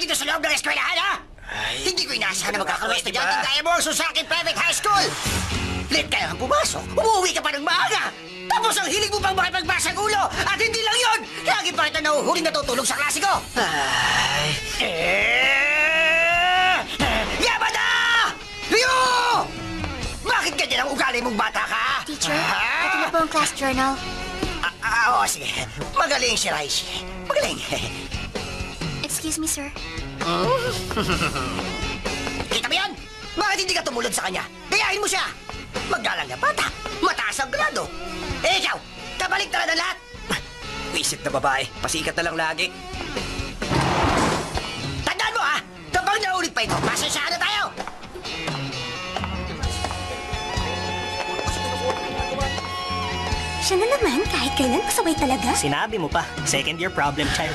dito sa loob ng eskwelahan, ha? Ay, Hindi ko inaasahan na magkakaroon pwede estudyante ba? gaya mo ang Susaki Private High School! Late ka lang pumasok, umuwi ka pa ng maaga! Tapos ang hilig mo pang makipagbasa ng ulo! At hindi lang yun! Lagi pa kita nahuhuling natutulog sa klase ko! Ay, Yamada! Ryo! Bakit ganyan ang ugali mong bata ka? Teacher, ito na po ang class journal. Oo, sige. Magaling si Raishi. Magaling. Excuse me, sir. Kita mo yan? Bakit hindi ka tumulad sa kanya? Gayahin mo siya! Magalang na bata, mataas ang grado. Eh, ikaw, kabalik na ng lahat. wisit na babae. Pasikat na lang lagi. Tandaan mo, ha? Kapag naulit pa ito, pasensyahan na tayo! Siya na naman, kahit kailan pasaway talaga. Sinabi mo pa, second year problem child.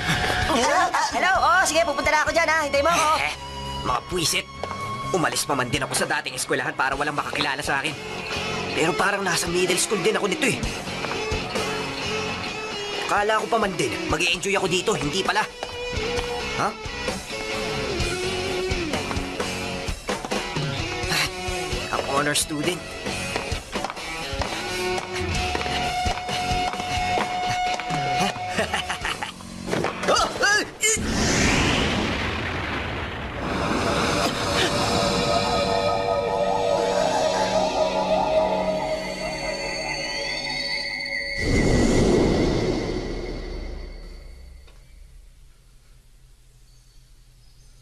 Hello? Oh, sige, pupunta na ako dyan, ha? Hintay mo ako. Mga puwisit. Umalis pa man din ako sa dating eskwelahan para walang makakilala sa akin. Pero parang nasa middle school din ako nito eh. Akala ko pa man din, mag-i-enjoy ako dito, hindi pala. Ha? Ang honor student.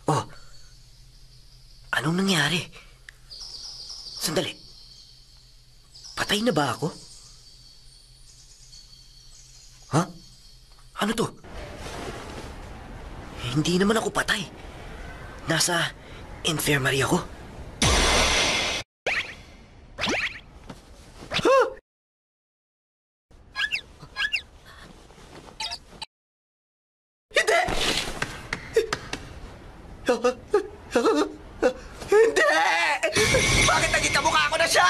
Oh, anong nangyari? Sandali. Patay na ba ako? Ha? Ano to? Hindi naman ako patay. Nasa infirmary ako. Huh? Hindi! Hindi! Bakit naging kamukha ko na siya?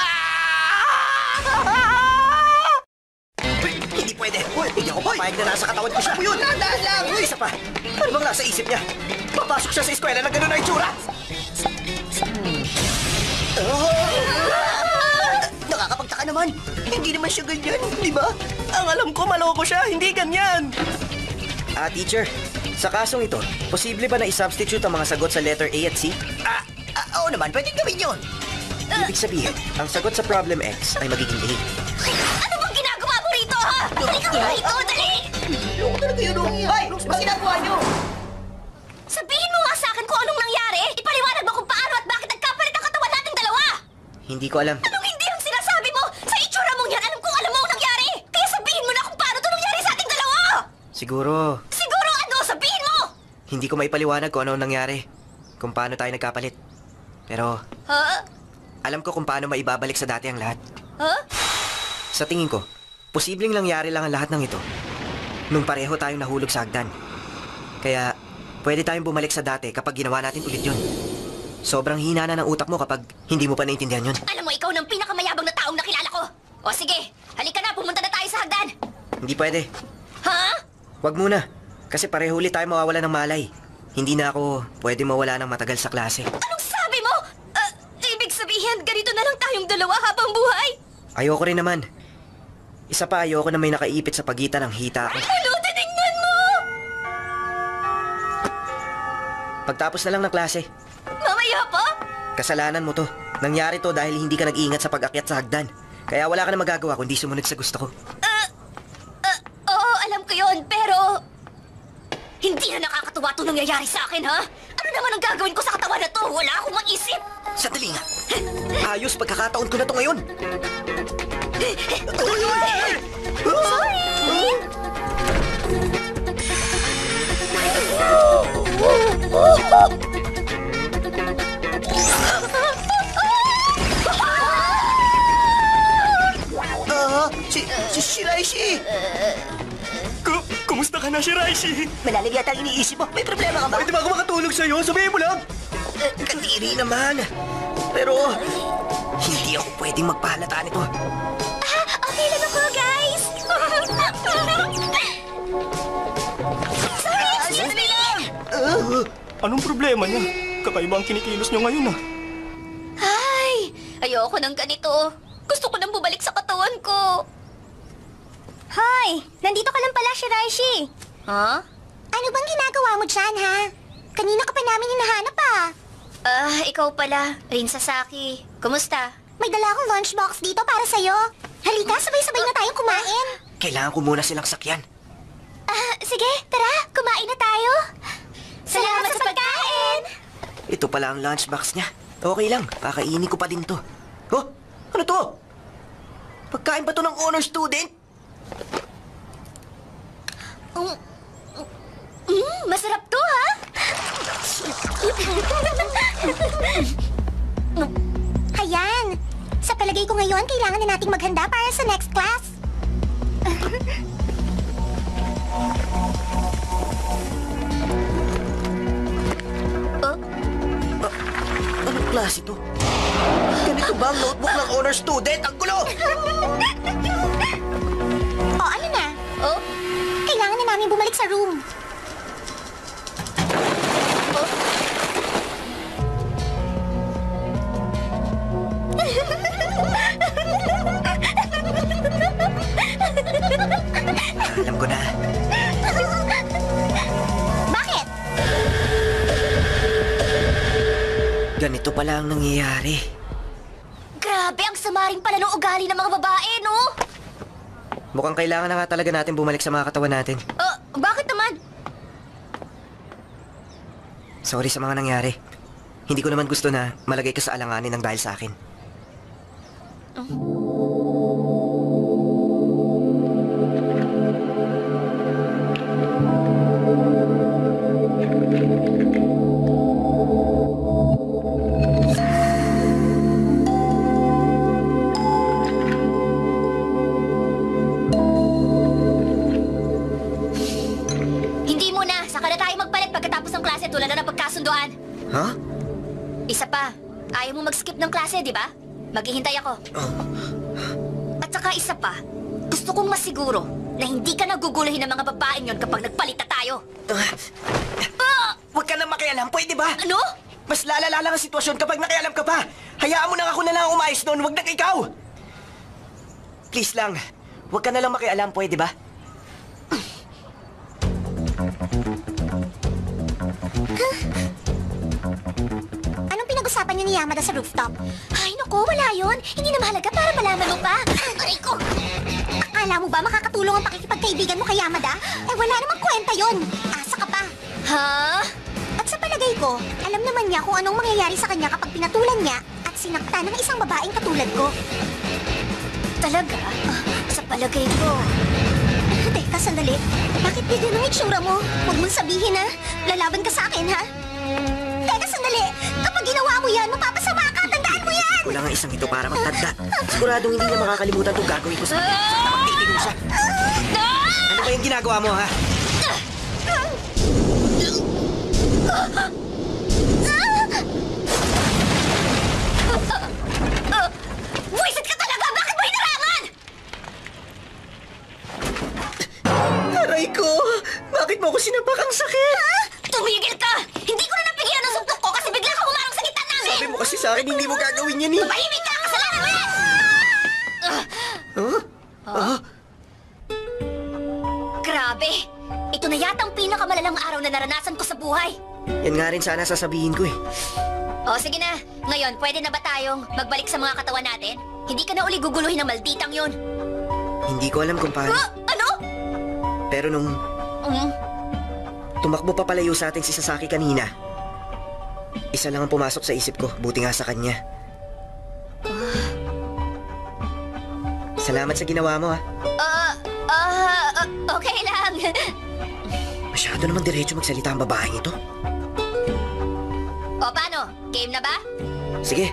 Hindi pwede. Hindi ako papayag na nasa katawan ko siya. Yun, dahan lang. Isa pa. Ano bang nasa isip niya? Papasok siya sa eskwela na gano'n na itsura. Nakakapagtaka naman. Hindi naman siya ganyan, di ba? Ang alam ko, maloko siya, hindi ganyan. Teacher, sa kasong ito, posible ba na i-substitute ang mga sagot sa letter A at C? Oo naman, pwedeng gawin yun. Ibig sabihin, ang sagot sa problem X ay magiging A. Ano bang ginagawa mo rito, ha? Halika mo rito, dali! Loko talaga yun, oh. Hoy, ano ginagawa niyo? Sabihin mo nga sa akin kung anong nangyari. Ipaliwanag mo kung paano at bakit nagkapalit ang katawan nating dalawa. Hindi ko alam. Anong hindi ang sinasabi mo? Sa itsura mong yan, alam kong alam mo ang nangyari. Kaya sabihin mo na kung paano ito nangyari sa ating dalawa. Siguro, Siguro ano? Sabihin mo! hindi ko maipaliwanag kung ano ang nangyari. Kung paano tayo nagkapalit. Pero, Ha? alam ko kung paano maibabalik sa dati ang lahat. Ha? Sa tingin ko, posibleng nangyari lang ang lahat ng ito nung pareho tayong nahulog sa hagdan. Kaya, pwede tayong bumalik sa dati kapag ginawa natin ulit yun. Sobrang hina na ng utak mo kapag hindi mo pa naintindihan yun. Alam mo, ikaw ng pinakamayabang na taong nakilala ko. O sige, halika na, pumunta na tayo sa hagdan. Hindi pwede. Ha? Wag muna. Kasi pareho ulit tayo mawawala ng malay. Hindi na ako pwede mawala ng matagal sa klase. Anong sabi mo? Ibig sabihin, ganito na lang tayong dalawa habang buhay? Ayoko rin naman. Isa pa, ayoko na may nakaipit sa pagitan ng hita ko. Ano? Tinignan mo! Pagtapos na lang ng klase, Mamaya pa? kasalanan mo to. Nangyari to dahil hindi ka nag-iingat sa pag-akyat sa hagdan. Kaya wala ka na magagawa kundi sumunod sa gusto ko. Oo, alam ko yun, pero... Hindi na nakakatuwa ito nangyayari sa akin, ha? Ano naman ang gagawin ko sa katawan na to? Wala akong mag-isip. Sandali nga. Ayos, pagkakataon ko na to ngayon. Si Raishi! Kumusta ka na, Shiraishi? Malalim yata ang iniisip mo. May problema ka ba? Pwede ba ako makatulog sa'yo? Sabihin mo lang! Kadiri naman. Pero, hindi ako pwedeng magpahalata nito. Okay lang ako, guys. Sorry, excuse me. Anong problema niya? Kakaiba ang kinikilos niyo ngayon ah. Ay, ayoko ng ganito. Gusto ko nang bumalik sa katawan ko. Hoy! Nandito ka lang pala, Shiraishi. Ha? Ano bang ginagawa mo dyan, ha? Kanina ka pa namin hinahanap, Ikaw pala, Rin Sasaki. Kumusta? May dala akong lunchbox dito para sa'yo. Halika, sabay-sabay na tayong kumain. Kailangan ko muna silang sakyan. Sige, tara, kumain na tayo. Salamat sa pagkain! Ito pala ang lunchbox niya. Okay lang, kakainin ko pa din to. Oh, ano to? Pagkain ba to ng honor student? Masarap to, ha? Ayan. Sa palagay ko ngayon, kailangan na nating maghanda para sa next class. Anong klase to? Ganito ba ang notebook ng honor student? Ang gulo! O, ano na? Oh? Kailangan na namin bumalik sa room. Alam ko na. Bakit? Ganito pala ang nangyayari. Grabe, ang sama rin pala ng ugali ng mga babae, no? Mukhang kailangan na nga talaga natin bumalik sa mga katawan natin. Bakit naman? Sorry sa mga nangyari. Hindi ko naman gusto na malagay ka sa alanganin ng dahil sa akin. Hindi muna. Saka na tayo magpalit pagkatapos ng klase tulad na ng pagkasunduan. Ha? Isa pa. Ayaw mo mag-skip ng klase, di ba? Maghihintay ako. At saka isa pa. Gusto kong masiguro na hindi ka naguguluhin ng mga babaeng yon kapag nagpalit na tayo. Huwag ka na makialam, pwede ba? Ano? Mas lalala lang ang sitwasyon kapag nakialam ka pa. Hayaan mo na ako na lang ang umayos noon, huwag na ikaw. Please lang, huwag ka na lang makialam, pwede ba? Anong pinag-usapan niyo ni Yamada sa rooftop? Ay, naku, wala yun. Hindi na mahalaga para malaman mo pa. Aray ko! Akala mo ba makakatulong ang pakikipagkaibigan mo kay Yamada? Eh, wala namang kwenta yun. Asa ka pa. Ha? At sa palagay ko, alam naman niya kung anong mangyayari sa kanya kapag pinatulan niya at sinakta ng isang babaeng katulad ko. Talaga? Sa palagay ko. Teka, sandali. Bakit ganyan ang itsura mo? Huwag mong sabihin, ha? Lalaban ka sa akin, ha? Teka, sandali. Kapag ginawa mo yan, mapapasama ka. Tandaan mo yan! Wala nga isang ito para magtanda. Siguradong hindi niya makakalimutan itong gagawin ko sa kanya. Basta magtitigil siya. Ano ba yung ginagawa mo, ha? Buwisit ka talaga! Bakit mo hinarangan? Aray ko! Bakit mo ako sinapak? Ang sakit! Tumigil ka! Hindi ko na napigilan ang suntok ko kasi bigla ka humarang sa gitna namin! Sabi mo kasi sa akin, hindi mo gagawin yan, eh. Tumahimik ka! Kasalanan mo yan! Grabe! Ito na yata ang pinakamalalang araw na naranasan ko sa buhay. Yan nga rin sana sasabihin ko, eh. O sige na, ngayon pwede na ba tayong magbalik sa mga katawan natin? Hindi ka na uli guguluhin ng malditang yon. Hindi ko alam kung paano. Ano? Pero nung tumakbo pa palayo sa atin si Sasaki kanina, isa lang ang pumasok sa isip ko, buti nga sa kanya. Salamat sa ginawa mo, ha. Okay lang. Masyado naman diretso magsalita ang babaeng ito. O paano? Game na ba? Sige.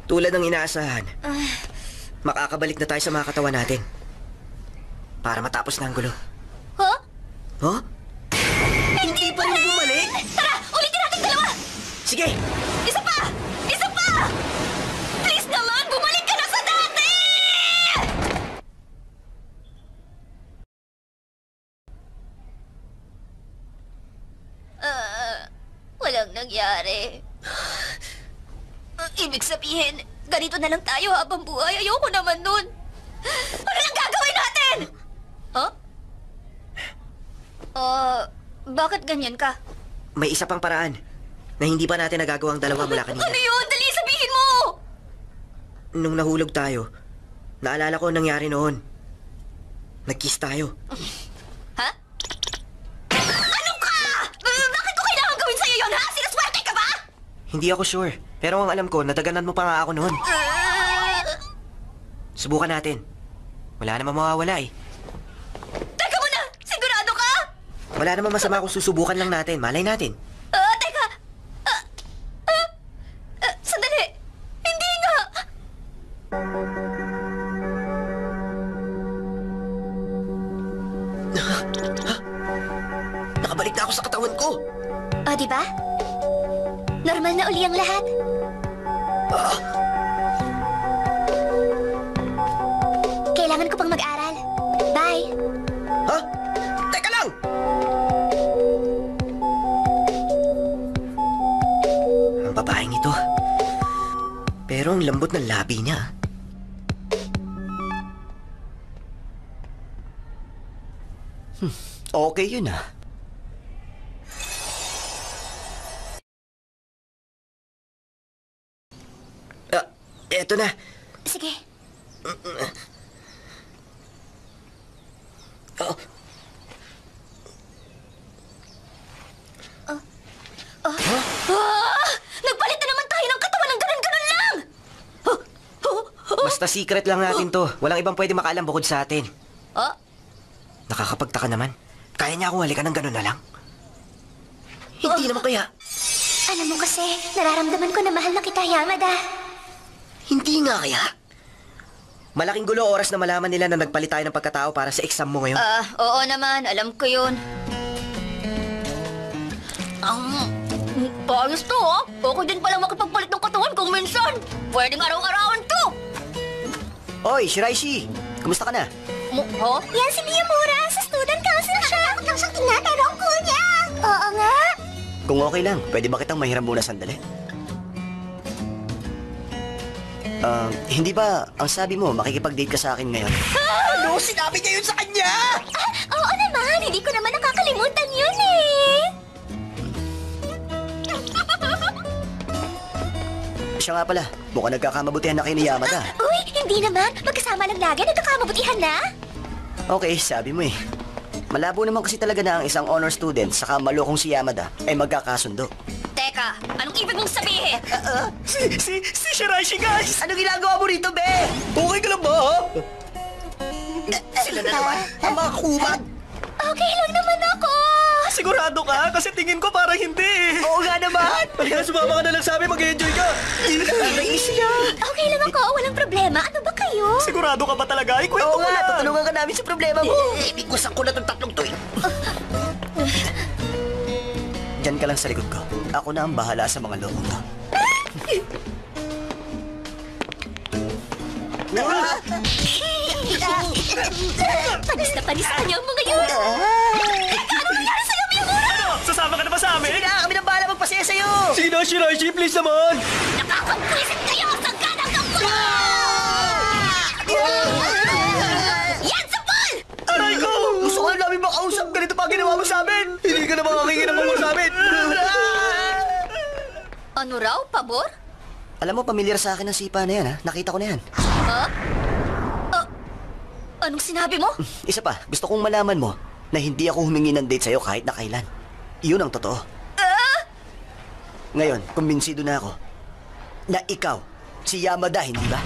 Tulad ng inaasahan, makakabalik na tayo sa mga katawan natin. Para matapos na ang gulo. Huh? Huh? Hindi pa rin bumalik? Tara! Ulitin natin dalawa! Sige! Isa pa! Isa pa! Please naman, bumalik ka na sa dati! Walang nangyari. Ibig sabihin, ganito na lang tayo habang buhay. Ayoko naman nun. Ano lang gagawin natin? Huh? Bakit ganyan ka? May isa pang paraan na hindi pa natin nagagawa ang dalawa mula kanina. Ano yun? Dali, sabihin mo! Nung nahulog tayo, naalala ko ang nangyari noon. Nag-kiss tayo. Ha? Ano ka? Bakit ko kailangan gawin sa'yo yun, ha? Sinaswerte ka ba? Hindi ako sure, pero ang alam ko, nadaganan mo pa nga ako noon. Subukan natin. Wala namang mawawala eh. Teka muna! Sigurado ka? Wala namang masama kung susubukan lang natin. Malay natin. Teka! Sandali! Hindi nga! Nakabalik na ako sa katawan ko. O, di ba? Normal na uli ang lahat. Kailangan ko pang mag-aral. Bye! Ha? Teka lang! Ang babaeng ito. Pero ang lambot ng labi niya. Okay yun ah. Eto na. Sige. Oh. Nagpalit na naman tayo ng katawan ng ganun-ganun lang! Basta secret lang natin to. Walang ibang pwede makaalam bukod sa atin. Oh? Nakakapagtaka naman. Kaya niya akong halikan ng ganun na lang? Hindi naman kaya. Alam mo kasi, nararamdaman ko na mahal na kita, Yamada. Hindi nga kaya. Malaking gulo oras na malaman nila na nagpalit tayo ng pagkatao para sa exam mo ngayon. Oo naman. Alam ko yun. Ayos to, ha? Okay din pala makipagpalit ng katawan kung minsan. Pwedeng araw-arawan to. Oy, Shiraishi! Kumusta ka na? Ha? Yan si Miyamura, sa student council siya. Takot lang siyang tingnan, pero ang cool niya. Oo nga. Kung okay lang, pwede ba kitang mahiram muna sandali? Hindi ba ang sabi mo makikipag-date ka sa akin ngayon? Ano? Sinabi niya yun sa kanya! Oo naman, hindi ko naman nakakalimutan yun eh. Siya nga pala, mukhang nagkakamabutihan na kayo ni Yamada. Uy, hindi naman. Magkasama lang lagi, nagkakamabutihan na. Okay, sabi mo eh. Malabo naman kasi talaga na ang isang honor student saka malokong si Yamada ay magkakasundo. Teka, anong ibig mong sabihin? Si Shiraishi, guys! Ano ginagawa mo rito, be? Okay ka lang ba, ha? Sila na naman, ang mga kumag. Okay lang naman ako. Sigurado ka? Kasi tingin ko parang hindi eh. Oo nga naman. Halika, sumama ka na lang sa amin, mag-enjoy ka. Okay lang ako, walang problema. Ano ba kayo? Sigurado ka ba talaga? Ikwento Oo mo nga, lang. tutulungan ka namin sa problema mo. Ibigwasan ko na itong tatlong to eh. Diyan ka lang sa likod ko. Ako na ang bahala sa mga lokong to. Panis na panis ka niya ang mga yun. Ano nangyari sa'yo, Miyamura? Ano? Sasama ka na ba sa amin? Sige na, kami nang bahala magpasaya sa'yo. Sige na, Shiraishi, please naman. Nakakapwisit kayo sa ganang ng pula! Yan sa pool! Aray ko! Gusto ko na namin makausap. Ganito pa ginawa mo sa amin. Hindi ka na makakikinang mo sa amin. Ano raw, pabor? Alam mo, pamilyar sa akin ang sipa na yan ha. Nakita ko na yan. Ha? Anong sinabi mo? Isa pa, gusto kong malaman mo na hindi ako humingi ng date sa'yo kahit na kailan. Iyon ang totoo. Ngayon, kumbinsido na ako na ikaw, si Yamada, hindi ba?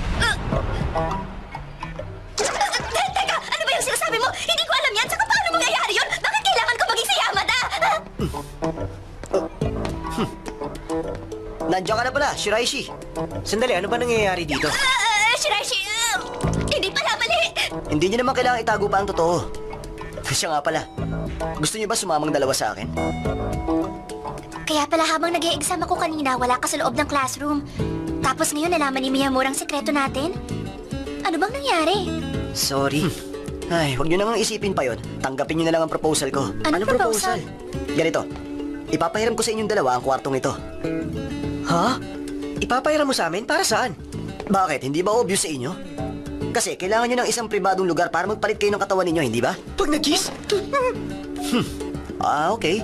Teka, ano ba yung sinasabi mo? Hindi ko alam yan. Saka paano mangyayari yun? Bakit kailangan ko maging si Yamada? Nandiyan ka na pala, Shiraishi. Sandali, ano ba nangyayari dito? Shiraishi, hindi pala mali. Hindi niyo naman kailangan itago pa ang totoo. Siya nga pala, gusto niyo ba sumamang dalawa sa akin? Kaya pala habang nag-e-exam ako kanina, wala ka sa loob ng classroom. Tapos ngayon nalaman ni Miyamura ang sekreto natin. Ano bang nangyari? Sorry. Ay, huwag nyo nang isipin pa yon. Tanggapin nyo na lang ang proposal ko. Anong proposal? Ganito, ipapahiram ko sa inyong dalawa ang kwartong ito. Ha? Ipapahiram mo sa amin? Para saan? Bakit? Hindi ba obvious sa inyo? Kasi kailangan nyo ng isang pribadong lugar para magpalit kayo ng katawan ninyo, hindi ba? Pag nag-kiss? Okay.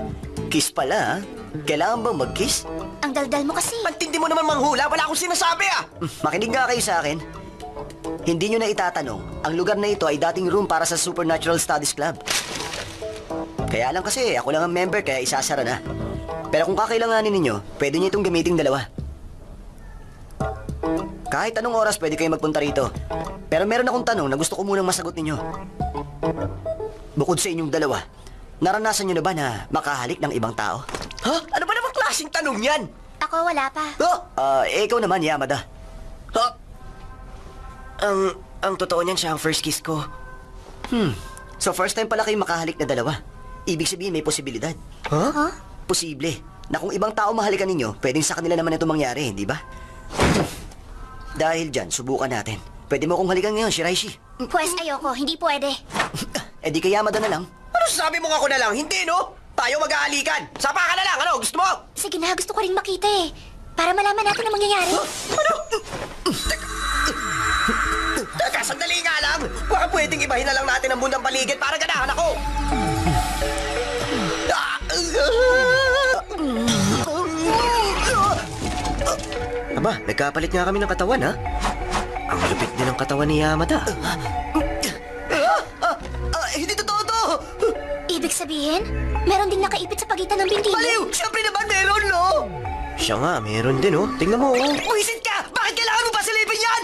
Kiss pala, ha? Kailangan bang mag-kiss? Ang daldal mo kasi. Pagtindi mo naman manghula, wala akong sinasabi ah! Makinig nga kayo sa akin. Hindi nyo na itatanong, ang lugar na ito ay dating room para sa Supernatural Studies Club. Kaya lang kasi, ako lang ang member kaya isasara na. Pero kung kakailanganin ninyo, pwede nyo itong gamiting dalawa. Kahit anong oras pwede kayo magpunta rito. Pero meron akong tanong na gusto ko munang masagot ninyo. Bukod sa inyong dalawa, naranasan nyo na ba na makahalik ng ibang tao? Ha? Ano ba namang klaseng tanong yan? Ako wala pa. Ikaw naman, Yamada. Ha? Ang totoo niyan, siya ang first kiss ko. So first time pala kayo makahalik na dalawa. Ibig sabihin may posibilidad. Huh? Posible na kung ibang tao mahalikan ninyo, pwedeng sa kanila naman ito mangyari, hindi ba? Dahil dyan, subukan natin. Pwede mo akong halikan ngayon, Shiraishi. Pwes ayoko, hindi pwede. Di kay Yamada na lang. Ano sabi mo nga ako na lang? Hindi, no? Tayo mag-aalikan. Sapa ka na lang. Ano? Gusto mo? Sige na, gusto ko rin makita eh. Para malaman natin ang mangyayari. Ano? Teka, sandali nga lang. Baka pwedeng ibahin na lang natin ang bundang paligid para ganahan ako. Aba, nagkapalit nga kami ng katawan, ha? Ang lupit din ng katawan ni Yamada. Hindi totoo to! Ibig sabihin, meron ding nakaipit sa pagitan ng binti. Baliw! Siyempre naman meron, no? Siya nga, meron din, oh. Tingnan mo, oh. Buisit ka! Bakit kailangan mo pa silipin yan?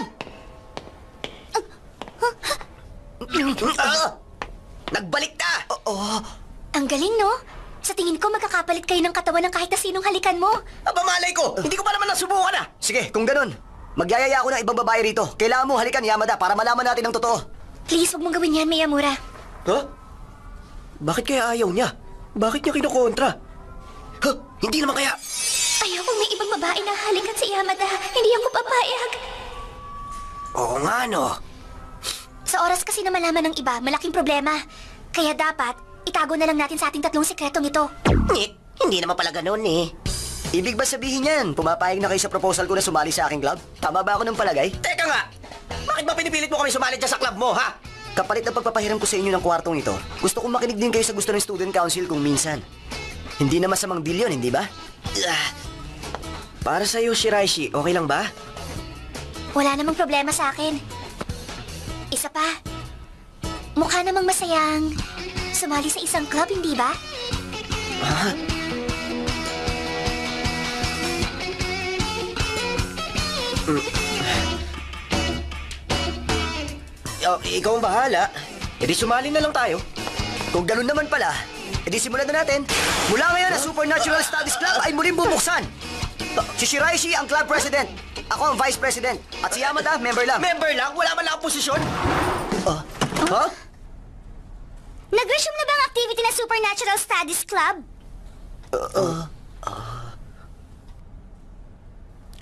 Nagbalik na! Ang galing, no? Sa tingin ko, magkakapalit kayo ng katawan ng kahit na sinong halikan mo. Aba, malay ko! Hindi ko pa naman nasubukan, ah! Sige, kung ganun, magyayaya ako ng ibang babae rito. Kailangan mo halikan, Yamada, para malaman natin ang totoo. Please, huwag mong gawin yan, Miyamura. Ha? Bakit kaya ayaw niya? Bakit niya kinukontra? Ha? Hindi naman kaya... Ayaw kung may ibang babae na halikan si Yamada. Hindi ako papayag. Oo nga, no? Sa oras kasi na malaman ng iba, malaking problema. Kaya dapat, itago na lang natin sa ating tatlong sekretong ito. Hindi naman pala ganun, eh. Ibig ba sabihin yan, pumapayag na kayo sa proposal ko na sumali sa aking club? Tama ba ako ng palagay? Teka nga! Bakit ba pinipilit mo kami sumali dyan sa club mo, ha? Kapalit ng pagpapahiram ko sa inyo ng kwartong ito, gusto kong makinig din kayo sa gusto ng student council kung minsan. Hindi na masamang deal yun, hindi ba? Para sa'yo, Shiraishi, okay lang ba? Wala namang problema sa akin. Isa pa, mukha namang masayang sumali sa isang club, hindi ba? Ikaw ang bahala. E di sumali na lang tayo. Kung ganun naman pala, edi simulan na natin. Mula ngayon, ang Supernatural Studies Club ay muling bubuksan. Si Shiraishi ang club president. Ako ang vice president. At si Yamada, member lang. Member lang? Wala man lang ang posisyon? Ha? Nag-resume na ba ang activity ng Supernatural Studies Club?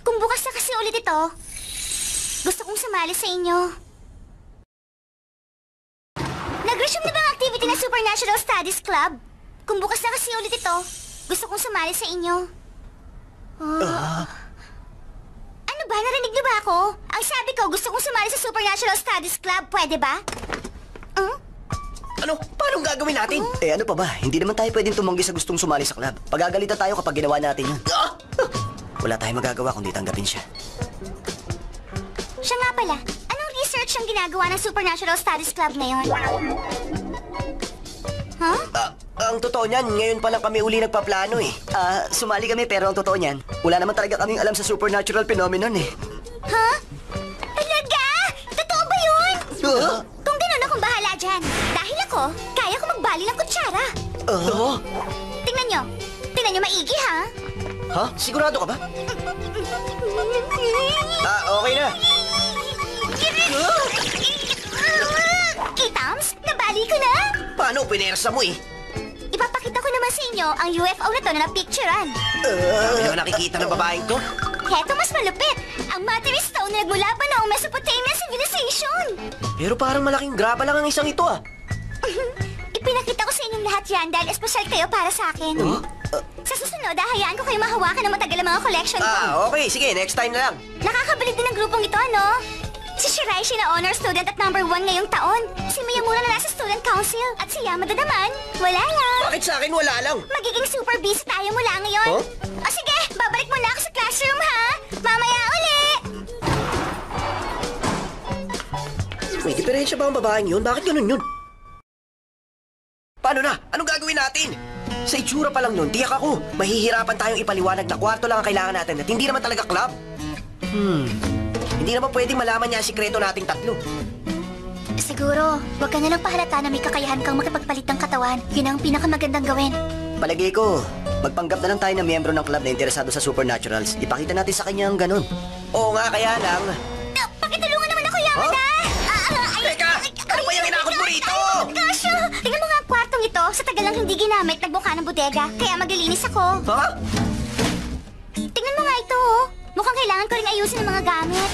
Kung bukas na kasi ulit ito, gusto kong sumali sa inyo. Nag-resume na ba ang activity ng Supernatural Studies Club? Kung bukas na kasi ulit ito, gusto kong sumali sa inyo. Ano ba? Narinig niyo ba ako? Ang sabi ko, gusto kong sumali sa Supernatural Studies Club. Pwede ba? Ano? Paano gagawin natin? Ano pa ba? Hindi naman tayo pwedeng tumanggi sa gustong sumali sa club. Pagagalitan tayo kapag ginawa natin yun. Wala tayong magagawa kundi tanggapin siya. Siya nga pala, anong research ang ginagawa ng Supernatural Studies Club ngayon? Huh? Ang totoo niyan, ngayon pa lang kami uli nagpaplano, eh. Sumali kami pero ang totoo niyan, wala naman talaga kaming alam sa supernatural phenomenon eh. Huh? Talaga? Totoo ba yun? Kung gano'n akong bahala dyan. Dahil ako, kaya ko magbali ng kutsara. Tingnan nyo. Tingnan nyo maigi, ha? Ha? Sigurado ka ba? Okay na. Kitams, nabali ko na. Paano? Pinersa mo, eh. ipapakita ko naman sa inyo ang UFO na to na napicturean. Ano nakikita ng babaeng to? Heto mas malupit, ang Materi Stone na nagmula pa noong Mesopotamian Civilization. Pero parang malaking graba lang ang isang ito ah. Ipinakita ko sa inyong lahat yan dahil espesyal kayo para sa akin. Sa susunod, hayaan ko kayo mahawakan ng matagal ang mga collection ko. Okay, sige, next time na lang. Nakakabilib din ang grupong ito, no? Si Shiraishi na honor student at number 1 ngayong taon. Si Miyamura na nasa student council. At si Yamada naman, wala lang. Bakit sa akin wala lang? Magiging super busy tayo mula ngayon. Huh? O sige, babalik muna ako sa classroom, ha? Mamaya uli! May diferensya ba ang babaeng yun? Bakit ganun yun? Paano na? Anong gagawin natin? Sa itsura pa lang nun, tiyak ako. Mahihirapan tayong ipaliwanag na kwarto lang ang kailangan natin at hindi naman talaga club. Hindi naman pwedeng malaman niya ang sikreto nating tatlo. Siguro, wag ka na lang pahalata na may kakayahan kang makipagpalit ng katawan. Yun ang pinakamagandang gawin. Palagay ko, magpanggap na lang tayo ng miyembro ng club na interesado sa Supernaturals. Ipakita natin sa kanya ang ganun. Oo nga, kaya lang. Pakitulungan naman ako, Yamada! Teka! Ano ba yung inakot mo rito? Kasha! Tingnan mo nga ang kwartong ito. Sa tagal lang hindi ginamit, nagbuka ng bodega. Kaya maglilinis ako. Ha? Tingnan mo nga ito, oh. Mukhang kailangan ko rin ayusin ang mga gamit.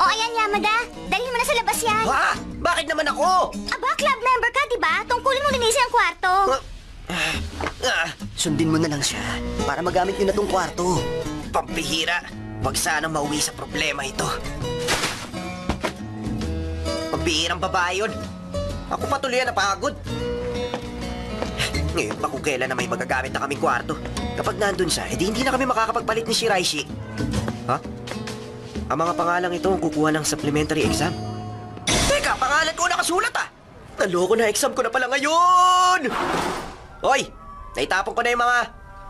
O ayan, Yamada. Dalhin mo na sa labas yan. Ha? Bakit naman ako? Aba, club member ka, di ba? Tungkulin mo linisin ang kwarto. Sundin mo na lang siya para magamit nyo na tong kwarto. Pampihira. Huwag sanang mauwi sa problema ito. Pambihirang babae yun. Ako patuloy na napagod. Ngayon pa kung kailan na may magagamit na kaming kwarto. Kapag nandun siya, edi hindi na kami makakapagpalit ni Shiraishi. Ha? Ang mga pangalang ito ang kukuha ng supplementary exam. Teka, pangalan ko nakasulat ah! Naloko na, exam ko na pala ngayon! Hoy! Naitapon ko na yung mga...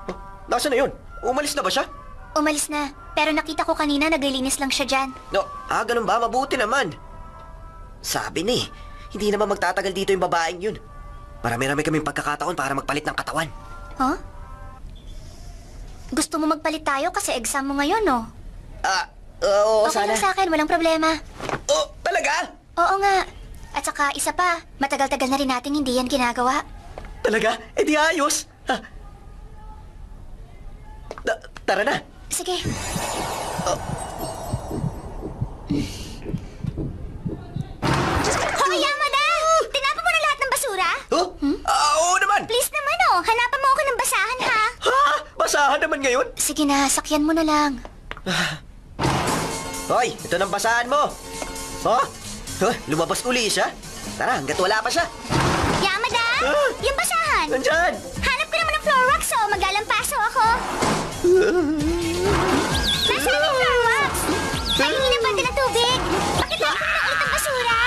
Oh, nasaan na yun? Umalis na ba siya? Umalis na. Pero nakita ko kanina naglilinis lang siya dyan. No, ganun ba? Mabuti naman. Sabi ni, hindi naman magtatagal dito yung babaeng yun. Marami-rami kaming pagkakataon para magpalit ng katawan. Huh? Gusto mo magpalit tayo kasi exam mo ngayon, no? Oo, Okay sana. lang sa akin, walang problema. Oh, talaga? Oo nga. At saka, isa pa, matagal-tagal na rin natin hindi yan ginagawa. Talaga? Eh di ayos. Ha? Tara na. Sige. Hoy, Yamada! Tinapon mo na lahat ng basura? Oh? Oo naman. Please naman, oh. Hanapan mo ako ng basahan, ha? Ha? Basahan naman ngayon? Sige na, sakyan mo na lang. Hoy, ito ng basahan mo. Oh? Huh? Lumabas uli siya? Tara, hanggat wala pa siya. Yamada! Yung basahan! Nandyan. Hanap ko naman ng floor wax, oh. Maglalampaso ako. Nasaan yung floor wax? Pahingi ng banda ng tubig. Bakit lang ko na ulit ang basura?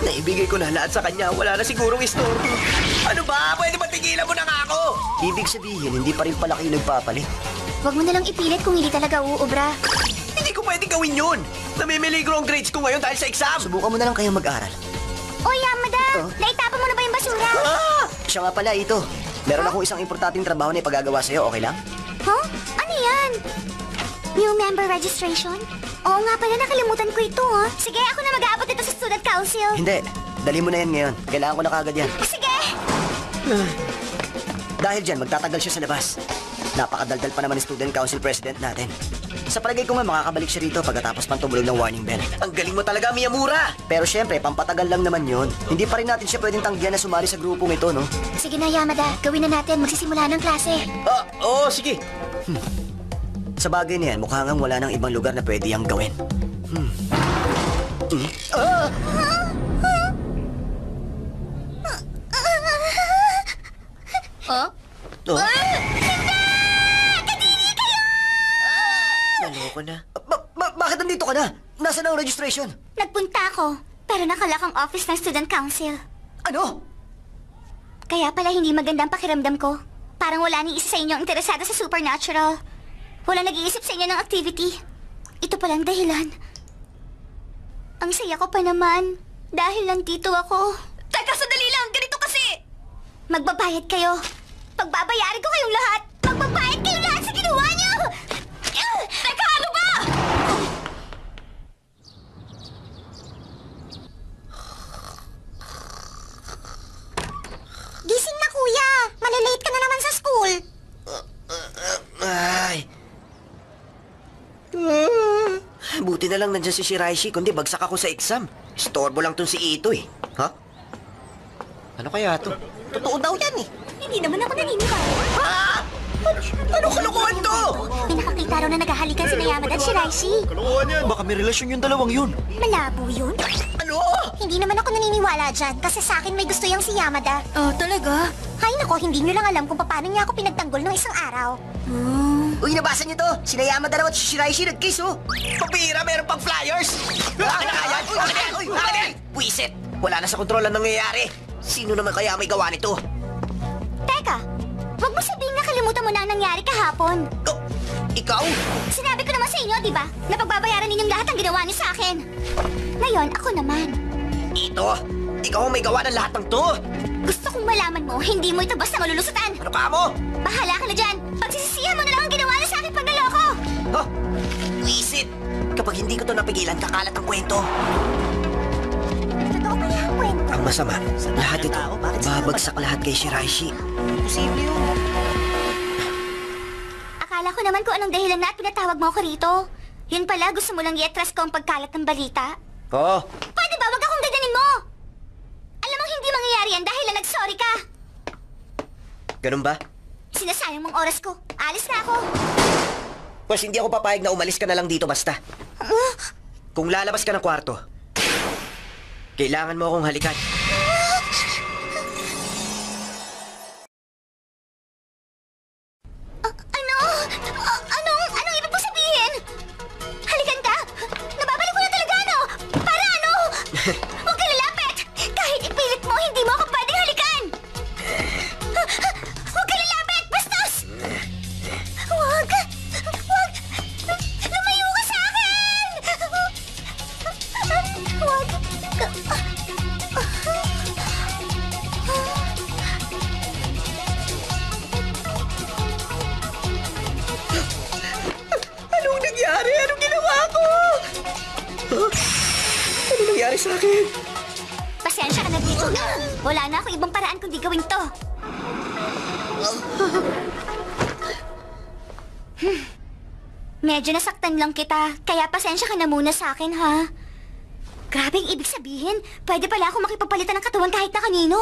Naibigay ko na lahat sa kanya. Wala na sigurong istorbo. Ano ba? Pwede ba tigilan mo na nga ako? Ibig sabihin, hindi pa rin pala kayo nagpapalit. Huwag mo nalang ipilit kung hindi talaga uubra. Hindi ko pwedeng gawin yun. Namimiligro ang grades ko ngayon dahil sa exam. Subukan mo na lang kayong mag-aral. O, Yamada! Naitapon mo na ba yung basura? Siya nga pala, ito. Meron akong isang importanteng trabaho na ipagagawa sa'yo, okay lang? Huh? Ano yan? New member registration? Oo nga pala, nakalimutan ko ito, ha? Sige, ako na mag-aabot ito sa student council. Hindi. Dali mo na yan ngayon. Kailangan ko na kagad yan. Sige! Dahil dyan, magtatagal siya sa labas. Napakadaldal pa naman ni student council president natin. Sa palagay ko nga, makakabalik siya rito pagkatapos pang tumulog ng warning bell. Ang galing mo talaga, Miyamura. Pero syempre, pampatagal lang naman yon. Hindi pa rin natin siya pwedeng tanggihan na sumali sa grupong ito, no? Sige na, Yamada. Gawin na natin. Magsisimula ng klase. Oo, sige. Sa bagay na yan, mukha ngang wala nang ibang lugar na pwede yang gawin. Oh? Oh? Naloko na. Bakit nandito ka na? Nasaan ang registration? Nagpunta ako, pero nakalak ang office ng student council. Ano? Kaya pala hindi magandang pakiramdam ko. Parang wala ni isa sa inyo ang interesado sa supernatural. Wala nag-iisip sa inyo ng activity. Ito palang dahilan. Ang saya ko pa naman. Dahil nandito ako. Teka, sandali lang! Ganito kasi! Magbabayad kayo. Pagbabayarin ko kayong lahat. Magbabayad kayong lahat sa ginawa niyo! Teka, ano ba? dyan si Shiraishi, kundi bagsak ako sa exam. Istorbo lang tong si Ito eh. Ha? Ano kaya to? Totoo daw yan eh. Hindi naman ako naniniwala. Ah! Ano kalokohan to? May nakakita raw na naghahalikan si Yamada at Shiraishi. Baka may relasyon yung dalawang yun. Malabo yun. Ano? Hindi naman ako naniniwala dyan kasi sa akin may gusto yang si Yamada. Oh, talaga? Ay nako, hindi nyo lang alam kung paano niya ako pinagtanggol nung isang araw. Uy, nabasa niyo to. Si Yamada raw at si Shiraishi nag-kiss, oh. Pabira, meron pang flyers! Akin na kaya? Akin na yan! Akin na yan! Pwisit! Wala na sa kontrol ang nangyayari. Sino naman kaya may gawa nito? Teka, wag mo sabihin na kalimutan mo na ang nangyari kahapon. Oh, ikaw? Sinabi ko naman sa inyo, di ba? Na pagbabayaran ninyong lahat ang ginawa niyo sa akin. Ngayon, ako naman. Ito, ikaw ang may gawa ng lahat ng to. Gusto kong malaman mo, hindi mo ito basta malulusutan. Ano ka mo? Bahala ka na dyan. Pagsisisihan mo na lang ang ginawa niyo sa akin pag naloko. Oh, pwisit! Kapag hindi ko to napigilan, kakalat ang kwento. Totoo kaya ang kwento? Ang masama, lahat ito, babagsak lahat kay Shiraishi. Posible yun. Akala ko naman kung anong dahilan na at pinatawag mo ako rito. Yun pala, gusto mo lang i-atras ko ang pagkalat ng balita. Oh, Pwede ba wag akong ganyanin mo? Alam mo hindi mangyayari yan dahil lang nag-sorry ka. ganun ba? Sinasayang mong oras ko. Alis na ako. Pues hindi ako papayag na umalis ka na lang dito basta. Kung lalabas ka ng kwarto, kailangan mo akong halikan. Anong ibig mo sabihin? Halikan ka? Nababalik ko na talaga, ano? Para ano? Huwag ka lalapit! Kahit ipilit mo, hindi mo ako pwedeng halikan! Huwag ka lalapit! Bastos! Huwag! Huwag! Lumayo ka sa akin! Huwag! Anong nangyari? Anong ginawa ko? Huh? Ano nangyari sa akin? Pasensya ka na dito. Wala na akong ibang paraan kundi gawin to. Medyo nasaktan lang kita, kaya pasensya ka na muna sa akin, ha? Grabe ang ibig sabihin. Pwede pala ako makipagpalitan ng katawan kahit na kanino.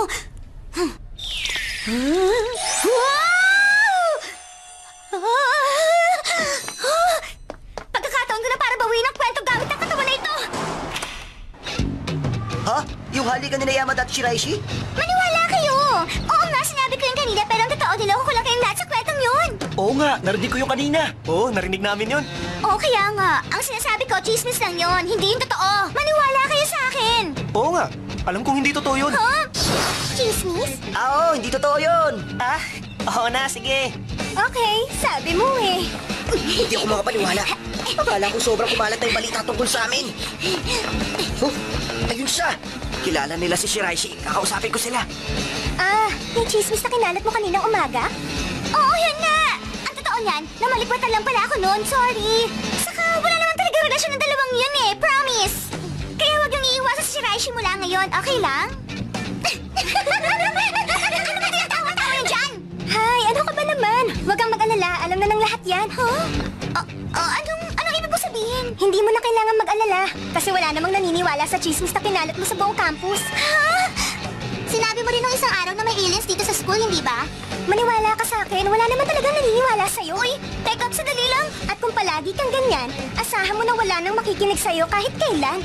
Pagkakataon ko na para bawiin ang kwento gamit ang katawan na ito. Ha? Yung halikan ni Yamada at Shiraishi? Maniwala kayo! Oo nga, sinabi ko yung kanina, pero ang totoo, niloko ko lang kayong lahat sa kwentong yun. Oo nga, narinig ko yung kanina. Oo, narinig namin yun. Oo, kaya nga. Ang sinasabi ko, chismis lang yon, hindi yung totoo. Maniwala kayo sa akin. Oo nga, alam kong hindi totoo yun. Huh? Chismis? Oo, hindi totoo yun. Ah, oo na, sige. Okay, sabi mo eh. Hindi ako makapaniwala. Akala ko sobrang kumalat na yung balita tungkol sa amin. Oh, ayun siya. Kilala nila si Shiraishi. Kakausapin ko sila. Ah, yung chismis na kinalat mo kaninang umaga? Oo, yun nga. Ang totoo niyan, namalikwatan lang pala ako noon, sorry. Saka wala naman talaga relasyon ng dalawang yun eh, promise. Kaya wag yung iiwasan si Shiraishi mula ngayon, okay lang? Ano ba tinatawa-tawa yan dyan? Hay, ano ka ba naman? Huwag kang mag-alala, alam na ng lahat yan, huh? Anong ibig mo sabihin? Hindi mo na kailangan mag-alala kasi wala namang naniniwala sa chismis na kinalat mo sa buong campus. Ha? Sinabi mo rin nung isang araw na may aliens dito sa school, hindi ba? Maniwala ka sa akin, wala naman talagang naniniwala sa'yo. Uy, teka, sadali lang. At kung palagi kang ganyan, asahan mo na wala nang makikinig sa'yo kahit kailan.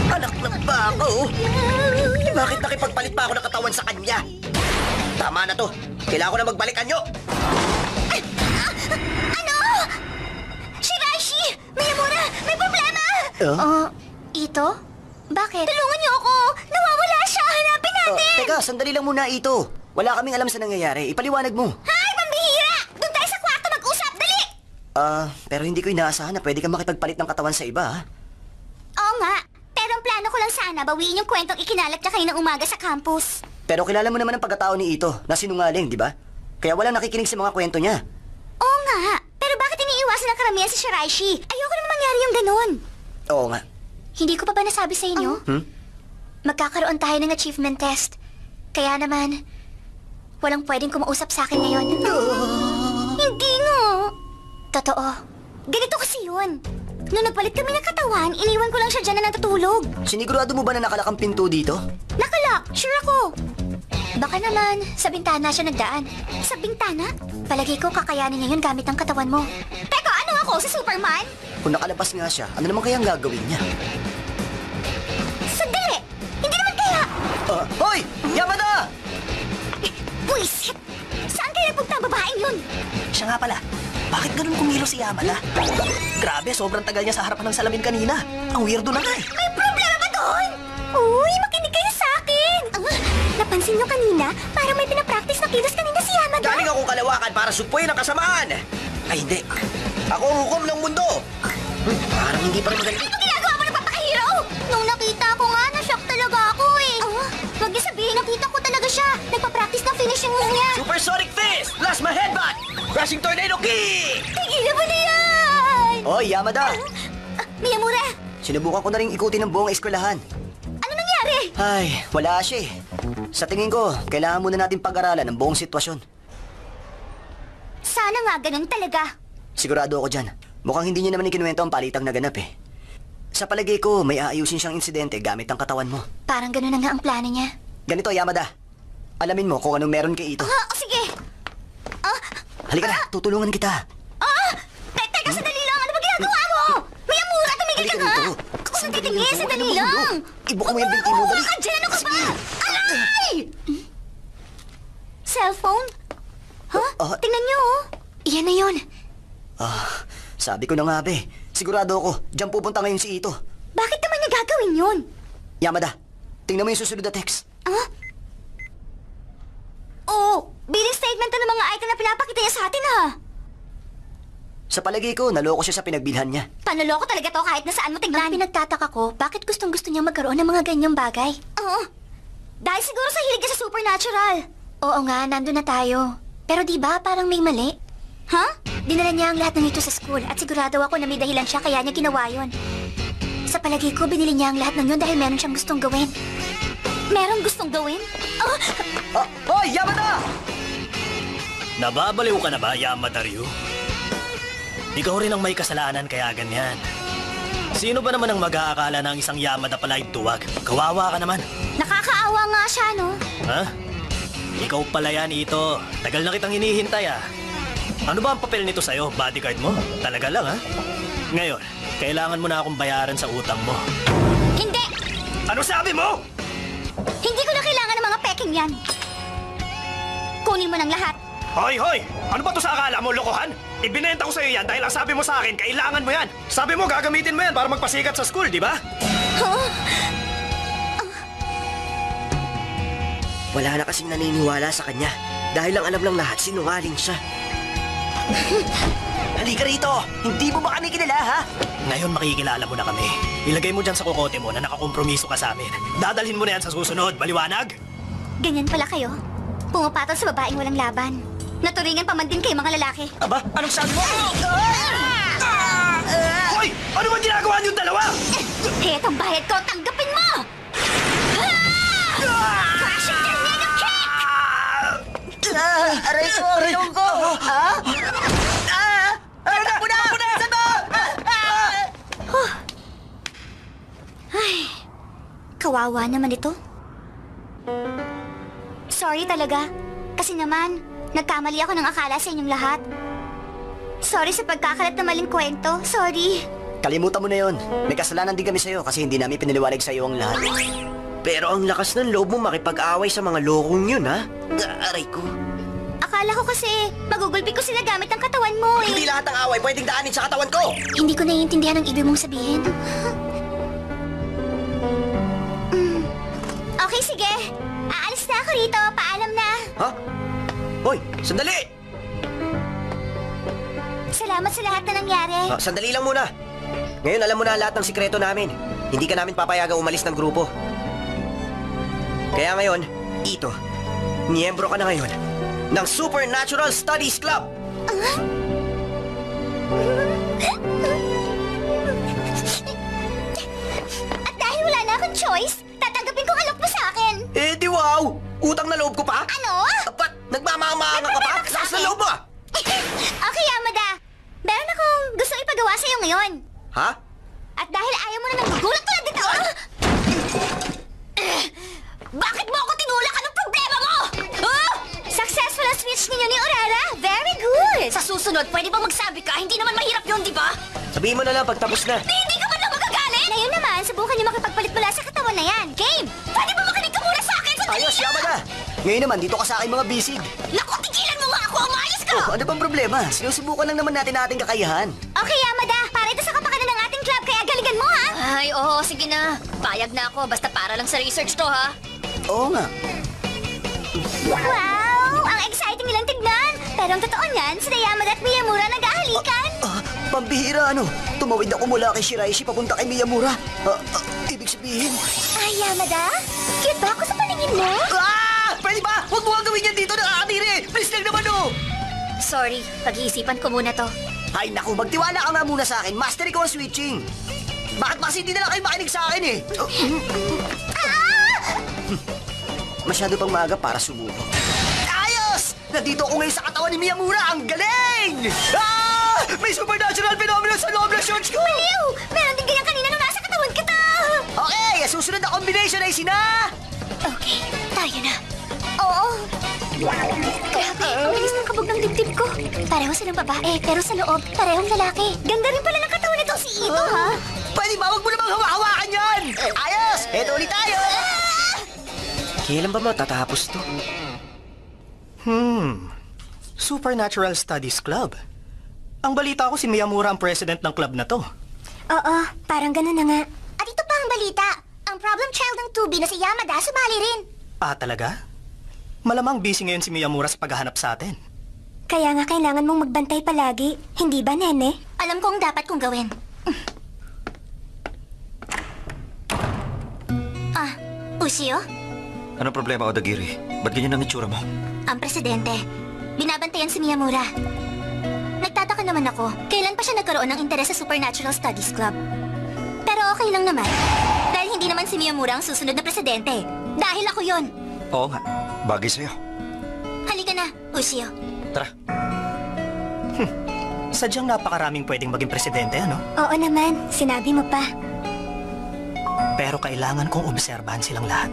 Anak ng bako. Bakit nakipagpalit pa ako ng katawan sa kanya? Tama na to. Kailangan ko na magbalik anyo. Ano? Shiraishi! Miyamura! May problema! Ito? Bakit? Tulungan niyo ako! Nawawala siya! Hanapin Oh, natin! teka, sandali lang muna ito. Wala kaming alam sa nangyayari. Ipaliwanag mo. Hay, pambihira! Doon tayo sa kwarto mag-usap! Dali! Pero hindi ko inaasahan na pwede kang makipagpalit ng katawan sa iba, ha? Oo nga. Pero ang plano ko lang sana bawiin yung kwentong ikinalat niya kaninang umaga sa campus. Pero kilala mo naman ang pagkatao ni Ito, na sinungaling, di ba? Kaya walang nakikinig sa mga kwento niya. Oo nga. Pero bakit iniiwasan ng karamihan si Shiraishi? Ayoko naman mangyari yung ganun. Oo nga. Hindi ko pa ba nasabi sa inyo? Magkakaroon tayo ng achievement test. Kaya naman, walang pwedeng kumausap sa akin ngayon. Hindi nga. Totoo. Ganito kasi yun. Nung nagpalit kami ng katawan, iniwan ko lang siya dyan na natutulog. Sinigurado mo ba na nakalak ang pinto dito? Nakalak! Sure ako! Baka naman, sa bintana siya nagdaan. Sa bintana? Palagay ko kakayanin niya yun gamit ang katawan mo. Teka, ano ako? Si Superman? Kung nakalabas nga siya, ano naman kayang gagawin niya? Sandali! Hindi naman kaya... Hoy! Yamada! Buisit! Saan kaya nagpunta ang babaeng yun? Siya nga pala. Bakit ganun kumilo si Yamada? Grabe, sobrang tagal niya sa harapan ng salamin kanina. Ang weirdo na nga eh. May problema ba doon? Uy, makinig kayo sa akin! Napansin nyo kanina? Parang may pinapractice na kilos kanina si Yamada. Galing akong kalawakan para supuin ang kasamaan. Ay, hindi. Ako ang hukom ng mundo. Parang hindi pa rin magaling. Ano ginagawa mo nagpapakahero? Nung nakita ko nga, na-shock talaga ako eh. Wag niyo sabihin, nakita ko talaga siya. Nagpa-practice ng finishing move niya. Supersonic Fist! Plasma Headbutt! Crashing Tornado Kick! Tigilan mo na yan! Hoy, Yamada! Miyamura, Sinubukan ko na rin ikutin ang buong eskwelahan. ano nangyari? Ay, wala siya eh. Sa tingin ko, kailangan muna natin pag-aralan ang buong sitwasyon. Sana nga ganun talaga. Sigurado ako dyan. Mukhang hindi niya naman ikinuwento ang palitang naganap eh. Sa palagay ko, may aayusin siyang insidente gamit ang katawan mo. Parang gano'n na nga ang plano niya. Ganito, Yamada. Alamin mo kung anong meron kay Ito. Sige. Halika na, tutulungan kita. Teka, sandali lang. Ano ba ginagawa mo? Miyamura, tumigil ka Halika nga. rito. Kung saan titingin, sandali lang. Ibuka mo yung binti mo, dali. Ka dyan, ano ka ba? Aray! Cellphone? Tingnan niyo, oh. Iyan na yun. Sabi ko na nga, be. Sigurado ako, diyan pupunta ngayon si Ito. Bakit naman niya gagawin yun? Yamada, tingnan mo yung susunod na text. Oh, billing statement na ng mga item na pinapakita niya sa atin, ha? Sa palagay ko, naloko siya sa pinagbilhan niya. Panloloko talaga to kahit na saan mo tignan. Ang pinagtataka ko, bakit gustong-gusto niya magkaroon ng mga ganyang bagay? Dahil siguro sa hilig niya sa supernatural. Oo nga, nandun na tayo. Pero di ba parang may mali? Ha? Dinala niya ang lahat ng ito sa school at sigurado ako na may dahilan siya kaya niya ginawa yun. Sa palagi ko, binili niya ang lahat ng yun dahil meron siyang gustong gawin. Merong gustong gawin? Hoy, Yamada! Nababaliw ka na ba, Yamada Ryu? Ikaw rin ang may kasalanan kaya ganyan. Sino ba naman ang mag-aakala na ang isang Yamada pala ay duwag? Kawawa ka naman. Nakakaawa nga siya, no? Ha? Ikaw pala yan, Ito. Tagal na kitang hinihintay, ah. Ano ba ang papel nito sa'yo? Bodyguard mo? Talaga lang, ha? Ngayon, kailangan mo na akong bayaran sa utang mo. Hindi! Ano sabi mo? Hindi ko na kailangan ng mga peking yan. Kunin mo ng lahat. Hoy, hoy! Ano ba to sa akala mo, lokohan? Ibinenta ko sa'yo yan dahil ang sabi mo sa akin, kailangan mo yan. Sabi mo, gagamitin mo yan para magpasikat sa school, di ba? Wala na kasing naniniwala sa kanya. Dahil lang alam lang lahat, sinungaling siya. Halika rito! Hindi mo ba kami kilala, ha? Ngayon makikilala mo na kami. Ilagay mo dyan sa kokote mo na nakakompromiso ka sa amin. Dadalhin mo na yan sa susunod, maliwanag? Ganyan pala kayo. Pumapatol sa babaeng walang laban. Naturingan pa man din kayo mga lalaki. Aba, anong sabi mo? Hoy! Ano ba ginagawa niyong dalawa? Hetong bayad ko, tanggapin mo! Crashing tornado kick! Aray ko! Aray ko! Ha? Takbo na! Saan ba? Ay, kawawa naman ito. Sorry talaga. Kasi naman, nagkamali ako ng akala sa inyong lahat. Sorry sa pagkakalat na maling kwento. Sorry. Kalimutan mo na yon. May kasalanan din kami sa'yo kasi hindi namin pinaliwanag sa'yo ang lahat. Pero ang lakas ng loob mo makipag-away sa mga lokong yun, ha? Aray ko. Akala ko kasi magugulpi ko sila gamit ang katawan mo eh. Hindi lahat ng away pwedeng daanin sa katawan ko! Hindi ko naiintindihan ang ibig mong sabihin. Okay, sige. Aalis na ako rito. Paalam na. Ha? Hoy, sandali! Salamat sa lahat na nangyari. Sandali lang muna. Ngayon alam mo na lahat ng sikreto namin. Hindi ka namin papayagang umalis ng grupo. Kaya ngayon, Ito, miyembro ka na ngayon ng Supernatural Studies Club. At dahil wala na akong choice, tatanggapin kong alok mo sa akin. Eh di wow! Utang na loob ko pa? Ano? Ba't nagmamahanga ka pa? Nagpapalak sa Lakas na akin. loob mo! Okay, Yamada. Meron akong gusto ipagawa sa'yo ngayon. Ha? At dahil ayaw mo na naggugulat tulad dito, bakit mo ako tinulak? Anong problema mo? Oh! Successful ang switch ninyo ni Aurora. Very good. Sa susunod, pwede ba magsabi ka? Hindi naman mahirap yun, di ba? Sabihin mo na lang pag tapos na. Hindi ka man lang magagalit. Ngayon naman, subukan niyo makipagpalit mula sa katawan na yan. Game! Pwede ba makinig ka muna sa akin? Sandali Ayos, lang! Yamada! Ngayon naman, dito ka sa aking mga bisig. Naku, tigilan mo nga ako! Umayos ka! Oh, ano bang problema? Sinusubukan lang naman natin ating kakayahan. Okay, Yamada. Para ito sa kapakanan ng ating club, kaya galingan mo, ha? Ay, oo, sige na. Payag na ako, basta para lang sa research to, ha? Oo nga. Wow! Ang exciting nilang tignan! Pero ang totoo niyan, sila Yamada at Miyamura nag-ahalikan. Pambihira, ano? Tumawid ako mula kay Shiraishi papunta kay Miyamura. Ibig sabihin... Ay, Yamada? Cute ba ako sa paningin mo? Pwede ba? Huwag mo nga gawin yan dito, nakakadiri! Please lang naman, oh! Sorry, pag-iisipan ko muna to. Ay, naku, magtiwala ka nga muna sa akin. Master ko ang switching. Bakit ba kasi hindi na lang kayo makinig sa akin, eh? Masyado pang maaga para sumuko. Ayos! Nandito ako ngayon sa katawan ni Miyamura. Ang galing! May supernatural phenomenon sa loob ng shorts ko! Baliw! Meron din ganyan kanina nung nasa katawan kita! Okay, ang susunod na combination ay sina... Okay, tayo na. Oo. Grabe, ang bilis ng kabog ng dibdib ko. Pareho silang babae, pero sa loob, parehong lalaki. Ganda rin pala ng katawan nitong si Ito, ha? Pwede ba? Huwag mo namang hawa-hawakan yan! Ayos! Eto ulit tayo! Kailan ba matatapos to? Supernatural Studies Club. Ang balita ko si Miyamura ang president ng club na to. Oo, parang ganun na nga. At ito pa ang balita. Ang problem child ng 2B na si Yamada sumali rin. Ah, talaga? Malamang busy ngayon si Miyamura sa paghahanap sa atin. Kaya nga kailangan mong magbantay palagi. Hindi ba, Nene? Alam kong dapat kong gawin. Ushio? Anong problema, Odagiri? Ba't ganyan ang itsura mo? Ang presidente. Binabantayan si Miyamura. Nagtataka naman ako, kailan pa siya nagkaroon ng interes sa Supernatural Studies Club. Pero okay lang naman. Dahil hindi naman si Miyamura ang susunod na presidente. Dahil ako yon. Oo nga. Bagay sa'yo. Halika na, Ushio. Tara. Sadyang napakaraming pwedeng maging presidente, ano? Oo naman, sinabi mo pa. Pero kailangan kong obserbahan silang lahat.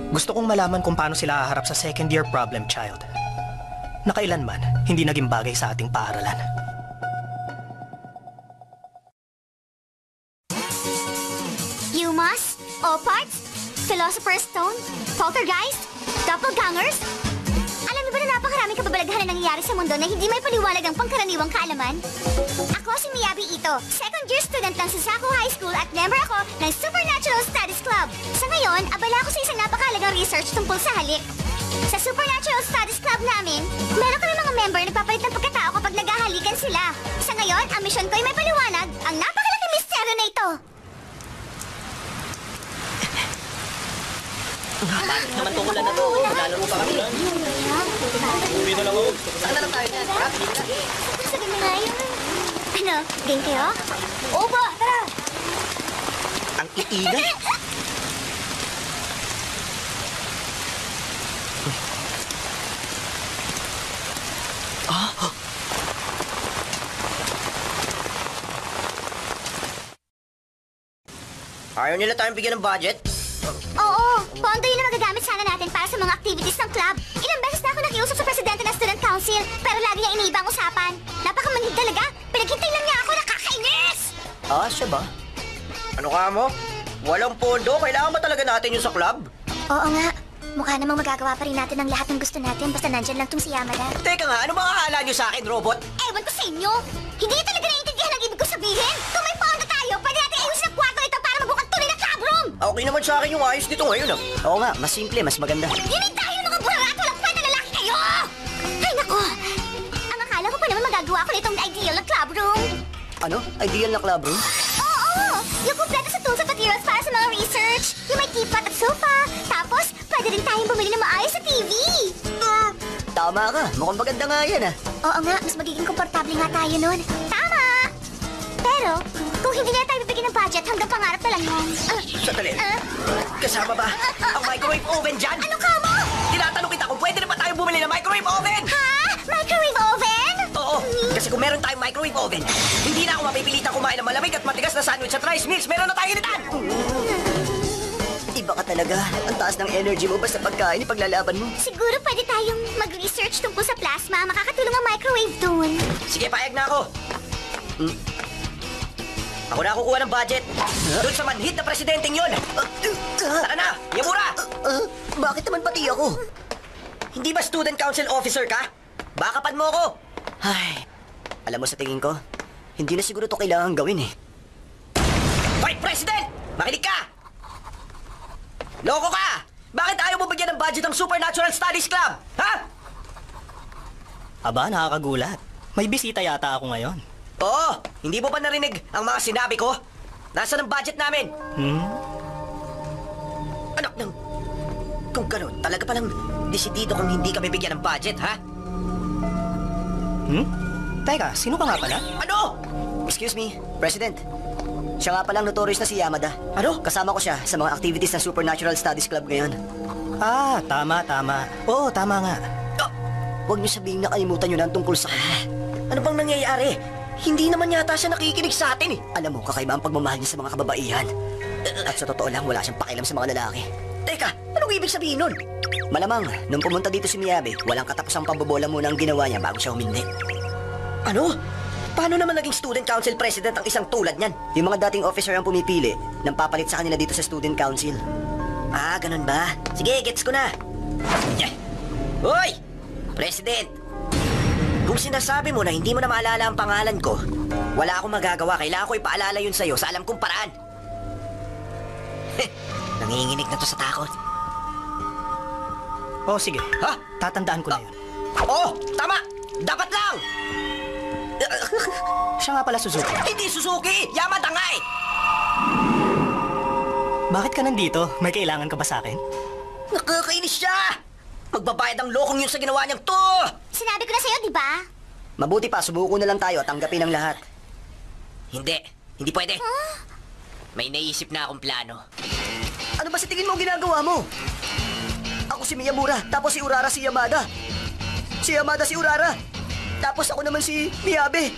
Gusto kong malaman kung paano sila haharap sa second year problem child. Na kailanman, hindi naging bagay sa ating paaralan. Yumas, Oparts, Philosopher's Stone, Poltergeist, Doppelgangers. Alam niyo ba na napakaraming kababalaghan na nangyayari sa mundo na hindi may paliwanag ang pangkaraniwang kaalaman? Ako si Miyabi Ito, second year student ng Suzaku High School at member ako ng Supernatural Studies Club. Sa ngayon, abala ako sa isang napakalagang research tungkol sa halik. Sa Supernatural Studies Club namin, meron kami mga member na nagpapalit ng pagkatao kapag naghahalikan sila. Sa ngayon, ang misyon ko ay may paliwanag ang napakalaking misteryo na ito. Bakit naman tungkulan na to? Lalaro pa kami. Uwi na lang ako. Saan na lang tayo na? Sabi mo nga yun. Ano, game kayo? Opo, tara! Ang iingay. Ayaw nila tayong bigyan ng budget? Oo, pondo yun na magagamit sana natin para sa mga activities ng club. Ilang beses na ako nakiusap sa presidente ng student council, pero lagi niya iniiba ang usapan. Napakamanhid talaga. Pinaghintay lang niya ako, nakakainis! Siya ba? Ano ka mo? Walang pondo? Kailangan ba talaga natin yun sa club? Oo nga. Mukha namang magagawa pa rin natin ang lahat ng gusto natin basta nandyan lang tong si Yamada. Teka nga, ano mga akala nyo sa akin, robot? Ewan ko sa inyo. Hindi niyo talaga naiintindihan ang ibig ko sabihin. Kung may pondo tayo, pwede natin ayusin ang kwarto nito para mabukang tuloy na club room! Okay naman sa akin yung ayos nito ngayon, ah. Oo nga, mas simple, mas maganda. Yun ay dahil mga burara at walang kwenta lalaki kayo! Ay nako! Ang akala ko pa naman magagawa ko nitong ideal na club room. Ano? Ideal na club room? Oo! Yung kumpleto sa tools at materials para sa mga research. Yung may teapot at sofa. Tapos, pwede rin tayong bumili ng maayos sa TV. Tama ka, mukhang maganda nga yan, ah. Oo nga, mas magiging komportable nga tayo nun. Tama! Pero, kung hindi na tayo bibigyan ng budget, hanggang pangarap na lang yun. Sandali. Kasama ba ang microwave oven dyan? Ano ka mo? Tinatanong kita kung pwede na ba tayo bumili ng microwave oven? Ha? Microwave oven? Oo, kasi Kasi kung meron tayong microwave oven, hindi na ako mapipilitan kumain ng malamig at matigas na sandwich at rice meals. Meron na tayong initan! Iba ka talaga. Ang taas ng energy mo basta pagkain ipaglalaban mo. Siguro pwede tayong mag-research tungkol sa plasma. Makakatulong ang microwave dun. Sige, payag na ako. Ako na kukuha ng budget. Doon sa manhid na presidenteng yun. Tara na, Yamura! Bakit naman pati ako? Hindi ba student council officer ka? Bakapan mo ako! Ay, alam mo sa tingin ko, hindi na siguro to kailangan gawin eh. Hoy, President! Makinig ka! Loko ka! Bakit ayaw mo bigyan ng budget ang Supernatural Studies Club? Ha? Aba, nakakagulat. May bisita yata ako ngayon. Oo, hindi mo ba narinig ang mga sinabi ko? Nasaan ang budget namin? Anak ng... Kung gano'n, talaga palang desidido kung hindi ka bibigyan ng budget, ha? Teka, sino ka nga pala? Ano? Excuse me, President. Siya nga palang notorious na si Yamada. Ano? Kasama ko siya sa mga activities ng Supernatural Studies Club ngayon. Ah, tama. Oo, tama nga. Huwag niyo sabihin na kalimutan niyo na ang tungkol sa kanya. Ano bang nangyayari? Hindi naman yata siya nakikinig sa atin, eh. Alam mo, kakaiba ang pagmamahal niya sa mga kababaihan. At sa totoo lang, wala siyang pakialam sa mga lalaki. Teka, anong ibig sabihin nun? Malamang, nung pumunta dito si Miyabe, walang katapusang pambobola muna ang ginawa niya bago siya humindi. Ano? Paano naman naging student council president ang isang tulad niyan? Yung mga dating officer ang pumipili nang papalit sa kanila dito sa student council. Ah, ganun ba? Sige, gets ko na. Yeah. Hoy! President! Kung sinasabi mo na hindi mo na maalala ang pangalan ko, wala akong magagawa. Kailangan ko ipaalala yun sa'yo sa alam kong paraan. Nanginginig na to sa takot. Oh, sige. Ha? Tatandaan ko na yun. Oh, tama! Dapat lang! Siya nga pala, Suzuki. Hindi Suzuki! Yamada nga eh! Bakit ka nandito? May kailangan ka ba sa akin? Nakakainis siya! Magbabayad ang lokong yun sa ginawa niyang to! Sinabi ko na sa'yo, di ba? Mabuti pa, subuko na lang tayo at tanggapin ang lahat. Hindi pwede. May naisip na akong plano. Ano ba sa tingin mo ang ginagawa mo? Ako si Miyamura, tapos si Urara si Yamada. Si Yamada si Urara. Tapos ako naman si Miyabe.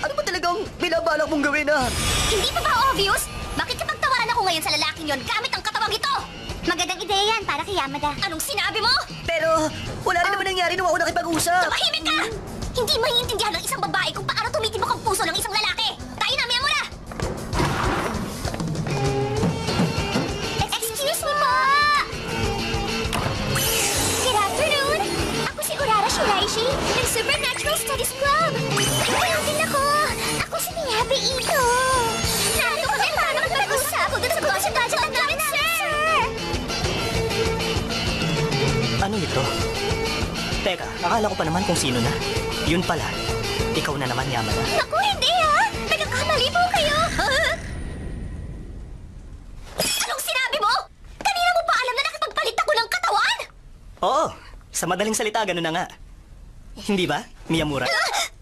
Ano ba talagang binabalak mong gawin, ha? Hindi pa ba obvious? Bakit kapag tawaran ako ngayon sa lalaking yon gamit ang katawang ito? Magandang ideya yan para kay Yamada. Anong sinabi mo? Pero wala rin naman nangyari nung ako nakipag-usap. Tumahimik ka! Hindi maiintindihan ng isang babae kung paano tumitibok ang puso ng isang lalaki. Tayo na, Miyamura! Excuse me po! Good afternoon! Ako si Urara Shiraishi ng Supernatural Studies Club. Kaya din ako! Ako si Miyabe Ito. Nandito kami para magpag-usap dun sa budget ng namin, sir! Ano ito? Teka, akala ko pa naman kung sino na. Yun pala, ikaw na naman, Yamada. Naku, hindi ha! Nagkakamali po kayo! Anong sinabi mo? Kanina mo pa alam na nakipagpalit ako ng katawan? Oo, sa madaling salita, ganun na nga. Hindi ba, Miyamura?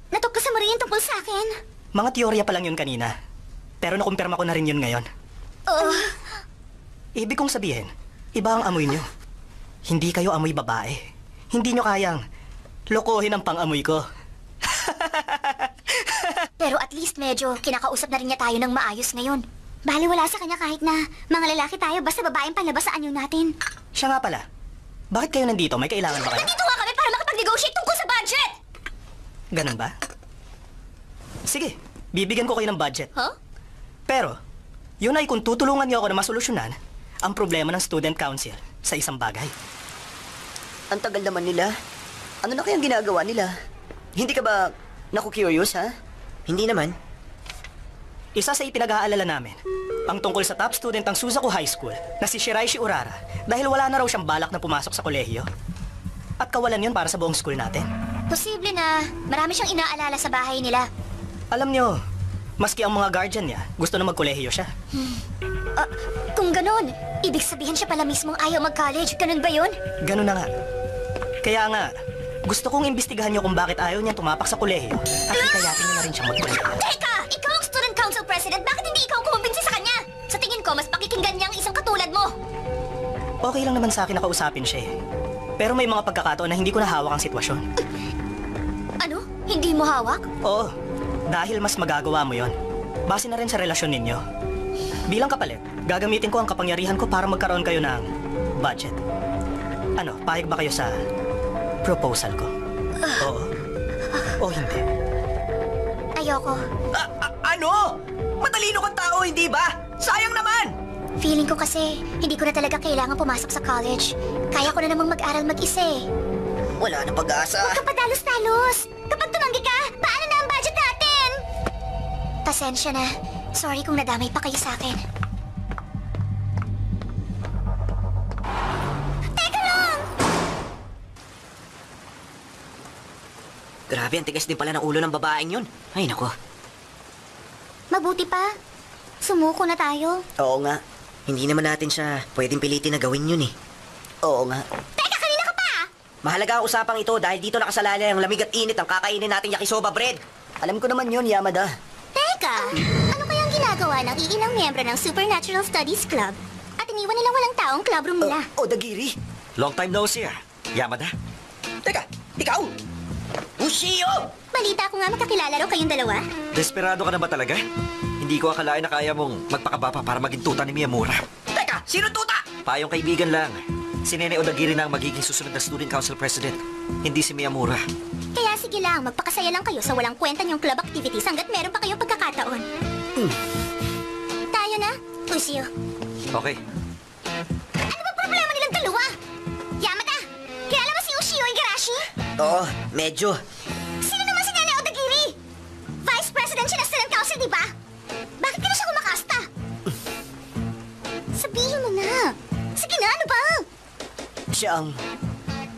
Natok ka sa Marin tungkol sa akin. Mga teorya pa lang yun kanina. Pero nakumpirma ko na rin yun ngayon. Ibig kong sabihin, iba ang amoy nyo. Hindi kayo amoy babae. Hindi nyo kayang lokohin ang pang-amoy ko. Pero at least medyo kinakausap na rin niya tayo ng maayos ngayon. Baliwala sa kanya kahit na mga lalaki tayo basta babaeng panlabas sa anyo natin. Siya nga pala, bakit kayo nandito? May kailangan ba kayo? Nandito nga kami para makapag-negotiate tungkol sa budget! Ganun ba? Sige, bibigyan ko kayo ng budget. Huh? Pero, yun ay kung tutulungan niyo ako na masolusyonan ang problema ng student council sa isang bagay. Ang tagal naman nila. Ano na kayang ginagawa nila? Hindi ka ba naku-curious, ha? Hindi naman. Isa sa ipinag-aalala namin, ang tungkol sa top student ng Suzaku High School na si Shiraishi Urara dahil wala na raw siyang balak na pumasok sa kolehiyo. At kawalan yun para sa buong school natin. Posible na marami siyang inaalala sa bahay nila. Alam niyo, maski ang mga guardian niya, gusto na magkolehiyo siya. Kung ganun, ibig sabihin siya pala mismong ayaw mag-college. Ganun ba yun? Ganun na nga. Kaya nga, gusto kong imbestigahan niyo kung bakit ayaw niya tumapak sa kolehiyo at hikayatin niyo na rin siyang magkolehiyo. Teka! Ikaw ang student council president. Bakit hindi ikaw kumumbinsi sa kanya? Sa tingin ko, mas pakikinggan niya ang isang katulad mo. Okay lang naman sa akin na kausapin siya eh. Pero may mga pagkakataon na hindi ko na hawak ang sitwasyon. Ano? Hindi mo hawak? Oo, dahil mas magagawa mo yon. Base na rin sa relasyon ninyo. Bilang kapalit, gagamitin ko ang kapangyarihan ko para magkaroon kayo ng budget. Ano, payag ba kayo sa proposal ko? Oo. O hindi? Ayoko. Ano? Matalino kang tao, hindi ba? Sayang naman! Feeling ko kasi, hindi ko na talaga kailangan pumasok sa college. Kaya ko na namang mag-aral mag-isa eh. Wala na pag-asa. Huwag ka pa dalos-dalos. Kapag tumanggi ka, paano na ang budget natin? Pasensya na. Sorry kung nadamay pa kayo sa akin. Teka lang! Grabe, ang tigas din pala ng ulo ng babaeng yun. Ay, nako. Mabuti pa. Sumuko na tayo. Oo nga. Hindi naman natin siya pwedeng pilitin na gawin yun eh. Oo nga. Teka, kanina ka pa! Mahalaga ang usapang ito dahil dito nakasalalay ang lamig at init ang kakainin nating yakisoba bread. Alam ko naman yun, Yamada. Teka, ano kayang ginagawa ng iinang miyembro ng Supernatural Studies Club? At iniwan nilang walang taong club room nila. Odagiri. Long time no see, Yamada. Teka, ikaw! Ushio! Balita ko nga magkakilala raw kayong dalawa. Desperado ka na ba talaga? Hindi ko akalain na kaya mong magpakabapa para maging tuta ni Miyamura. Teka, sino tuta? Payong kaibigan lang. Si Nene Odagiri na ang magiging susunod na Student Council President. Hindi si Miyamura. Kaya sige lang, magpakasaya lang kayo sa walang kwenta niyong club activities hanggat meron pa kayong pagkakataon. Tayo na, Ushio. Okay. Ano ba problema nilang dalawa? Yamada, kilala mo si Ushio Igarashi? Oo, medyo. Sino naman si Nene Odagiri? Vice President siya ng Student Council, di ba? Bakit ka na siya kumakasta? Sabihin mo na. Sige na, ano ba? Siya ang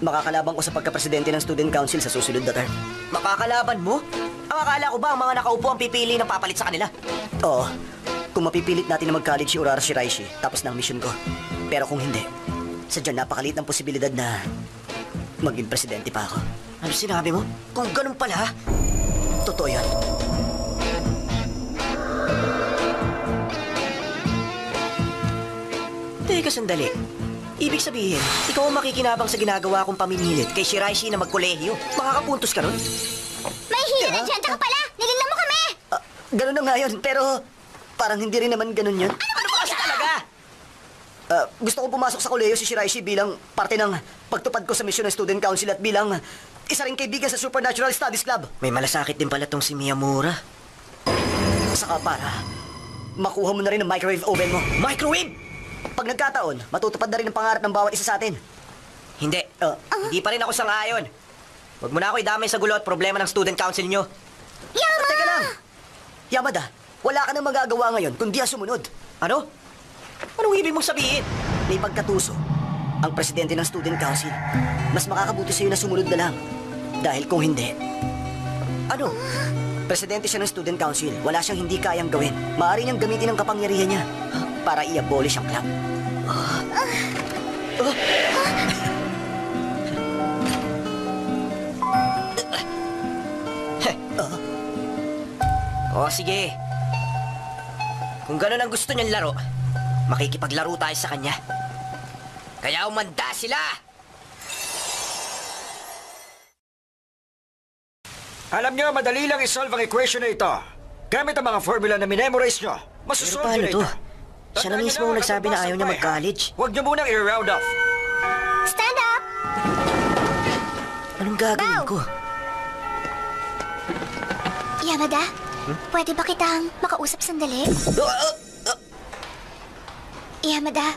makakalaban ko sa pagka-presidente ng Student Council sa susunod na term. Makakalaban mo? Ang akala ko ba ang mga nakaupo ang pipili ng papalit sa kanila? Oo. Kung mapipilit natin na mag-college si Urara Shiraishi, tapos na ang mission ko. Pero kung hindi, sadyang napakaliit ng posibilidad na maging presidente pa ako. Ano sinabi mo? Kung ganun pala, Totoo yan. teka sandali. Ibig sabihin, ikaw ang makikinabang sa ginagawa kong pamimilit kay Shiraishi na magkolehiyo. Makakapuntos ka ron? May hidden agenda ka pala! Nilinlang mo kami! Ganun na nga yun, pero parang hindi rin naman ganun yun. Ano ba kasi talaga? Gusto ko pumasok sa kolehiyo si Shiraishi bilang parte ng pagtupad ko sa misyon ng Student Council at bilang isa ring kaibigan sa Supernatural Studies Club. May malasakit din pala tong si Miyamura. Saka para makuha mo na rin ang microwave oven mo. Microwave! Pag nagkataon, matutupad na rin ang pangarap ng bawat isa sa atin. Hindi. Hindi pa rin ako sang-ayon. Huwag mo na ako idamay sa gulo at problema ng student council nyo. Yama! Teka lang! Yamada, wala ka nang magagawa ngayon kundi ang sumunod. Ano? Anong ibig mong sabihin? May pagkatuso. Ang presidente ng Student Council, mas makakabuti sa'yo na sumunod na lang. Dahil kung hindi, ano? Presidente siya ng Student Council, wala siyang hindi kayang gawin. Maaari niyang gamitin ang kapangyarihan niya para i-abolish ang club. O sige. Kung gano'n ang gusto niyang laro, makikipaglaro tayo sa kanya. Kaya umanda sila! Alam niyo, madali lang isolve ang equation na ito. Gamit ang mga formula na minemorize niyo. Pero Masusolve paano niyo to? na ito. Siya na Tandaan niyo mismo ang na, nagsabi na ayaw niya kapag mag-college. Huwag niyo munang i-round off. Stand up! Anong gagawin Bow! ko? Yamada, pwede ba kitang makausap sandali? Yamada,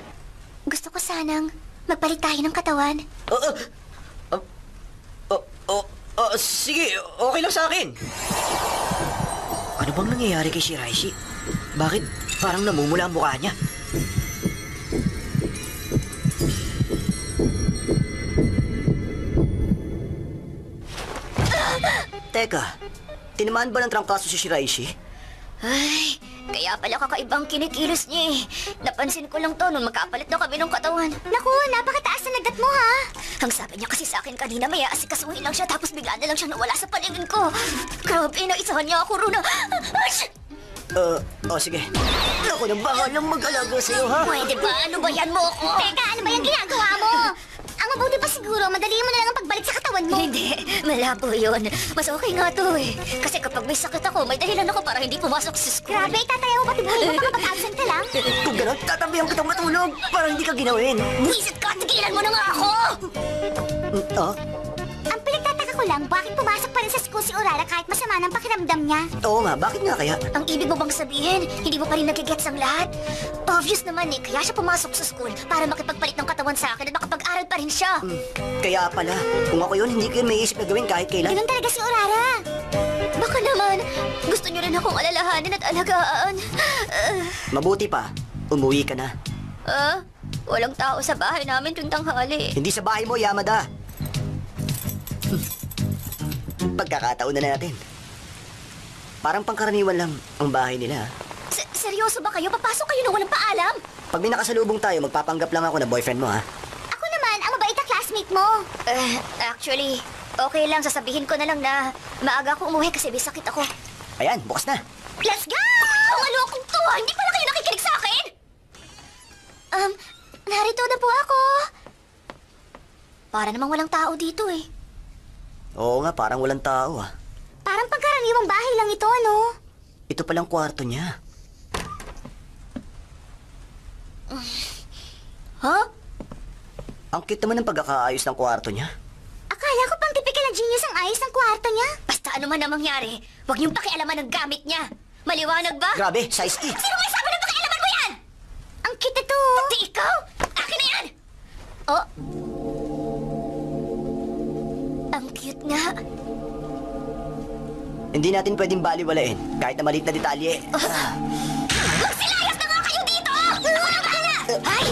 gusto ko sanang magpalit tayo ng katawan. Sige, okay lang sa akin. Ano bang nangyayari kay Shiraishi? Bakit parang namumula ang mukha niya? Teka, tinamaan ba ng trangkaso si Shiraishi? Ay, kaya pala kakaibang kinikilos niya eh. Napansin ko lang to nung magkapalit na kami ng katawan. Naku, napakataas na lagat mo ha! Ang sabi niya kasi sa akin kanina, may aasikasuhin lang siya tapos bigla na lang siyang nawala sa paligid ko. Grabe, naisahan niya ako ron. Sige. Ako nang bahalang mag-alaga sa'yo, ha? Pwede ba? Ano ba yan mo ako? Teka, ano ba yung ginagawa mo? Ang mabuti pa siguro, madali mo na lang ang pagbalik sa katawan katawan mo. Hindi, malabo yun. Mas okay nga to eh. Kasi kapag may sakit ako, may dahilan ako para hindi pumasok sa school. Grabe, tataya mo patibuhin mo makapag-absent ka lang. Kung gano'n, tatabihan kitang matulog para hindi ka ginawin. Buisit ka, tigilan mo na nga ako! Oh? Ang pinagtataka ko lang, bakit pumasok pa rin sa school si Urara kahit masama ng pakiramdam niya? Oo nga, bakit nga kaya? Ang ibig mo bang sabihin, hindi mo pa rin nagigets ang lahat? Obvious naman eh, kaya siya pumasok sa school para makipagpalit ng katawan sa akin at makapag-aral pa rin siya. Kaya pala, kung ako yun, hindi ko yun may isip na gawin kahit kailan. Ganun talaga si Urara. Baka naman, gusto niyo rin akong alalahanin at alagaan. Mabuti pa, umuwi ka na. Walang tao sa bahay namin tuwing tanghali. Hindi sa bahay mo, Yamada. Pagkakataon na natin. Parang pangkaraniwan lang ang bahay nila. Seryoso ba kayo? Papasok kayo na walang paalam? Pag may nakasalubong tayo, magpapanggap lang ako na boyfriend mo, ha? Ako naman, ang mabait na classmate mo. Actually, okay lang. Sasabihin ko na lang na maaga ako umuwi kasi may sakit ako. Ayan, bukas na. Let's go! Ang alokong to! Hindi pala kayo nakikinig sa akin? Narito na po ako. Para namang walang tao dito eh. Oo nga, parang walang tao, ah. Parang pagkaraniwang bahay lang ito, ano? Ito palang kwarto niya. Huh? Ang cute naman ng pagkakaayos ng kwarto niya. Akala ko pang typical na genius ang ayos ng kwarto niya. Basta ano man ang mangyari, huwag niyong pakialaman ng gamit niya. Maliwanag ba? Grabe, size E. Sino may sabi na pakialaman mo yan? Ang cute ito. Di ikaw? Akin na yan! Oh. Ang cute nga. Hindi natin pwedeng baliwalain kahit na maliit na detalye. Magsilayas na nga kayo dito! Wala ka na! Ay!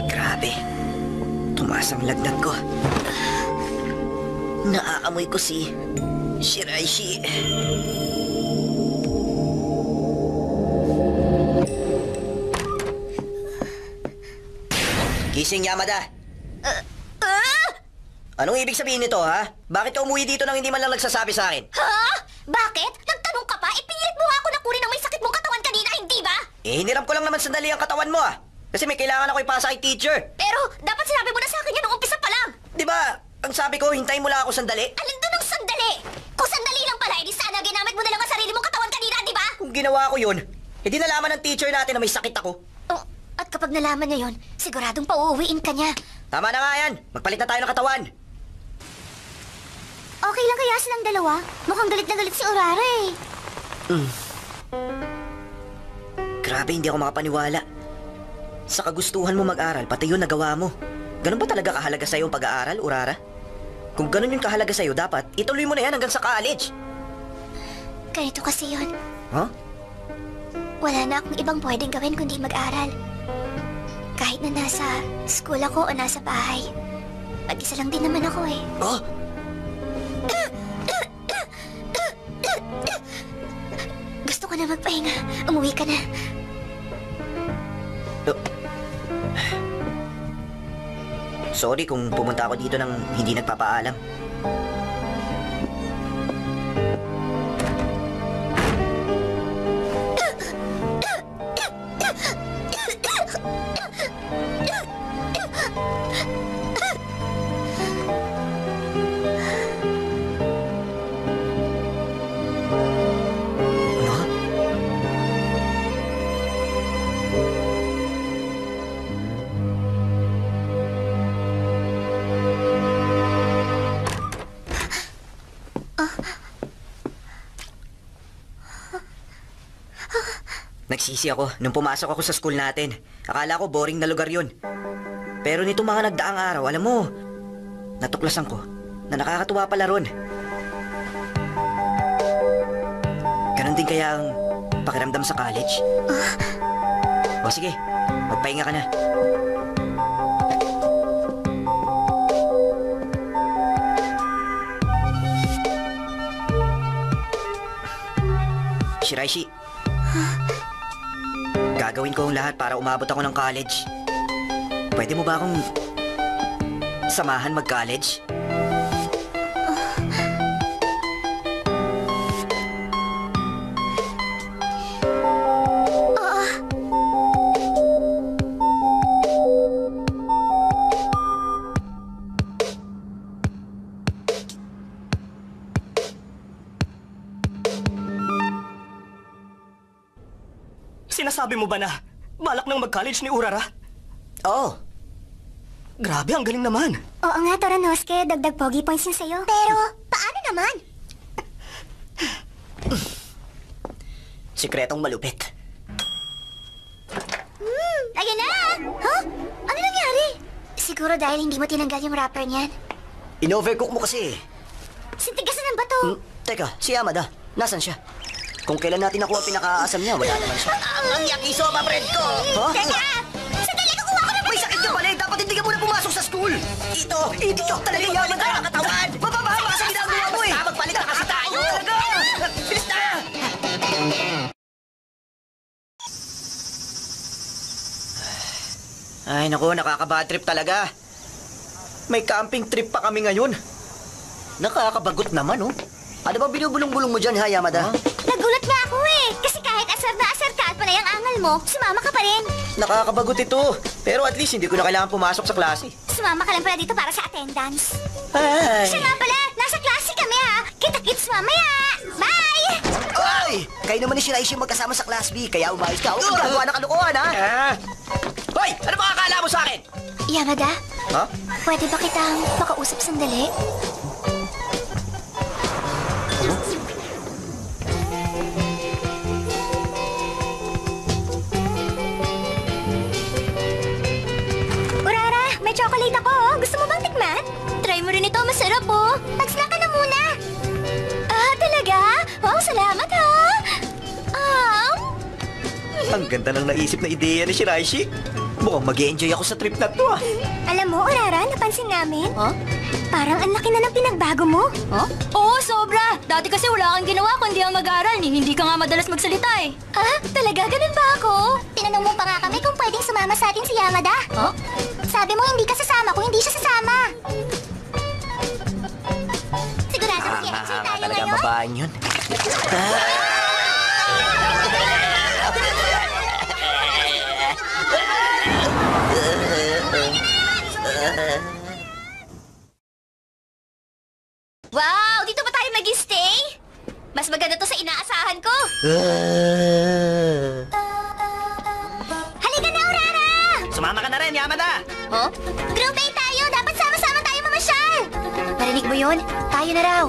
Grabe. Tumaas ang lagnat ko. Naaamoy ko si Shiraishi. Gising, Yamada. Anong ibig sabihin nito, ha? Bakit ka umuwi dito nang hindi man lang nagsasabi sa akin? Ha? Bakit? Nagtanong ka pa? Ipinilit mo nga ako na kunin ang may sakit mong katawan kanina, hindi ba? Eh, hiniram ko lang naman sandali ang katawan mo, ah. Kasi may kailangan ako ipasa kay teacher. Pero dapat sinabi mo na sa akin yan nung umpisa pa lang. Di ba, ang sabi ko, hintayin mo lang ako sandali? Alin doon ng sandali? Kung sandali lang pala, edi sana ginamit mo na lang ang sarili mong katawan kanina, di ba? Kung ginawa ko yun, edi nalaman ng teacher natin na may sakit ako. Oh, at kapag nalaman niya yon, siguradong pauuwiin ka niya. Tama na nga yan. Magpalit na tayo ng katawan. Okay lang kaya silang dalawa? Mukhang galit na galit si Urara eh. Grabe, hindi ako makapaniwala. Sa kagustuhan mo mag-aral, pati yun nagawa mo. Ganun ba talaga kahalaga sa'yo ang pag-aaral, Urara? Kung ganun yung kahalaga sa'yo, dapat ituloy mo na yan hanggang sa college. Ganito kasi yon. Huh? Wala na akong ibang pwedeng gawin kundi mag-aral. Kahit na nasa school ako o nasa bahay. Mag-isa lang din naman ako eh. Oh? Gusto ko na magpahinga. Umuwi ka na. Sorry kung pumunta ako dito nang hindi nagpapaalam. Nagsisi ako nung pumasok ako sa school natin. Akala ko boring na lugar yun. Pero nitong mga nagdaang araw, alam mo, natuklasan ko na nakakatuwa pala ron. Ganon din kaya ang pakiramdam sa college. O sige, magpahinga ka na. Shiraishi, gagawin ko ang lahat para umabot ako ng college. Pwede mo ba akong samahan mag-college? Sinasabi mo ba na balak nang mag-college ni Urara? Oo. Grabe, ang galing naman. Oo nga, Toranosuke. Dagdag pogi points yun sa'yo. Pero, paano naman? Sikretong malupit. Ayan na! Huh? Ano nangyari? Siguro dahil hindi mo tinanggal yung wrapper niyan. In-overcook mo kasi. Sintigasan ng bato. Teka, si Yamada, nasan siya? Kung kailan natin nakuha ang pinakaasam niya, wala naman siya. Ang yakisoba bread ko! Ha? Teka! Sandali, kukuha ko na May sakit ka pala eh! Dapat hindi ka muna pumasok sa school! Ito talaga yung Yamada! Katawan! Mabababa ka sa ginagawa mo eh! Basta magpalit na kasi tayo! Bilis na! Ay, naku, nakaka-bad trip talaga. May camping trip pa kami ngayon. Nakakabagot naman, oh. Ano ba binubulong-bulong mo dyan, ha, Yamada? Nagulat nga ako eh. Kasi kahit asar na asar ka at panay ang angal mo, sumama ka pa rin. Nakakabagot ito. Pero at least hindi ko na kailangan pumasok sa klase. Sumama ka lang pala dito para sa attendance. Ay! Siya nga pala, nasa klase kami ha. Kita-kits mamaya. Bye! Ay! Kayo naman ni Shiraishi magkasama sa Class B, kaya umayos ka. Huwag kang gagawa ng kalokohan, ha? Hoy! Ano ba akala mo sa akin? Yamada, Ha? pwede ba kitang makausap sandali? Urara, may chocolate ako. Gusto mo bang tikman? Try mo rin ito, masarap oh. Mag-snack ka na muna. Ah, talaga? Wow, salamat ha. Ang ganda ng naisip na ideya ni Shiraishi. Mukhang mag-enjoy ako sa trip na to, ah. Alam mo, Urara, napansin namin. Parang ang laki na ng pinagbago mo. Oo, sobra. Dati kasi wala kang ginawa kundi ang mag-aral. Hindi ka nga madalas magsalita eh. Ah, talaga? Ganun ba ako? Tinanong mo pa nga kami kung pwedeng sumama sa atin si Yamada. Sabi mo hindi ka sasama kung hindi siya sasama. Sigurado mo siya tayo Talaga ngayon? babaeng yun. Wow! Dito ba tayo mag-stay? Mas maganda to sa inaasahan ko. Halika na, Urara! Sumama ka na rin, Yamada! Oh? Group A tayo! Dapat sama-sama tayo mamasyal! Narinig mo yun? Tayo na raw.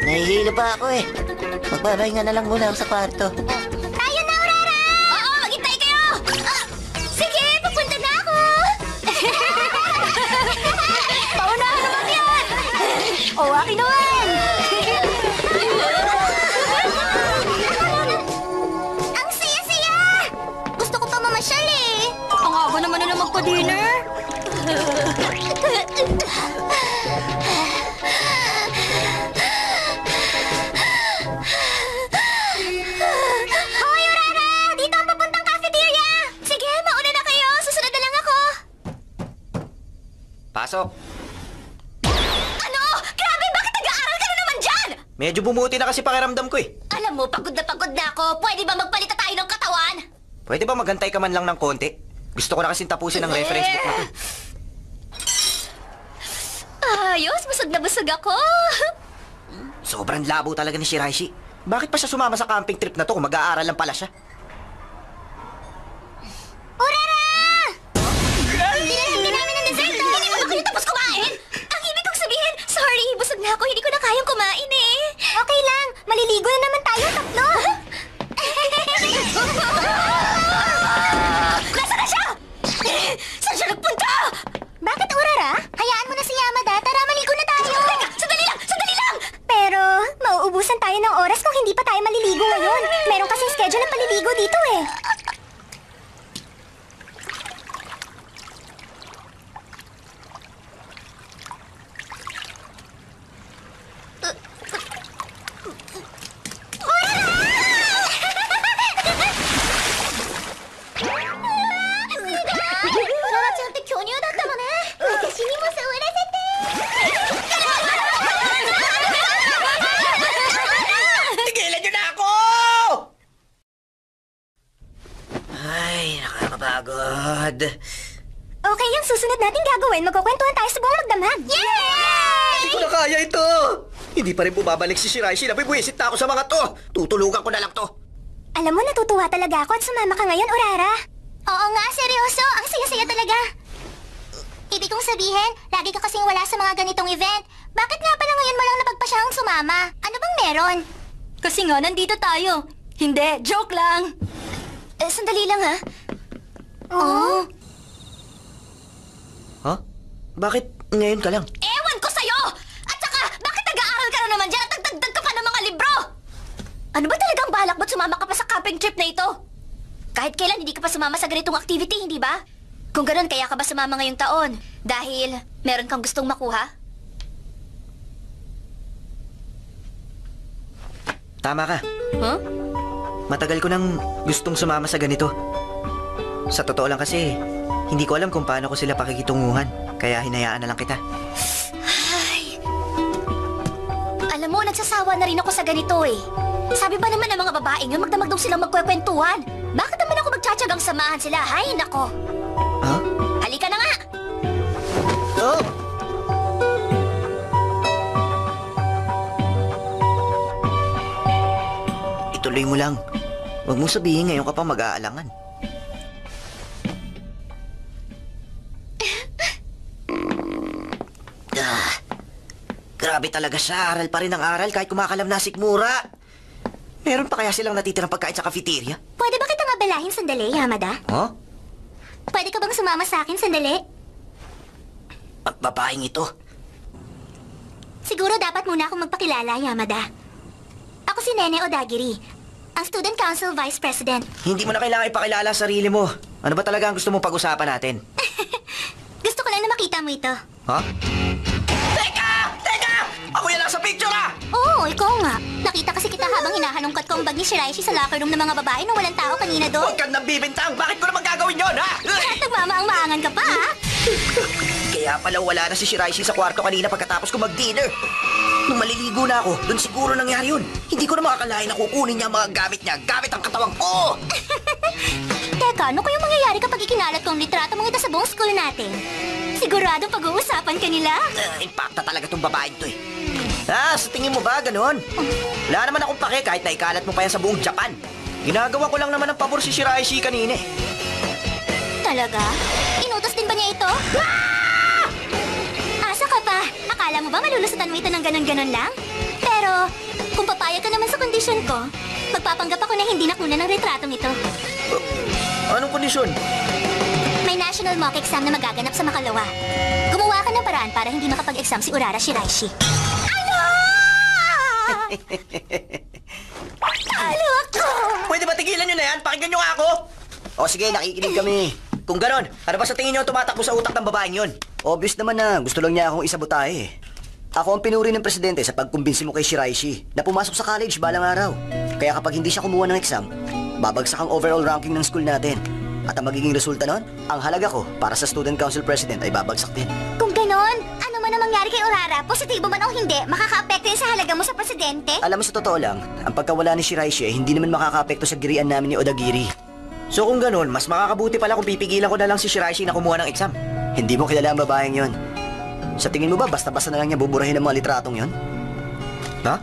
Nahihilo pa ako eh. Magpapahinga na lang muna ako sa kwarto. Tayo na, Urara! Oo, maghintay kayo! Sige, pupunta na ako! Paunahan naman yan! O, akin naman! Ang saya-saya! Gusto ko pa mamasyal eh. Ang aga naman na magpa-dinner. Hoy, Urara! Dito ang papuntang cafeteria! Sige, mauna na kayo. Susunod na lang ako. Pasok. Ano? Grabe, bakit nag-aaral ka na naman dyan? Medyo bumuti na kasi pakiramdam ko eh. Alam mo, pagod na ako. Pwede ba magpalita tayo ng katawan? Pwede ba magantay ka man lang ng konti? Gusto ko na kasing tapusin ang reference book na to. Ayos, busog na busog ako. Sobrang labo talaga ni Shiraishi. Bakit pa siya sumama sa camping trip na to kung mag-aaral lang pala siya? Urara! Dinalhan namin ng dessert, no? Hindi pa ba kayo tapos kumain? Ang ibig kong sabihin, sorry, busog na ako. Hindi ko na kayang kumain eh. Okay lang. Maliligo na naman tayo tatlo. Nasaan na siya? Saan siya nagpunta? Bakit, Urara? Hayaan mo na si Yamada. Tara, maligo na tayo. Teka, sandali lang! Sandali lang! Pero, mauubusan tayo ng oras kung hindi pa tayo maliligo ngayon. Meron kasing schedule ng paliligo dito eh. Uraraちゃんって巨乳だったのね。私にも触らせて。 Tigilan niyo na ako! Ay, nakakapagod. Okay, yung susunod natin gagawin, magkukwentuhan tayo sa buong magdamag. Yay! Hindi ko na kaya ito! Hindi pa rin bumabalik si Shiraishi. Nabibwisit na ako sa mga to. Tutulugan ko na lang to. Alam mo, natutuwa talaga ako at sumama ka ngayon, Urara. Oo nga, seryoso. Ang saya-saya talaga. Ibig kong sabihin, lagi ka kasing wala sa mga ganitong event. Bakit nga pala ngayon mo lang napagpasyang sumama? Ano bang meron? Kasi nga, nandito tayo. Hindi, joke lang. Sandali lang ha. Oh? Ha? Bakit ngayon ka lang? Ewan ko sa'yo! At saka, bakit nag-aaral ka na naman dyan at nagdagdag ka pa ng mga libro? Ano ba talagang balak mo't sumama ka pa sa camping trip na ito? Kahit kailan hindi ka pa sumama sa ganitong activity, hindi ba? Kung gano'n, kaya ka ba sumama ngayong taon? Dahil meron kang gustong makuha? Tama ka. Huh? Matagal ko nang gustong sumama sa ganito. Sa totoo lang kasi, hindi ko alam kung paano ko sila pakikitunguhan. Kaya hinayaan na lang kita. Ay. Alam mo, nagsasawa na rin ako sa ganito eh. Sabi ba naman ng mga babaeng yun, magdamag daw silang magkwekwentuhan. Bakit naman ako magtsatsagang samahan sila? Hay, nako. Ha? Halika na nga! Oh! Ituloy mo lang. Huwag mo sabihin ngayon ka pa mag-aalangan. Grabe talaga siya. Aral pa rin ang aral kahit kumakalam na sikmura. Meron pa kaya silang natitirang pagkain sa cafeteria? Pwede ba kitang abalahin sandali, Yamada? Huh? Pwede ka bang sumama sa akin sandali? Ang babaeng ito. Siguro dapat muna akong magpakilala, Yamada. Ako si Nene Odagiri, ang Student Council Vice President. Hindi mo na kailangan ipakilala ang sarili mo. Ano ba talaga ang gusto mong pag-usapan natin? Gusto ko lang na makita mo ito. Ha? Teka! Teka! Ako yan lang sa picture ah! Oo, ikaw nga. Nakita kasi kita habang hinahalongkat ko ang bag ni Shiraishi sa locker room ng mga babae nung walang tao kanina doon. Huwag kang nang bibintang! Bakit ko naman gagawin yun, ha? At nagmamaang-maangan ka pa, ha? Kaya pala wala na si Shiraishi sa kwarto kanina pagkatapos ko mag-dinner. Nung maliligo na ako, doon siguro nangyari yun. Hindi ko na makakalain na kukunin niya ang mga gamit niya. Gamit ang katawang ko! Teka, ano kayong mangyayari kapag ikinalat ko ang litrato mong ito sa buong school natin? Siguradong pag-uusapan ka nila? Impacta talaga tong babaeng to eh. Sa tingin mo ba ganon? Wala naman akong pake kahit na ikalat mo pa yan sa buong Japan. Ginagawa ko lang naman ng pabor si Shiraishi kanina eh. Talaga? Inutos din ba niya ito? Asa ka pa? Akala mo ba malulusutan mo ito ng ganon-ganon lang? Pero, kung papayag ka naman sa kondisyon ko, magpapanggap ako na hindi nakuna ng retratong ito. Anong kondisyon? May national mock exam na magaganap sa Makalawa. Gumawa ka ng paraan para hindi makapag-exam si Urara Shiraishi. Ano? Ano ako? Pwede ba tigilan nyo na yan? Pakinggan nyo nga ako! O sige, nakikinig kami. Kung ganon, ano ba sa tingin nyo ang tumatakbo sa utak ng babaeng yun? Obvious naman na gusto lang niya akong isabotahe eh. Ako ang pinuri ng presidente sa pagkumbinsi mo kay Shiraishi na pumasok sa college balang araw. Kaya kapag hindi siya kumuha ng exam, babagsak ang overall ranking ng school natin. At ang magiging resulta nun, ang halaga ko para sa student council president ay babagsak din. Kung ganon, ano man ang mangyari kay Urara, positibo man o hindi, makaka-apekto yun sa halaga mo sa presidente? Alam mo sa totoo lang, ang pagkawala ni Shiraishi ay hindi naman makaka-apekto sa girian namin ni Odagiri. So kung ganon, mas makakabuti pala kung pipigilan ko na lang si Shiraishi na kumuha ng exam. Hindi mo kilala ang babaeng yon. Sa tingin mo ba basta-basta na lang niya buburahin ang mga litratong yon? Ha?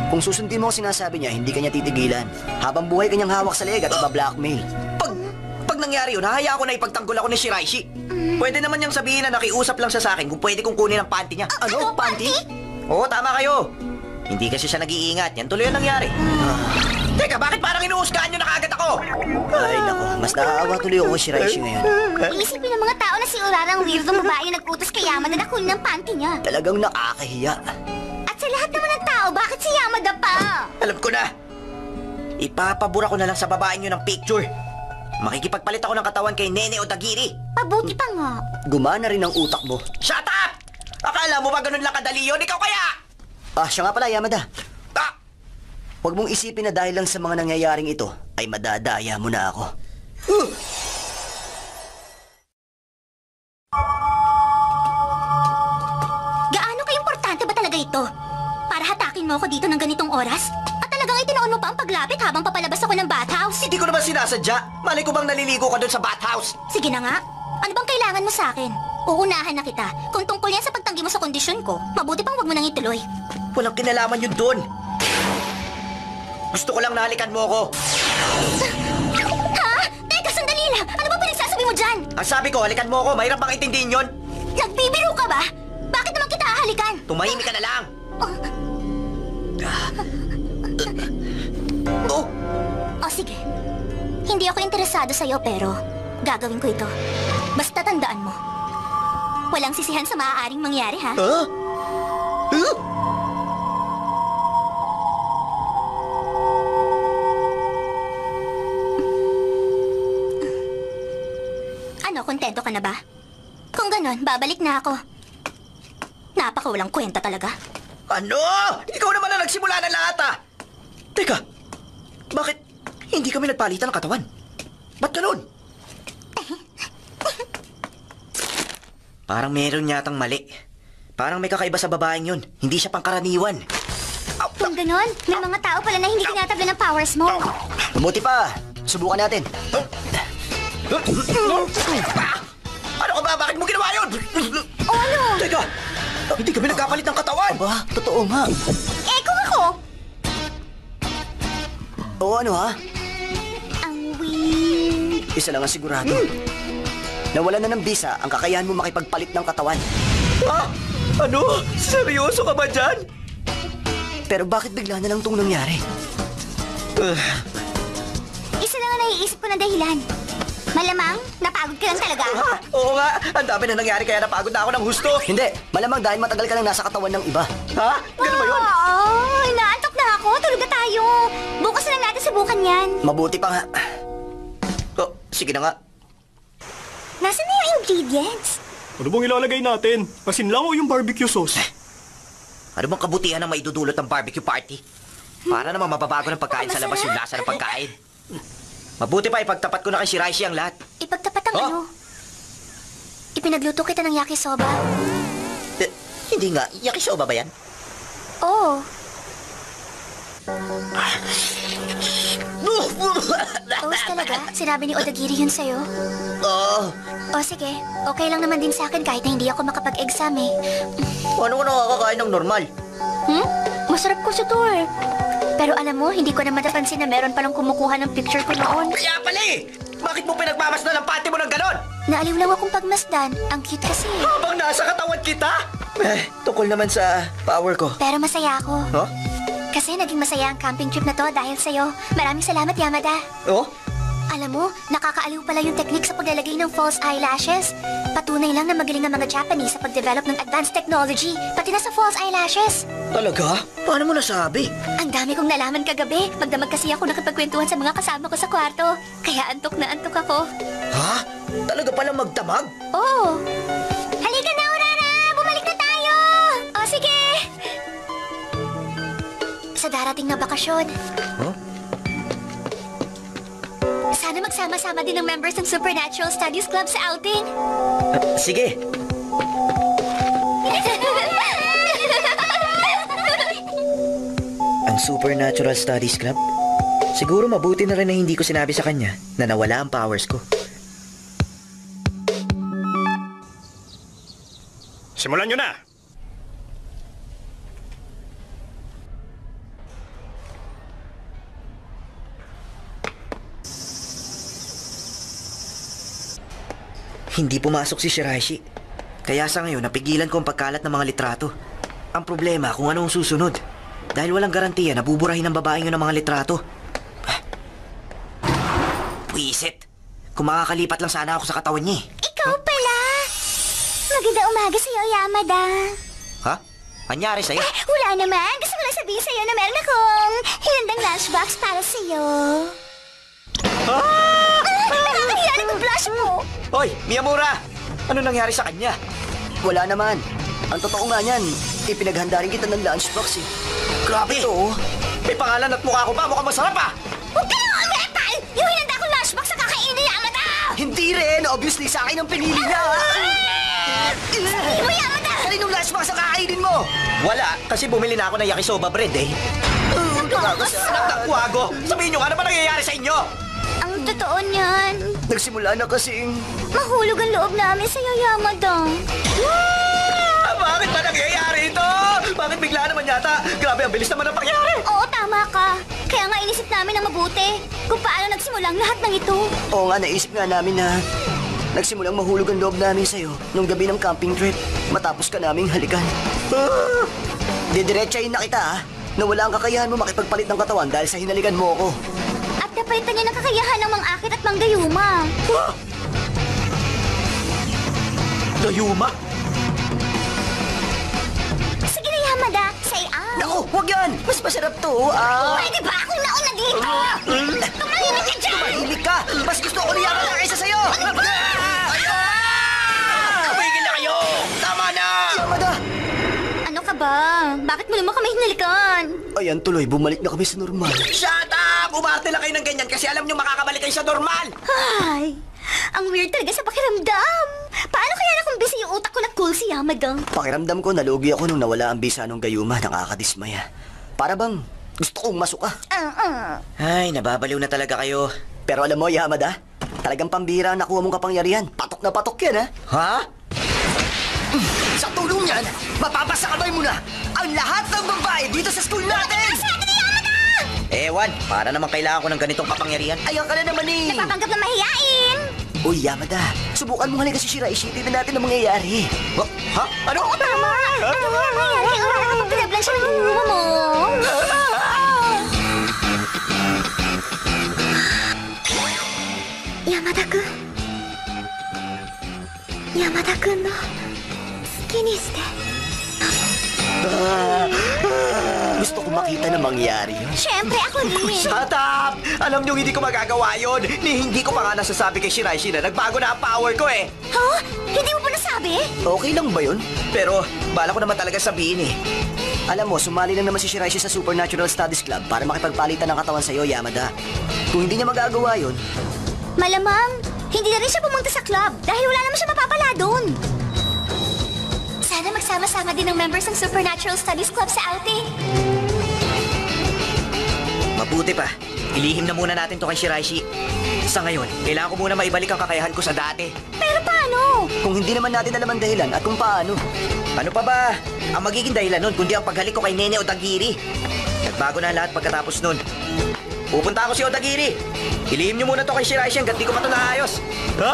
Kung susundin mo ang sinasabi niya, hindi kanya titigilan. Habang buhay kanyang hawak sa leg at iba-blackmail. Pag nangyari yun, hahaya ko na ipagtanggol ako ni Shiraishi. Pwede naman niyang sabihin na nakiusap lang siya sa akin kung pwede kong kunin ang panty niya. Ano? Panty? Oo, tama kayo. Hindi kasi siya nag-iingat. Yan tuloy ang nangyari. Teka, bakit parang inuusgaan niyo na kagad ako? Ay, nako. Mas naaawa tuloy ako kay Shiraishi ngayon. Iisipin ng mga tao na si Urara ang weirdong babae na nag-utos kay Yamada na kunin ang panty niya. Talagang nakakahiya. At sa lahat naman ng tao, bakit si Yamada pa? Alam ko na. Ipapabura ko na lang sa babaeng yun ng picture. Makikipagpalit ako ng katawan kay Nene Odagiri. Pabuti pa nga. Gumana rin ang utak mo. Shut up! Akala mo ba ganun lang kadali yun? Ikaw kaya? Siya nga pala, Yamada. Ah! Huwag mong isipin na dahil lang sa mga nangyayaring ito, ay madadaya mo na ako. Gaano ka-importante ba talaga ito? Para hatakin mo ako dito ng ganitong oras? At talagang itinoon mo pa ang paglapit habang papalabas ako ng bathhouse? Hindi ko naman sinasadya. Malay ko bang naliligo ka doon sa bathhouse? Sige na nga. Ano bang kailangan mo sa akin? Uunahan na kita. Kung tungkol yan sa pagtanggi mo sa kondisyon ko, mabuti pang wag mo nang ituloy. Walang kinalaman yun doon. Gusto ko lang nahalikan mo ako. Ha? Teka, sandali lang. Ano ba pinagsasabi mo dyan? Ang sabi ko, halikan mo ako. Mahirap bang intindihin yun? Nagbibiro ka ba? Bakit naman kita hahalikan? Tumahimik ka na lang. Oh, O sige. Hindi ako interesado sa'yo pero gagawin ko ito. Basta tandaan mo. Walang sisihan sa maaaring mangyari, ha? huh? Huh? Ano, kontento ka na ba? Kung ganon, babalik na ako. Napakawalang kwenta talaga. Ano? Ikaw naman ang nagsimula ng lahat, ah! Teka, bakit hindi kami nagpalitan ng katawan? Ba't ganun? Parang meron yatang mali. Parang may kakaiba sa babaeng yun. Hindi siya pangkaraniwan. Kung ganon, may mga tao pala na hindi tinatabla ng powers mo. Mabuti pa. Subukan natin. Ano ka ba? Bakit mo ginawa yun? O ano? Teka, hindi kami nagkapalit ng katawan. Aba, totoo nga. Eh, kung ako? O ano ha? Ang weird. Isa lang ang sigurado. Nawala na ng bisa ang kakayahan mo makipagpalit ng katawan. Ha? Ano? Seryoso ka ba dyan? Pero bakit bigla na lang itong nangyari? Isa lang ang naiisip ko na dahilan. Malamang, napagod ka lang talaga. Ha? Oo nga, ang dami na nangyari kaya napagod na ako ng husto. Hindi, malamang dahil matagal ka lang nasa katawan ng iba. Ha? Ganun ba yun? Oo, inaantok na ako. Tulog na tayo. Bukas na lang natin subukan yan. Mabuti pa nga. Oh, sige na nga. Nasaan na yung ingredients? Ano bang ilalagay natin? Asin lang o yung barbecue sauce? Ano bang kabutihan ng maidudulot ng barbecue party? Para naman mababago ng pagkain sa labas yung lasa ng pagkain. Mabuti pa ipagtapat ko na kay Shiraishi ang lahat. Ipagtapat ang Oh? ano? Ipinagluto kita ng yakisoba. Hindi nga, yakisoba ba yan? Oo. Toast talaga? Sinabi ni Odagiri yun sa'yo? Oo. O sige, okay lang naman din sa akin kahit na hindi ako makapag-exam eh. Paano ko nakakakain ng normal? Masarap ko sa tour. Pero alam mo, hindi ko naman napansin na meron palang kumukuha ng picture ko noon. Kaya pala eh! Bakit mo pinagmamasdan ang panty mo ng ganon? Naaliw lang akong pagmasdan. Ang cute kasi. Habang nasa katawan kita? Tukol naman sa power ko. Pero masaya ako. Huh? Kasi naging masaya ang camping trip na to dahil sa'yo. Maraming salamat, Yamada. Oh? Alam mo, nakakaaliw pala yung technique sa paglalagay ng false eyelashes. Patunay lang na magaling ang mga Japanese sa pagdevelop ng advanced technology, pati na sa false eyelashes. Talaga? Paano mo nasabi? Ang dami kong nalaman kagabi. Magdamag kasi ako nakipagkwentuhan sa mga kasama ko sa kwarto. Kaya antok na antok ako. Ha? Talaga palang magdamag? Oh! Halika na, Urara! Bumalik na tayo! O, sige! Sa darating na bakasyon, Huh? sana magsama-sama din ng members ng Supernatural Studies Club sa outing. Sige. Ang Supernatural Studies Club? Siguro mabuti na rin na hindi ko sinabi sa kanya na nawala ang powers ko. Simulan nyo na! Hindi pumasok si Shiraishi. Kaya sa ngayon, napigilan ko ang pagkalat ng mga litrato. Ang problema kung ano ang susunod. Dahil walang garantiya na buburahin ng babaeng yun ng mga litrato. Puisit. Kung makakalipat lang sana ako sa katawan niya. Ikaw pala! Maganda umaga sa'yo, Yamada. Ha? Anyari sa'yo? Wala naman. Gusto ko lang sabihin sa'yo na meron akong hinandang lunchbox para sa'yo. Nakakahiya na blush mo! Hoy, Miyamura! Ano nangyari sa kanya? Wala naman. Ang totoo nga niyan, ipinaghanda rin kita ng lunchbox eh. Grabe! Ito, may pangalan at mukha ko pa. Mukhang masarap ah! Huwag ka nang umetal! Yung hinanda kong lunchbox sa kakainin ni Yamada! Hindi rin! Obviously sa akin ang pinili niya! Sabihin mo, Yamada! Kaninong lunchbox ang kakainin mo? Wala, kasi bumili na ako ng yakisoba bread eh. Anak ng kuwago! Sabihin nyo, ano ba nangyayari sa inyo? Ang totoo niyan, Nagsimula na kasing... mahulog ang loob namin sa'yo, Yamada. Bakit ba nangyayari ito? Bakit bigla naman yata? Grabe, ang bilis naman ang pangyari! Oo, tama ka. Kaya nga inisip namin ng mabuti kung paano nagsimula ang lahat ng ito. Oo nga, naisip nga namin na nagsimulang mahulog ang loob namin sa'yo nung gabi ng camping trip matapos ka naming halikan. Didiretsahin na kita na wala ang kakayahan mo makipagpalit ng katawan dahil sa hinalikan mo ako. At napalitan niya ng kakayahan ng mang-akit at manggayuma. Dayuma? Sige na, Yamada. Say Naku, huwag yan! Mas masarap to, Pwede ba akong nauna dito? Tumahimik ka dyan! Tumahimik ka! Mas gusto ko niya ka kaysa sa'yo! Tumigil na kayo! Tama na! Yamada! Ano ka ba? Bakit mo naman kami hinalikan? Ayan tuloy, bumalik na kami sa normal. Shut up! Umarte lang kayo ng ganyan kasi alam nyo makakabalik kayo sa normal! Ay, ang weird talaga sa pakiramdam. Paano kaya na kung busy yung utak ko na cool si Yamada? Pakiramdam ko, nalugi ako nung nawala ang bisa nung gayuma, nakakadismaya. Para bang gusto kong masuka. Ay, nababaliw na talaga kayo. Pero alam mo, Yamada, talagang pambira ang nakuha mong kapangyarihan. Patok na patok yan, ha? Ha? Sa tulong yan, mapapasakabay mo na ang lahat ng babae dito sa school natin! Ewan, para naman kailangan ko ng ganitong kapangyarihan. Ayaw ka na naman eh! Napapanggap na mahiyain. Uy, Yamada, subukan mo halika si Shiraishi. Tignan natin ang mangyayari. Ha? Ano? Tama. Kaya wala ka magpinablan siya ng guma mo. Yamada-kun. Yamada-kun no suki ni shite. Gusto ko makita na mangyayari yun. Siyempre ako din. Shut up! Alam nyo hindi ko magagawa yun. Ni hindi ko pa nga nasasabi kay Shiraishi na nagbago na ang power ko eh. Ha? Hindi mo pa nasabi? Okay lang ba yun? Pero, bala ko naman talaga sabihin eh. Alam mo, sumali lang naman si Shiraishi sa Supernatural Studies Club para makipagpalitan ng katawan sa'yo, Yamada. Kung hindi niya magagawa yun, Malamang, hindi na rin siya pumunta sa club dahil wala naman siya mapapala doon. Sana magsama-sama din ng members ng Supernatural Studies Club sa outing. Mabuti pa. Ilihim na muna natin to kay Shiraishi. Sa ngayon, kailangan ko muna maibalik ang kakayahan ko sa dati. Pero paano? kung hindi naman natin alam ang dahilan at kung paano. Ano pa ba? Ang magiging dahilan nun kundi ang paghalik ko kay Nene Odagiri. Nagbago na ang lahat pagkatapos nun. Pupunta ako si Odagiri. Ilihim niyo muna to kay Shiraishi hanggat di ko pa ito naayos. Ha?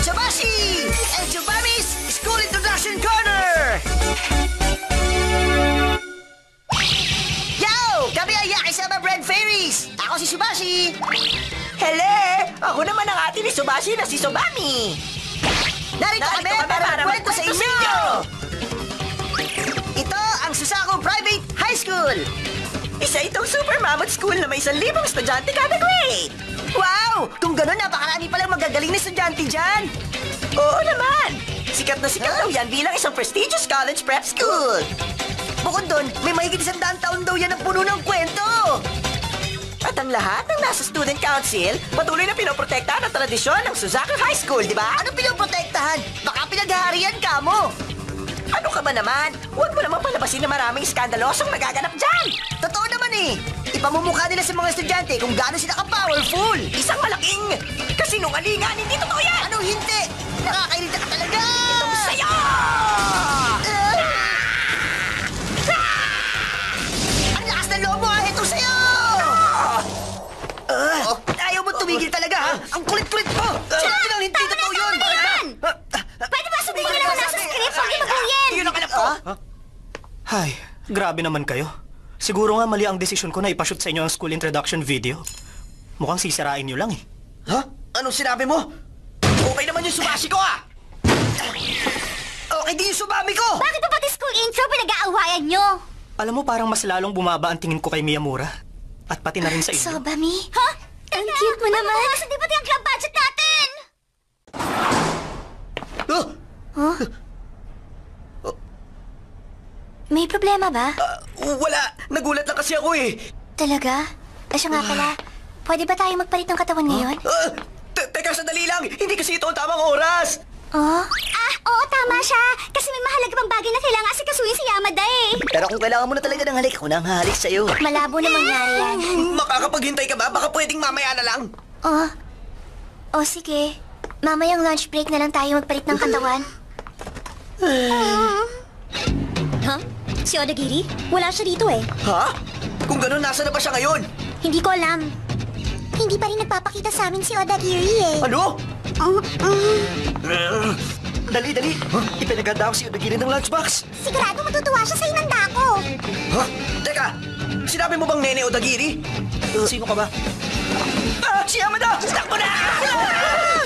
Tsubasi! And Tsubami's School Introduction Corner! Yo! Kami ay Yakisama Bread Fairies! Ako si Tsubasi! Hele! Ako naman ang ate ni Tsubasi na si Tsubami! Narito kami para magkwento sa inyo! Ito ang Susaku Private High School! Isa itong super mammoth school na may 1,000 estudyante kada grade! Wow! Kung gano'n, napakarami palang magagaling na estudyante dyan! Oo naman! Sikat na sikat daw yan bilang isang prestigious college prep school! Bukod doon, may mahigit 100 taon daw yan ang puno ng kwento! At ang lahat ng nasa student council, patuloy na pinoprotektahan ang tradisyon ng Suzaku High School, di ba? Ano pinoprotektahan? Baka pinaghaharian ka mo! Ano ka ba naman? Huwag mo naman palabasin na maraming skandalosong nagaganap dyan! Totoo naman eh! Ipamumukha nila sa mga estudyante kung gaano sila ka-powerful! Isang malaking kasinungalingan, hindi totoo yan! Anong hindi? Nakakairita ka talaga! Itong sayo! Ang lakas ng loob mo ha! Ito sa'yo! Ayaw mo tumigil talaga ha! Ang kulit-kulit mo! Sinabi lang hindi totoo yun! na yan! Pwede ba sabihin mo lang nasa script? Huwag niyo baguhin! Yun ang alam ko! Hay, grabe naman kayo. Siguro nga mali ang desisyon ko na ipashoot sa inyo ang school introduction video. Mukhang sisirain niyo lang eh. Ha? Anong sinabi mo? Okay naman yung Tsubasi ko ah! Okay din yung Subami ko! Bakit pa pati school intro pinag-aawayan niyo? Alam mo parang mas lalong bumaba ang tingin ko kay Miyamura. At pati na rin sa inyo. Sobami? Ha? Ang cute mo naman! Kasi di pati ang club budget natin! May problema ba? Wala! Nagulat lang kasi ako eh! Talaga? Siya nga pala. Pwede ba tayo magpalit ng katawan ngayon? Teka, sandali lang! Hindi kasi ito ang tamang oras! Oh? Oo, tama siya. Kasi may mahalaga pang bagay na kailangan asikasuhin si Yamada eh. Pero kung kailangan mo na talaga ng halik, ako na ang halik sa'yo. Malabo na mangyari yan. Makakapaghintay ka ba? Baka pwedeng mamaya na lang. Sige. Mamayang lunch break na lang tayo magpalit ng katawan. Ha? Si Odagiri? Wala siya dito eh. Ha? Kung ganun, nasa na ba siya ngayon? Hindi ko alam. Hindi pa rin nagpapakita sa amin si Odagiri eh. Ano? Dali! Ipinaganda ako si Odagiri ng lunchbox. Sigurado matutuwa siya sa inanda ko. Ha? Teka! Sinabi mo bang Nene Odagiri? Sino ka ba? Si Yamada! Takbo na!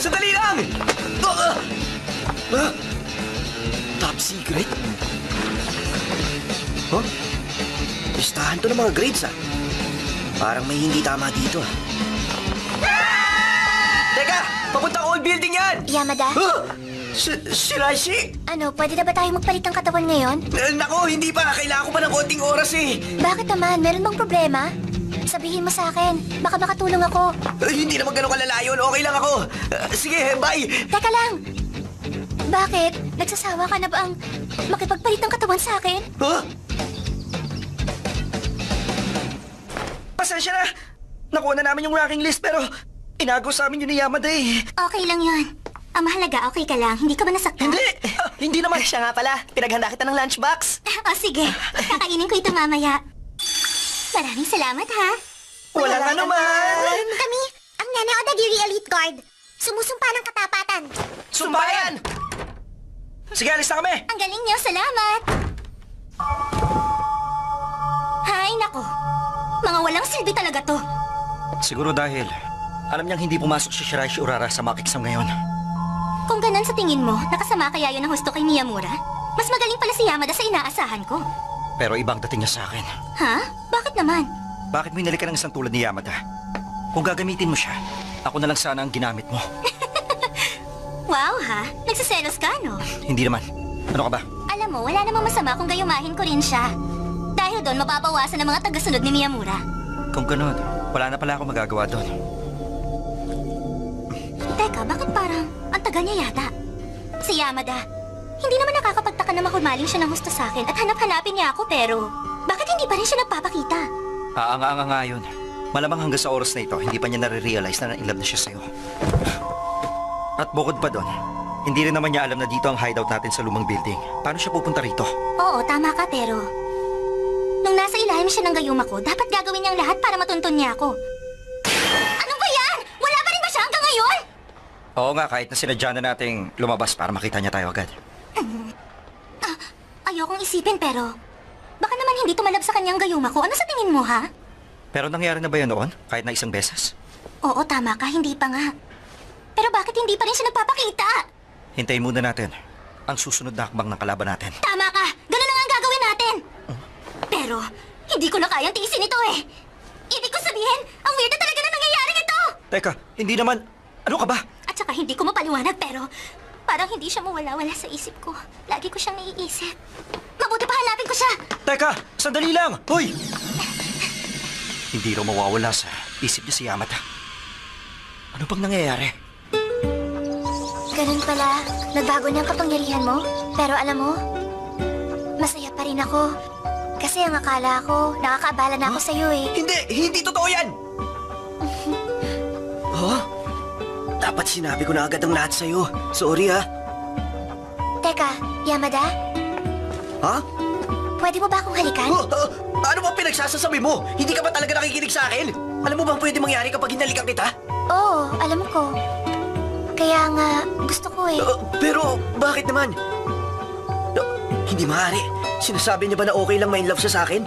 Sandali lang! Top secret? Huh? Listahan to ng mga grades, Parang may hindi tama dito, Teka! Papuntang old building yan! Yamada? Si Rashi? Ano, pwede na ba tayo magpalit ng katawan ngayon? Nako, hindi pa. Kailangan ko pa ng konting oras, Bakit naman? Meron bang problema? Sabihin mo sa akin. Baka makatulong ako. Hindi naman ganun kalala yun. Okay lang ako. Sige, bye! Teka lang. Bakit? Nagsasawa ka na ba ang makipagpalit ng katawan sa akin? Pasensya na. Nakuha na namin yung ranking list pero inago sa amin yun ni Yamada Okay lang yun. Ang mahalaga, okay ka lang. Hindi ka ba nasaktan? Hindi naman. Siya nga pala, pinaghanda kita ng lunchbox. Sige. Kakainin ko ito mamaya. Maraming salamat, ha? Walang anuman. Kami, ang Nene Odagiri Elite Guard. Sumusumpa ng katapatan. Sumbayan! Sige, alis na kami. Ang galing niyo, salamat. Hay, nako. Mga walang silbi talaga to. Siguro dahil alam niyang hindi pumasok si Shiraishi Urara sa mock exam ngayon. Kung ganun sa tingin mo, nakasama kaya yun ang husto kay Miyamura? Mas magaling pala si Yamada sa inaasahan ko. Pero ibang dating niya sa akin. Ha? Bakit naman? Bakit mo inalik ka ng isang tulad ni Yamada? Kung gagamitin mo siya, ako na lang sana ang ginamit mo. Wow, ha? Nagsiselos ka, no? Hindi naman. Ano ka ba? Alam mo, wala namang masama kung gayumahin ko rin siya. Dahil doon, mababawasan ang mga tagasunod ni Miyamura. Kung ganun, wala na pala ako magagawa doon. Teka, bakit parang ang tagal niya yata? Si Yamada. Hindi naman nakakapagtaka na mahumaling siya ng gusto sa akin at hanap-hanapin niya ako pero bakit hindi pa rin siya nagpapakita? Aanga-anga nga yun. Malamang hanggang sa oras na ito, hindi pa niya nare-realize na na-inlove na siya sa'yo. At bukod pa doon, hindi rin naman niya alam na dito ang hideout natin sa lumang building. Paano siya pupunta rito? Oo, tama ka pero nung nasa ilalim siya ng gayuma ko, dapat gagawin niyang lahat para matuntun niya ako. Ano ba yan? Wala pa rin ba siya hanggang ngayon? Oo nga, kahit na sinadya na nating lumabas para makita niya tayo agad. Ayokong isipin pero baka naman hindi tumalab sa kanyang gayuma ko. Ano sa tingin mo, ha? Pero nangyari na ba yan noon? Kahit na isang beses? Oo, tama ka. Hindi pa nga. Pero bakit hindi pa rin siya nagpapakita? Hintayin muna natin ang susunod na hakbang ng kalaban natin. Tama ka. Ganun na nga ang gagawin natin. Pero hindi ko na kayang tiisin ito eh. Ibig ko sabihin, ang weird na talaga na nangyayari ito. Teka, hindi naman... Ano ka ba? At saka hindi ko mapaliwanag pero parang hindi siya mawala-wala sa isip ko. Lagi ko siyang naiisip. Mabuti pa hanapin ko siya. Teka, sandali lang! Hoy! Hindi raw mawawala sa isip niya si Yamada. Ano bang nangyayari? Ganun pala, nagbago na ang kapangyarihan mo. Pero alam mo, masaya pa rin ako. Kasi ang akala ko, nakakaabala na ako sa'yo eh. Hindi totoo yan! Dapat sinabi ko na agad ang lahat sa'yo. Sorry, Teka, Yamada, Ha? pwede mo ba akong halikan? Ano ba pinagsasasabi mo? Hindi ka ba talaga nakikinig sa akin? Alam mo bang pwede mangyari kapag hinalikan kita? Oo, alam ko. Kaya nga, gusto ko eh. Pero, bakit naman? Hindi maaari. Sinasabi niya ba na okay lang ma-inlove siya sa akin?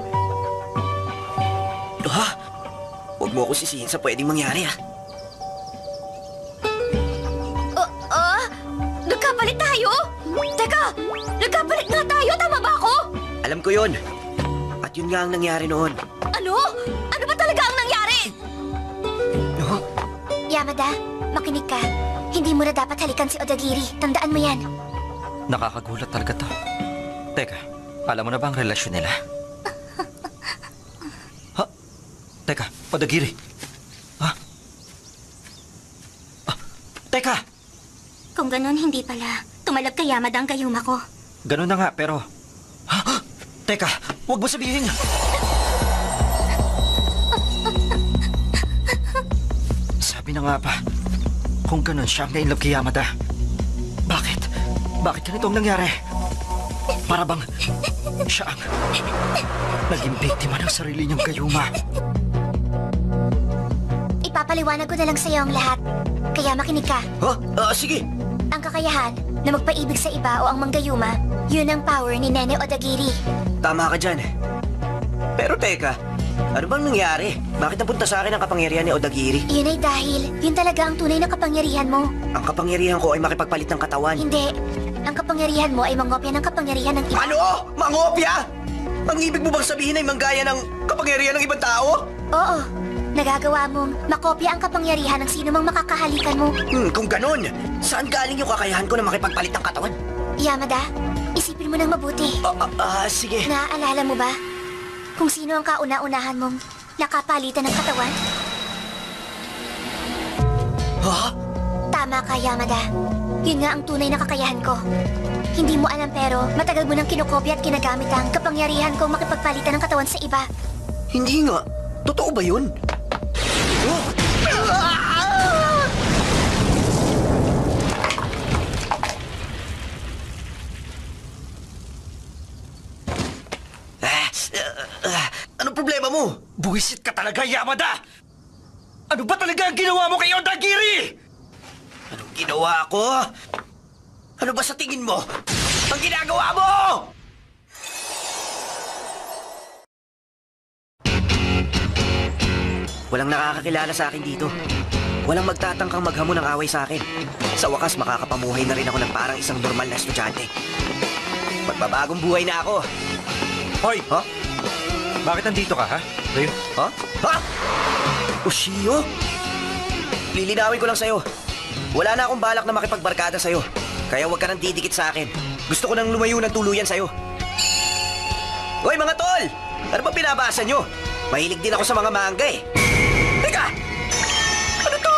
Huwag mo ako sisihin sa pwedeng mangyari, Nagkapalit tayo? Teka, nagkapalit nga tayo, tama ba ako? Alam ko yun. At yun nga ang nangyari noon. Ano? Ano ba talaga ang nangyari? Yamada, makinig ka. Hindi mo na dapat halikan si Odagiri. Tandaan mo yan. Nakakagulat talaga to. Teka, alam mo na ba ang relasyon nila? Teka, Odagiri. Kung ganun, hindi pala. Tumalab kay Yamada ang gayuma ko. Ganun na nga, pero... Teka, huwag mo sabihin. Sabi na nga ba, kung ganun siya ang na-inlove kay Yamada. Bakit? Bakit ganito ang nangyari? Para bang siya ang naging biktima ng sarili niyang gayuma. Ipapaliwanag ko na lang sa'yo ang lahat. Kaya makinig ka. Sige. Ang kakayahan na magpaibig sa iba o ang manggayuma, yun ang power ni Nene Odagiri. Tama ka dyan. Pero teka, ano bang nangyari? Bakit napunta sa akin ang kapangyarihan ni Odagiri? Yun ay dahil yun talaga ang tunay na kapangyarihan mo. Ang kapangyarihan ko ay makipagpalit ng katawan. Hindi. Ang kapangyarihan mo ay mangopya ng kapangyarihan ng iba. Ano? Mangopya? Ang ibig mo bang sabihin ay manggaya ng kapangyarihan ng ibang tao? Oo. Nagagawa mong makopya ang kapangyarihan ng sino mang makakahalikan mo. Kung ganun, saan galing yung kakayahan ko na makipagpalit ng katawan? Yamada, isipin mo nang mabuti. Sige. Naaalala mo ba kung sino ang kauna-unahan mong nakapalitan ng katawan? Ha? Tama ka, Yamada. Yun nga ang tunay na kakayahan ko. Hindi mo alam pero matagal mo nang kinokopya at ginagamit ang kapangyarihan kong makipagpalitan ng katawan sa iba. Hindi nga. Totoo ba yun? Anong problema mo? Buwisit ka talaga, Yamada! Ano ba talaga ang ginawa mo kay Odagiri? Anong ginawa ko? Ano ba sa tingin mo? Ang ginagawa mo! Walang nakakakilala sa akin dito. Walang magtatangkang maghamon ng away sa akin. Sa wakas, makakapamuhay na rin ako ng parang isang normal na estudyante. Magbabagong buhay na ako. Hoy! Ha? Bakit nandito ka, ha? Rayo? Ha? Ha? Ushio? Lilinawin ko lang sa'yo. Wala na akong balak na makipagbarkada sa'yo. Kaya huwag ka nang didikit sa akin. Gusto ko nang lumayo ng tuluyan sa'yo. Hoy mga tol! Ano ba pinabasa nyo? Mahilig din ako sa mga manga eh. Teka! Ano to?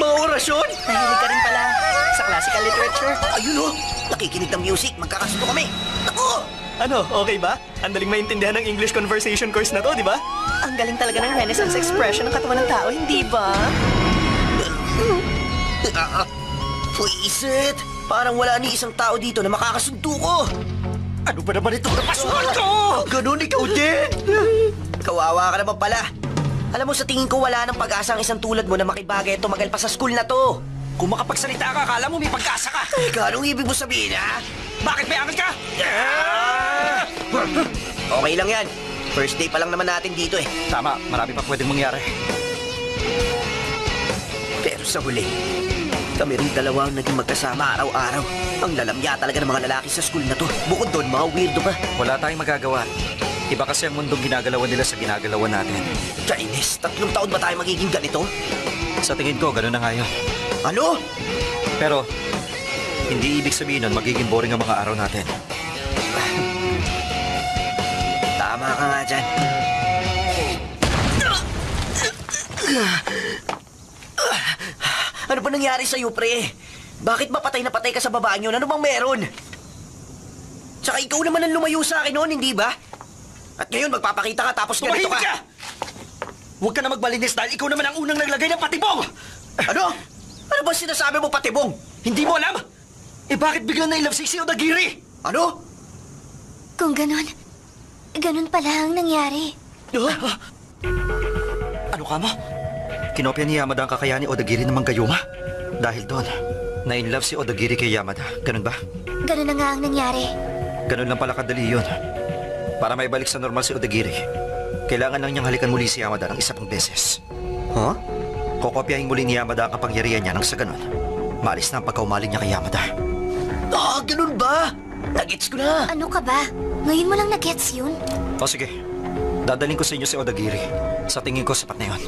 Mga orasyon? Mahilig ka rin pala sa classical literature. Ayun oh! Nakikinig ng music, magkakasundo kami. Ako! Ano, okay ba? Ang daling maintindihan ng English conversation course na to, di ba? Ang galing talaga ng Renaissance expression ng katawan ng tao, hindi ba? Puisit! Parang wala ni isang tao dito na makakasundo ko. Ano ba naman ito? Napasuhan ko! Ganun ikaw din! Kawawa ka naman pala. Alam mo, sa tingin ko wala nang pag-asa ang isang tulad mo na makibagay at tumagal pa sa school na to. Kung makapagsalita ka, akala mo may pag-asa ka! Teka, anong ibig mo sabihin, ha? Bakit may akal ka? Okay lang yan. First day pa lang naman natin dito eh. Tama, marami pa pwedeng mangyari. Pero sa huli, kami rin dalawa ang naging magkasama araw-araw. Ang lalamya talaga ng mga lalaki sa school na to. Bukod doon, mga weirdo pa. Wala tayong magagawa. Iba kasi ang mundong ginagalawan nila sa ginagalawan natin. Chinese, 3 taon ba tayo magiging ganito? Sa tingin ko, ganun na nga yun. Ano? Pero, hindi ibig sabihin nun magiging boring ang mga araw natin. Tama ka nga dyan. Ano ba nangyari sa'yo, pre? Bakit ba patay na patay ka sa babaan yun? Ano bang meron? Tsaka ikaw naman ang lumayo sa akin noon, hindi ba? At ngayon magpapakita ka tapos ganito Tumahimik ka. ka! Huwag ka na magbalinis dahil ikaw naman ang unang naglagay ng patibong! Ano? Ano ba sinasabi mo, patibong? Hindi mo alam? Eh bakit biglang na-inlove si Odagiri? Ano? Kung ganun pala ang nangyari. Ano ka mo? Kinopya ni Yamada ang kakayahan ni Odagiri ng Manggayuma? Dahil doon, na-inlove si Odagiri kay Yamada. Ganun ba? Ganun na nga ang nangyari. Ganun lang pala kadali yun. Para maibalik sa normal si Odagiri, kailangan lang niyang halikan muli si Yamada ng 1 beses. Huh? Kokopyahin muli ni Yamada ang kapangyarihan niya nang sa ganun. Maalis na ang pagkaumaling niya kay Yamada. Ganun ba? Nagets ko na. Ano ka ba? Ngayon mo lang na-gets yun? O sige, dadaling ko sa inyo si Odagiri. Sa tingin ko, sapat na yun.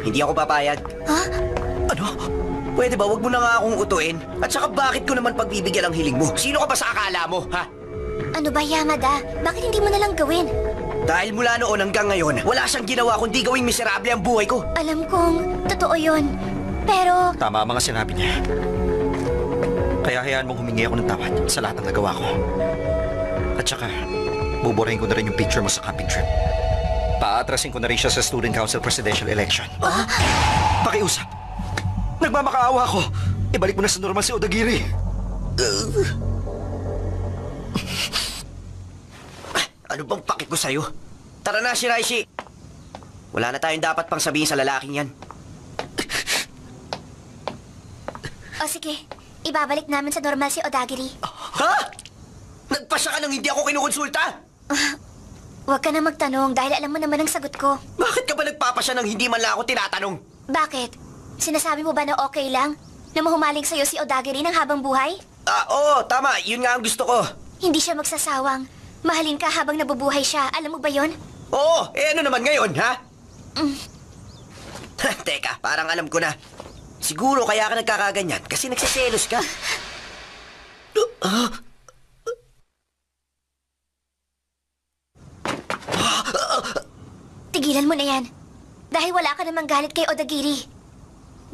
Hindi ako papayag. Ha? Ano? Pwede ba wag mo na nga akong utuin? At saka bakit ko naman pagbibigyan ang hiling mo? Sino ka ba sa akala mo, ha? Ano ba, Yamada? Bakit hindi mo na lang gawin? Dahil mula noon hanggang ngayon, wala siyang ginawa kundi gawing miserable ang buhay ko. Alam kong totoo yun. Pero Tama ang mga sinabi niya. Kaya hayaan mong humingi ako ng tawad sa lahat ng nagawa ko. At saka, buburahin ko na rin yung picture mo sa camping trip. Paatrasin ko na rin siya sa Student Council Presidential Election. Pakiusap. Nagmamakaawa ko. Ibalik mo na sa normal si Odagiri. Ano bang pakit ko sa'yo? Tara na, Shiraishi! Wala na tayong dapat pang sabihin sa lalaking yan. O sige, ibabalik namin sa normal si Odagiri. Ha? Nagpasya ka nang hindi ako kinukonsulta? Huwag ka na magtanong dahil alam mo naman ang sagot ko. Bakit ka ba nagpapasya nang hindi man lang ako tinatanong? Bakit? Sinasabi mo ba na okay lang na mahumaling sa'yo si Odagiri ng habang buhay? Oo, tama. Yun nga ang gusto ko. Hindi siya magsasawang. Mahalin ka habang nabubuhay siya. Alam mo ba yon? Oo, ano naman ngayon, ha? Teka, parang alam ko na. Siguro kaya ka nagkakaganyan kasi nagsiselos ka. Tigilan mo na yan. Dahil wala ka namang galit kay Odagiri.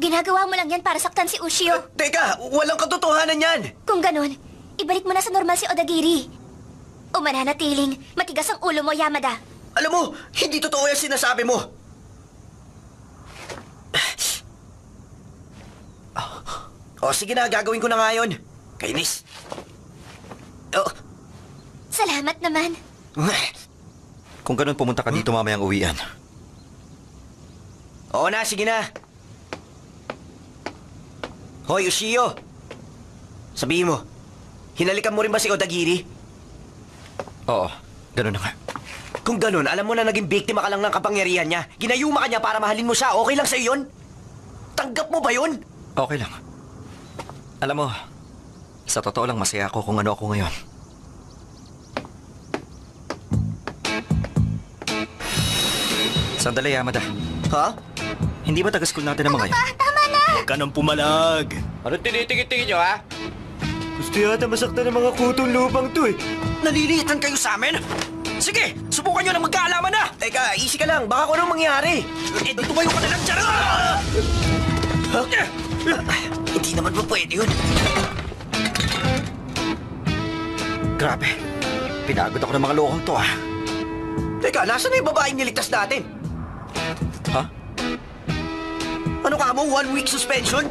Ginagawa mo lang yan para saktan si Ushio. Teka, walang katotohanan yan. Kung ganun, ibalik mo na sa normal si Odagiri. O mananatiling, matigas ang ulo mo, Yamada. Alam mo, hindi totoo yung sinasabi mo. O sige na, gagawin ko na nga yun. Kainis. Oh. Salamat naman. Kung ganun, pumunta ka dito mamayang uwian. Oo na, sige na. Hoy, Ushio. Sabihin mo, hinalikan mo rin ba si Odagiri? Oo, ganun na nga. Kung ganun, alam mo na naging biktima ka lang ng kapangyarihan niya. Ginayuma ka niya para mahalin mo siya. Okay lang sa'yo yun? Tanggap mo ba yun? Okay lang. Alam mo, sa totoo lang masaya ako kung ano ako ngayon. Sandali, Yamada. Ha? Hindi ba taga-school natin ang mga yan? Tama na! Huwag ka nang pumalag. Ano tinitingin-tingin nyo, ha? Gusto yata masaktan ng mga kutong lupang to eh. Nalilitan kayo sa amin? Sige, subukan nyo na magkaalaman na! Teka, easy ka lang. Baka kung anong mangyari. Eh, di tumayo ka na lang dyan! Hindi naman ba pwede yun? Grabe. Pinagod ako ng mga lokong to, ah. Teka, nasaan na yung babaeng niligtas natin? Ha? Ano ka mo? 1 week suspension?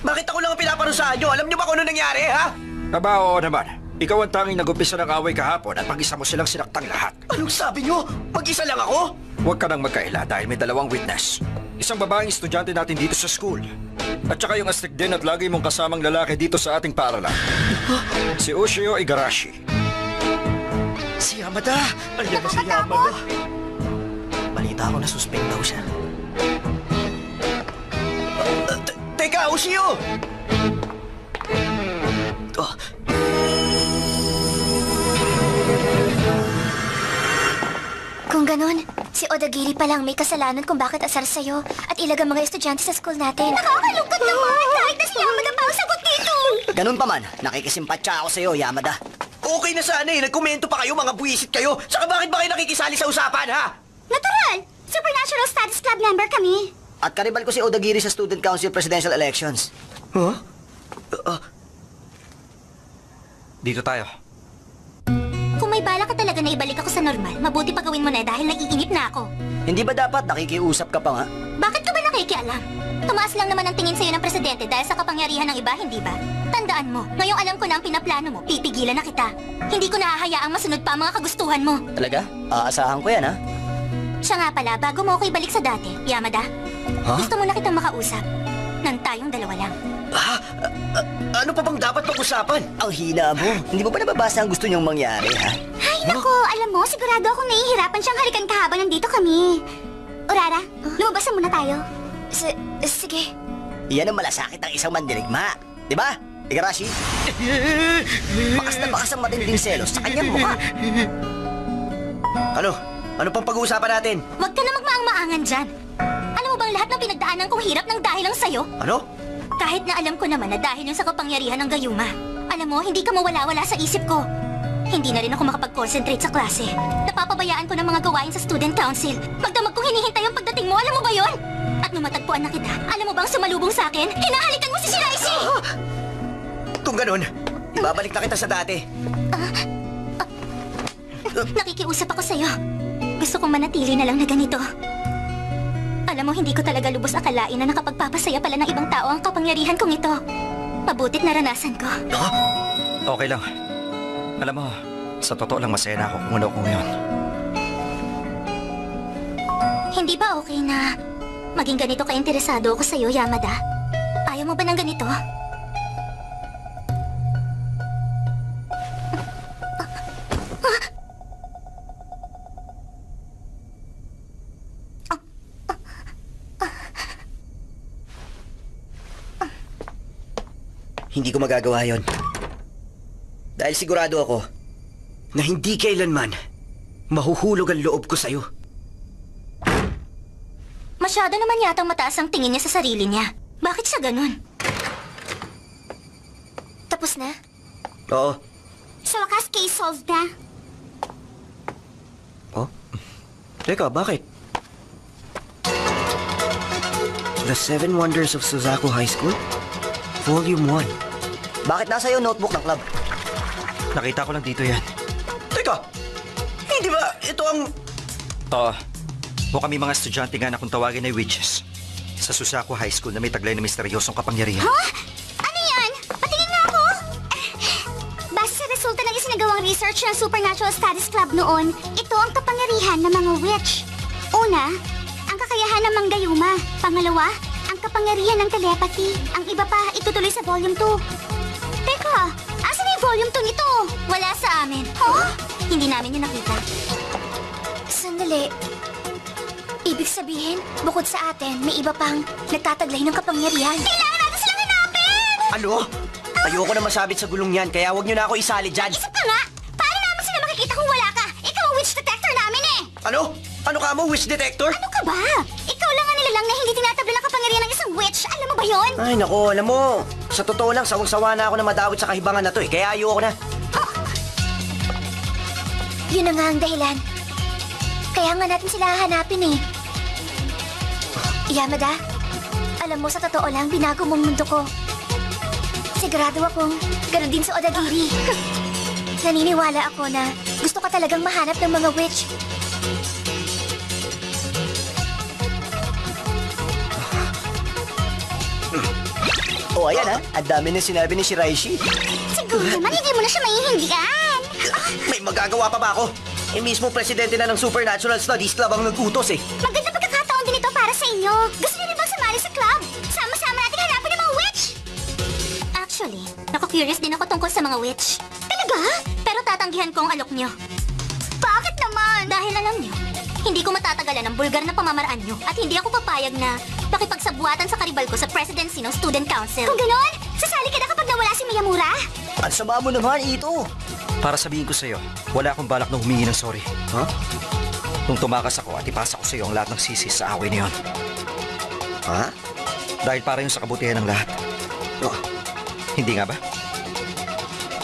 Bakit ako lang ang pinaparusahan nyo? Alam nyo ba kung ano nangyari, ha? Aba, oo naman. Ikaw ang tanging nag-umpisa ng away kahapon at pag-isa mo silang sinaktang lahat. Anong sabi nyo? Mag-isa lang ako? Huwag ka nang magkaila dahil may 2 witness. Isang babaeng estudyante natin dito sa school. At saka yung astig din at lagi mong kasamang lalaki dito sa ating paaralan. Si Ushio Igarashi. Si Yamada! Ayan na si Yamada! Balita ko na suspend daw siya. Teka, Ushio! Oh. Kung ganun, si Odagiri pa lang may kasalanan kung bakit asar sa'yo at ilag ang mga estudyante sa school natin. Nakakalungkot naman! Kahit na si Yamada pa ang sagot dito! Ganun pa man, nakikisimpatya ako sa'yo, Yamada. Okay na sana eh. Nagkomento pa kayo, mga buwisit kayo. Saka bakit ba kayo nakikisali sa usapan, ha? Natural! Supernatural Studies Club member kami. At karibal ko si Odagiri sa Student Council Presidential Elections. Huh? Dito tayo. Kung may bala ka talaga na ibalik ako sa normal, mabuti pa gawin mo na dahil naiinip na ako. Hindi ba dapat nakikiusap ka pa nga? Bakit ka ba nakikialam? Tumaas lang naman ang tingin sa'yo ng presidente dahil sa kapangyarihan ng iba, hindi ba? Tandaan mo, ngayong alam ko na ang pinaplano mo, pipigilan na kita. Hindi ko nahahayaang masunod pa ang mga kagustuhan mo. Talaga? Aasahan ko yan, ha? Siya nga pala, bago mo ako ibalik sa dati, Yamada, gusto mo na kitang makausap. Nang tayong dalawa lang. Ano pa bang dapat pag-usapan? Ang hina mo. Hindi mo ba nababasa ang gusto niyong mangyari, ha? Ay, nako, alam mo, sigurado akong nahihirapan siyang halikan ka habang nandito kami. Urara, lumabasan muna tayo. Sige. Iyan ang malasakit ng isang mandirigma. Di ba? Igarashi? Bakas na bakas ang matinding selos sa kanyang mukha. Ano? Ano pang pag-uusapan natin? Huwag ka na magmaang-maangan dyan. Alam mo bang lahat ng pinagdaanan kong hirap ng dahil lang sa'yo? Ano? Kahit na alam ko naman na dahil yung sa kapangyarihan ng Gayuma. Alam mo, hindi ka mawala-wala sa isip ko. Hindi na rin ako makapag-concentrate sa klase. Napapabayaan ko ng mga gawain sa student council. Magdamag kong hinihintay ang pagdating mo, alam mo ba yon? At nung matagpuan na kita, alam mo bang sumalubong sa akin? Hinahalikan mo si Shiraishi! Kung ganun, ibabalik na kita sa dati. Nakikiusap ako sa'yo. Gusto kong manatili na lang na ganito. Alam mo, hindi ko talaga lubos akalain na nakapagpapasaya pala ng ibang tao ang kapangyarihan kong ito. Mabutit naranasan ko. Okay lang. Alam mo, sa totoo lang masaya na ako kung ano ako ngayon. Hindi ba okay na maging ganito ka-interesado ako sa'yo, Yamada? Ayaw mo ba ng ganito? Hindi ko magagawa yon. Dahil sigurado ako na hindi kailanman mahuhulog ang loob ko sa'yo. Masyado naman yatang mataas ang tingin niya sa sarili niya. Bakit siya ganun? Tapos na? Oo. Sa wakas, case solved na. Oh? Teka, bakit? The Seven Wonders of Suzaku High School? Volume 1. Bakit nasa iyo notebook ng club? Nakita ko lang dito yan. Teka! Hindi ba ito ang... Oo. O kami mga estudyante nga na kung tawagin ay witches. Sa Suzaku High School na may taglay na misteryosong kapangyarihan. Ano yan? Patingin nga ako! Base sa resulta ng isinagawang research ng Supernatural Studies Club noon, ito ang kapangyarihan ng mga witch. Una, ang kakayahan ng manggayuma. Pangalawa, ang kapangyarihan ng telepathy. Ang iba pa, itutuloy sa Volume 2. Teka, asan yung Volume 2 nito? Wala sa amin. Huh? Hindi namin yung nakita. Sandali. Ibig sabihin, bukod sa atin, may iba pang nagtataglay ng kapangyarihan. Kailangan natin silang hanapin! Ano? Ayoko na masabit sa gulong yan, kaya wag niyo na ako isali dyan. Isip ka nga! Paano namin sila makikita kung wala ka? Ikaw ang witch detector namin eh! Ano? Ano ka mo, witch detector? Ano ka ba? Ikaw lang ang nilalang na hindi tinatabla ng kapangyarihan ng isang witch. Alam mo ba yon? Ay, nako, alam mo. Sa totoo lang, sawang-sawa na ako na madawit sa kahibangan na to eh, kaya ayoko na. Yun na nga ang dahilan. Kaya nga natin sila hahanapin eh. Yamada, alam mo sa totoo lang, binago mong mundo ko. Sigurado akong ganoon din sa Odagiri. Naniniwala ako na gusto ka talagang mahanap ng mga witch. O ayan ha, ang dami na sinabi ni Shiraishi. Siguro naman hindi mo na siya maiintindihan. May magagawa pa ba ako? Eh mismo presidente na ng Supernatural Studies Club ang nag-utos eh. Maganda pagkakataon din ito para sa inyo. Gusto niyo rin bang sumali sa club? Sama-sama natin hanapin ang mga witch. Actually, naku-curious din ako tungkol sa mga witch. Talaga? Pero tatanggihan ko ang alok niyo. Bakit naman? Dahil alam niyo, hindi ko matatagalan ang bulgar na pamamaraan niyo at hindi ako papayag na makipagsabuatan sa karibal ko sa presidency ng Student Council. Kung ganon, sasali ka na kapag nawala si Miyamura? Ang sama mo naman, Ito. Para sabihin ko sa'yo, wala akong balak na humingi ng sorry. Ha? Nung tumakas ako at ipasa ko sa'yo ang lahat ng sisi sa away na yun. Ha? Dahil para yun sa kabutihan ng lahat. Oh, Hindi nga ba?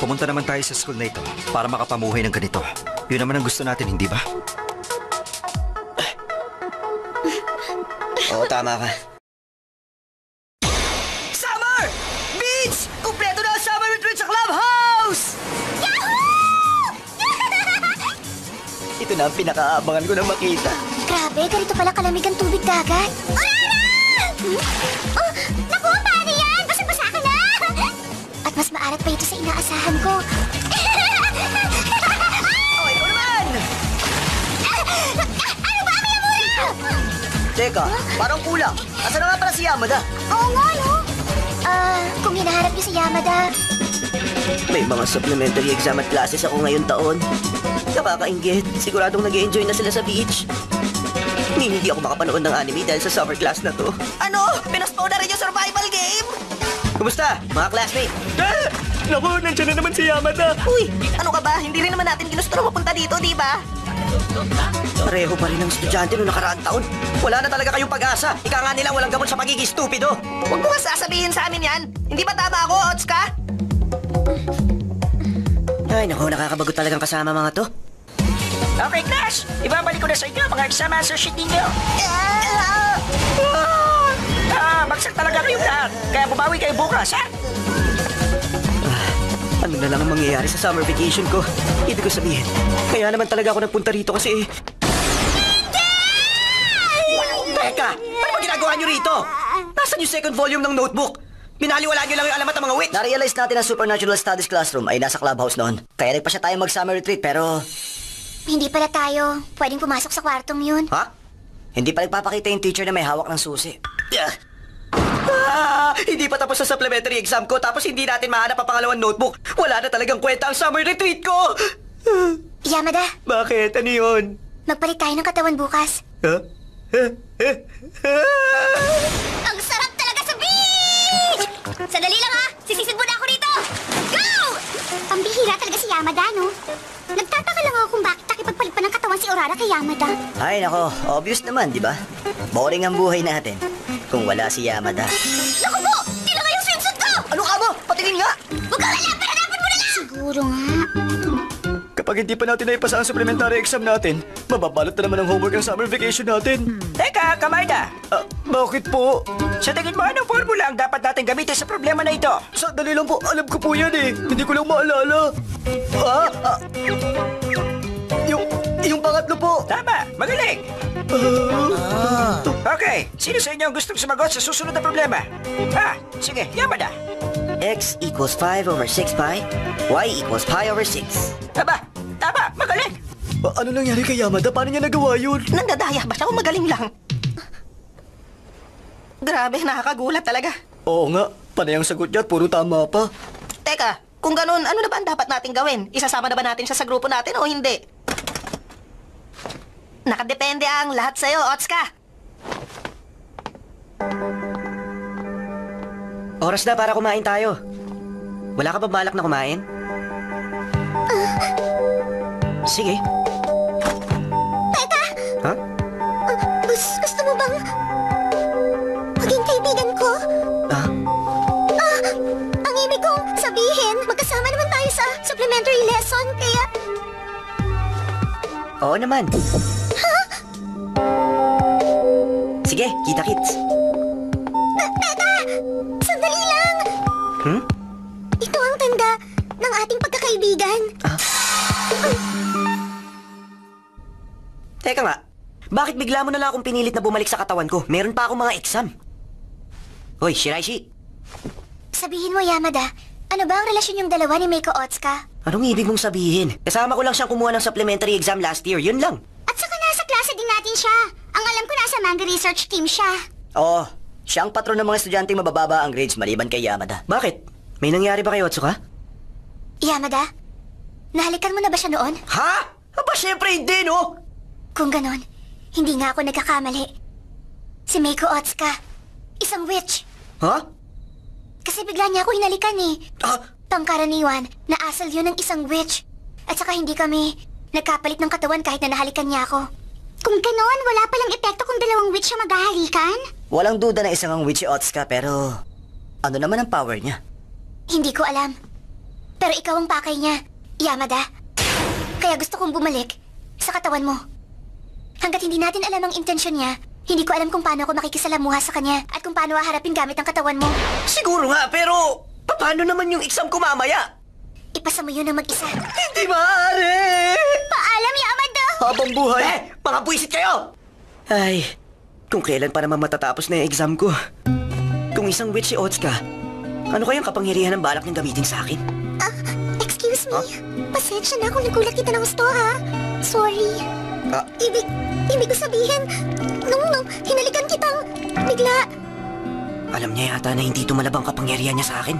Pumunta naman tayo sa school na ito para makapamuhay ng ganito. Yun naman ang gusto natin, hindi ba? oo, tama ka. Summer! Beach! Kumpleto na ang summer retreat sa clubhouse! Ito na ang pinakaabangan ko na makita. Grabe, ganito pala kalamig ang tubig dagat. Oh, naku, paano yan? Basa-basa ka na! At mas maalat pa ito sa inaasahan ko. Oh, ikaw naman! Ano ba, Miyamura? Teka, parang kulang. Asa na nga pala si Yamada? Oo nga, no? Kung hinahanap niyo si Yamada, May mga supplementary exam at classes ako ngayong taon. Nakakaingit. Siguradong nag-enjoy na sila sa beach. Hindi ako makapanood ng anime dahil sa summer class na to. Ano? Pinaspaw na rin yung survival game? Kumusta, mga classmate? Naku, nandiyan na naman si Yamada. Uy, ano ka ba? Hindi rin naman natin ginusto na mapunta dito, di ba? Pareho pa rin ang estudyante noong nakaraang taon. Wala na talaga kayong pag-asa. Ika nga nila walang gamot sa pagiging stupido. Huwag mo nga sasabihin sa amin yan. Hindi ba tama ako, Otska? Ay, naku, nakakabagot talagang kasama mga to. Okay, class! Ibabalik ko na sa inyo mga exam answer sheet ninyo. Bagsak talaga kayong lahat. Kaya bumawi kayo bukas, ha? Ano na lang ang mangyayari sa summer vacation ko? Ibig ko sabihin, kaya naman talaga ako nagpunta rito kasi... Teka! Ano ba ginagawa nyo rito? Nasaan yung second volume ng notebook? Binaliwala nyo lang yung alamat ng mga witch! Na-realize natin na Supernatural Studies Classroom ay nasa clubhouse noon. Kaya nagpa siya tayo mag-summer retreat pero... Hindi pala tayo pwedeng pumasok sa kwartong yun. Ha? Hindi pa nagpapakita yung teacher na may hawak ng susi. Hindi pa tapos sa supplementary exam ko tapos hindi natin mahanap ang pangalawang notebook. Wala na talagang kwenta ang summer retreat ko! Yamada, Bakit? Ano yun? magpalit tayo ng katawan bukas. Huh? Ang sarap talaga sa beach! Sandali lang ha! Sisisid mo na ako rito! Go! Pambihira talaga si Yamada, no? Nagtataka lang ako kung bakit nakipagpalit pa ng katawan si Aurora kay Yamada. Ay nako, obvious naman, di ba? Boring ang buhay natin kung wala si Yamada. Naku po! Tila nga yung swimsuit ko! Ano ka mo? Patingin nga! Huwag kang alapin! Hanapin mo na lang! Siguro nga. Kapag hindi pa natin naipasa ang supplementary exam natin, mababalot na naman ang homework ang summer vacation natin. Teka, Kamayda. Bakit po? Sa tingin mo, anong formula ang dapat natin gamitin sa problema na ito? Sandali lang po, alam ko po yan eh. Hindi ko lang maalala. Yung pangatlo po. Tama, magaling. Okay, sino sa inyo ang gustong sumagot sa susunod na problema? Sige, Yamada. X equals 5 over 6 pi. Y equals pi over 6. Aba, tama, magaling. Ano nangyari kay Yamada? Paano niya nagawa yun? Nandadaya ba siya o magaling lang? Grabe, nakakagulat talaga. Oo nga, panay ang sagot niya at puro tama pa. Teka, kung ganun, ano na ba ang dapat natin gawin? Isasama na ba natin siya sa grupo natin o hindi? Nakadepende ang lahat sa'yo, Otska. Oras na para kumain tayo. Wala ka ba balak na kumain? Sige. Teka! Ha? Gusto mo bang maging kaibigan ko? Ang ibig kong sabihin, magkasama naman tayo sa supplementary lesson, kaya... Oo naman. Sige, kita-kits. Teka! Sandali lang! Ito ang tanda ng ating pagkakaibigan. Teka nga, bakit bigla mo na lang akong pinilit na bumalik sa katawan ko? Meron pa akong mga exam. Hoy, Shiraishi. Sabihin mo, Yamada, ano ba ang relasyon yung dalawa ni Meiko Otsuka? Anong ibig mong sabihin? Kasama ko lang siyang kumuha ng supplementary exam last year, yun lang. At saka nasa klase din natin siya. Ang alam ko nasa manga research team siya. Oo, siya ang patron ng mga estudyanteng mabababa ang grades maliban kay Yamada. Bakit? May nangyari ba kay Otsuka? Yamada, nahalikan mo na ba siya noon? Ha? Aba, syempre hindi, no? Kung ganon, hindi nga ako nagkakamali. Si Meiko Otsuka, isang witch. Ha? Kasi bigla niya ako hinalikan eh. Ah, Pangkaraniwan, naasal yun ng isang witch. At saka hindi kami nagkapalit ng katawan kahit na nahalikan niya ako. Kung ganon, wala palang epekto kung dalawang witch siya maghahalikan? Walang duda na isang ang witchy Otsuka pero... Ano naman ang power niya? Hindi ko alam. Pero ikaw ang pakay niya, Yamada. Kaya gusto kong bumalik sa katawan mo. Hanggat hindi natin alam ang intensyon niya, hindi ko alam kung paano ako makikisalamuha sa kanya at kung paano haharapin gamit ang katawan mo. siguro nga, pero... Paano naman yung exam ko mamaya? Ipasa mo yun ng mag-isa. Hindi maaari! Paalam, Yamada! Habang buhay! Mga buwisit kayo! Ay, kung kailan pa naman matatapos na yung exam ko. Kung isang witch si Otsuka, ano kayang kapangyarihan ng balak niyang gamitin sa akin? Excuse me. Pasensya na kung nagulat kita ng gusto, ha? Sorry. Ibig ko sabihin, nung hinalikan kitang bigla... Alam niya yata na hindi tumalab ang kapangyarihan niya sa akin.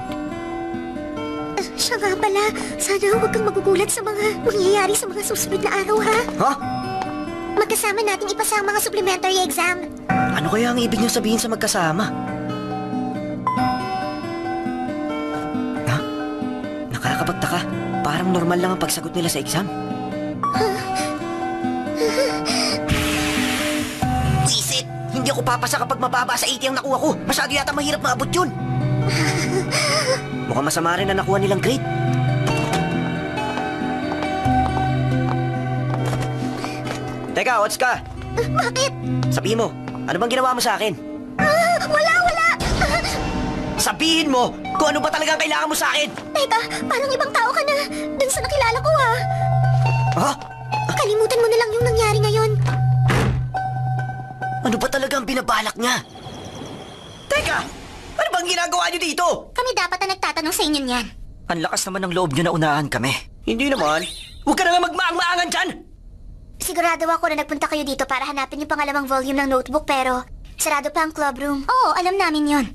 Siya nga pala, sana huwag kang magugulat sa mga mangyayari sa mga susunod na araw, ha? Ha? Magkasama nating ipasa ang mga supplementary exam. Ano kaya ang ibig niyo sabihin sa magkasama? Ha? Nakakapagtaka. Parang normal lang ang pagsagot nila sa exam. Wisit! Hindi ako papasa kapag mababa sa 80 ang nakuha ko. Masyado yata mahirap maabot yun. Mukhang masama rin na nakuha nilang grade. Teka, Otsuka! Bakit? Sabihin mo, ano bang ginawa mo sa akin? Wala! Sabihin mo kung ano ba talagang kailangan mo sa akin! Teka, parang ibang tao ka na. Dun sa nakilala ko, ha? Ha? Kalimutan mo na lang yung nangyari ngayon. Ano ba talaga ang binabalak niya? Teka! Ano bang ginagawa niyo dito? Kami dapat na nagtatanong sa inyo niyan. Ang lakas naman ng loob niyo na unahan kami. Hindi naman. Huwag ka na nga magmaang-maangan dyan! Sigurado ako na nagpunta kayo dito para hanapin yung pangalawang volume ng notebook pero sarado pa ang club room. Oo, alam namin yon.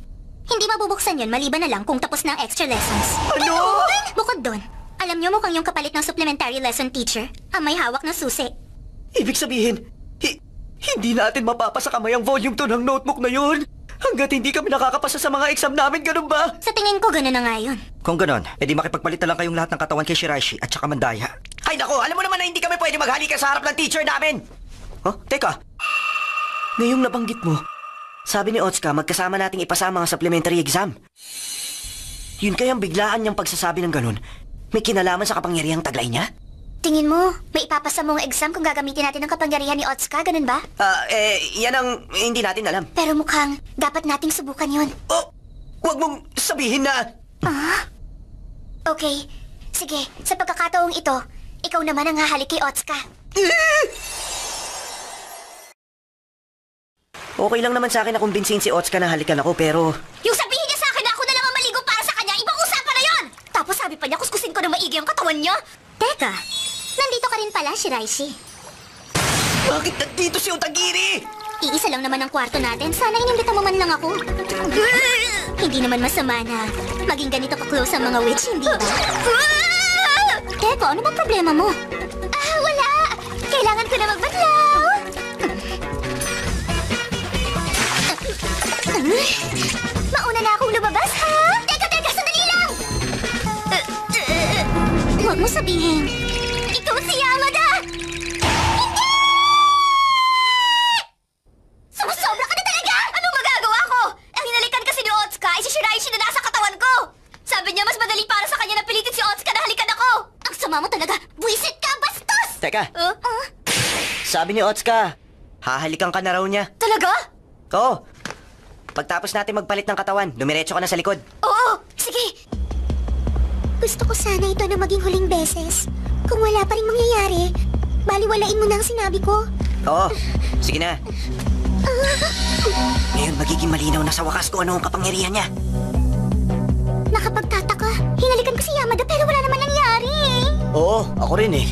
Hindi mabubuksan yun maliban na lang kung tapos na ang extra lessons. Ano? Bukod doon, alam niyo mukhang yung kapalit ng supplementary lesson teacher ang may hawak ng susi. Ibig sabihin, hindi natin mapapasa kamay ang volume 2 ng notebook na yun. Hanggat hindi kami nakakapasa sa mga exam namin, ganun ba? Sa tingin ko, gano'n na nga yun. Kung ganon, edi makipagpalit na lang kayong lahat ng katawan kay Shiraishi at saka Mandaya. Ay nako, alam mo naman na hindi kami pwede maghalikan sa harap ng teacher namin! Huh? Teka, ngayong nabanggit mo, sabi ni Otsuka magkasama nating ipasa ang mga supplementary exam. Yun kayang biglaan niyang pagsasabi ng ganun, may kinalaman sa kapangyarihang taglay niya? Tingin mo, may ipapasa mong exam kung gagamitin natin ang kapangyarihan ni Otsuka, ganun ba? Yan ang hindi natin alam. Pero mukhang dapat nating subukan yun. Oh, huwag mong sabihin na... Okay, sige, sa pagkakataong ito, ikaw naman ang hahalik kay Otsuka. Okay lang naman sa akin na kumbinsihin si Otsuka na halikan ako, pero... Yung sabihin niya sa akin na ako na lang ang maligo para sa kanya, ibang usapan na yon! Tapos sabi pa niya, kuskusin ko na maigi ang katawan niya. Teka, nandito ka rin pala, Shiraishi. Bakit nandito si Utagiri? Iisa lang naman ang kwarto natin. Sana inimbita mo man lang ako. Hindi naman masama na maging ganito ka-close ang mga witch, hindi ba? Teka, ano bang problema mo? Wala! Kailangan ko na magbanlaw! Mauna na akong lumabas, ha? Teka, sandali lang! Huwag mo sabihin. Ikaw si Yamada! Hindi! Sumusobra ka na talaga! Anong magagawa ko? Ang hinalikan kasi ni Otsuka ay si Shiraishi na nasa katawan ko! Sabi niya mas madali para sa kanya na pilitin si Otsuka na halikan ako! Ang sama mo talaga. Buisit ka, bastos! Teka, sabi ni Otsuka, hahalikan ka na raw niya. Talaga? Oo. Pagtapos natin magpalit ng katawan, dumiretso ka na sa likod. Oo! Sige! Gusto ko sana ito na maging huling beses. Kung wala pa rin mangyayari, baliwalain mo na ang sinabi ko. Oo, sige na. Ngayon magiging malinaw na sa wakas kung ano ang kapangyarihan niya. Nakapagtataka. Hinalikan ko si Yamada pero wala naman nangyari eh. Oo, ako rin eh.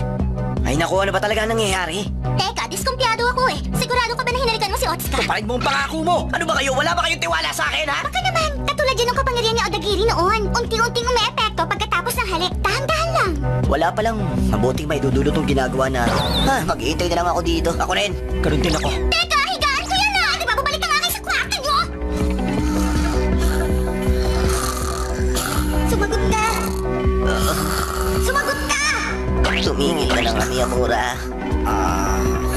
Ay naku, ano ba talaga ang nangyayari? Teka, diskumpiyado ako eh. Sigurado ka ba na hinalikan mo si Otsuka? Paparin mo ang pangako mo! Ano ba kayo? Wala ba kayong tiwala sa akin, ha? Baka naman, katulad yun ng kapangyarihan ni Odagiri noon. Unti-unting ume-epekto pagkatapos ng halik. Dahan-dahan lang. Wala pa lang. Mabuting may dudulot ang ginagawa na. Mag-iintay na lang ako dito. Ako rin. Ganun din ako. Teka, higaan ko yan na! Di ba bubalik ka nga kayo sa kwarto nyo? Sumagot ka! Sumagot ka! Tumigil ka lang, Miyamura.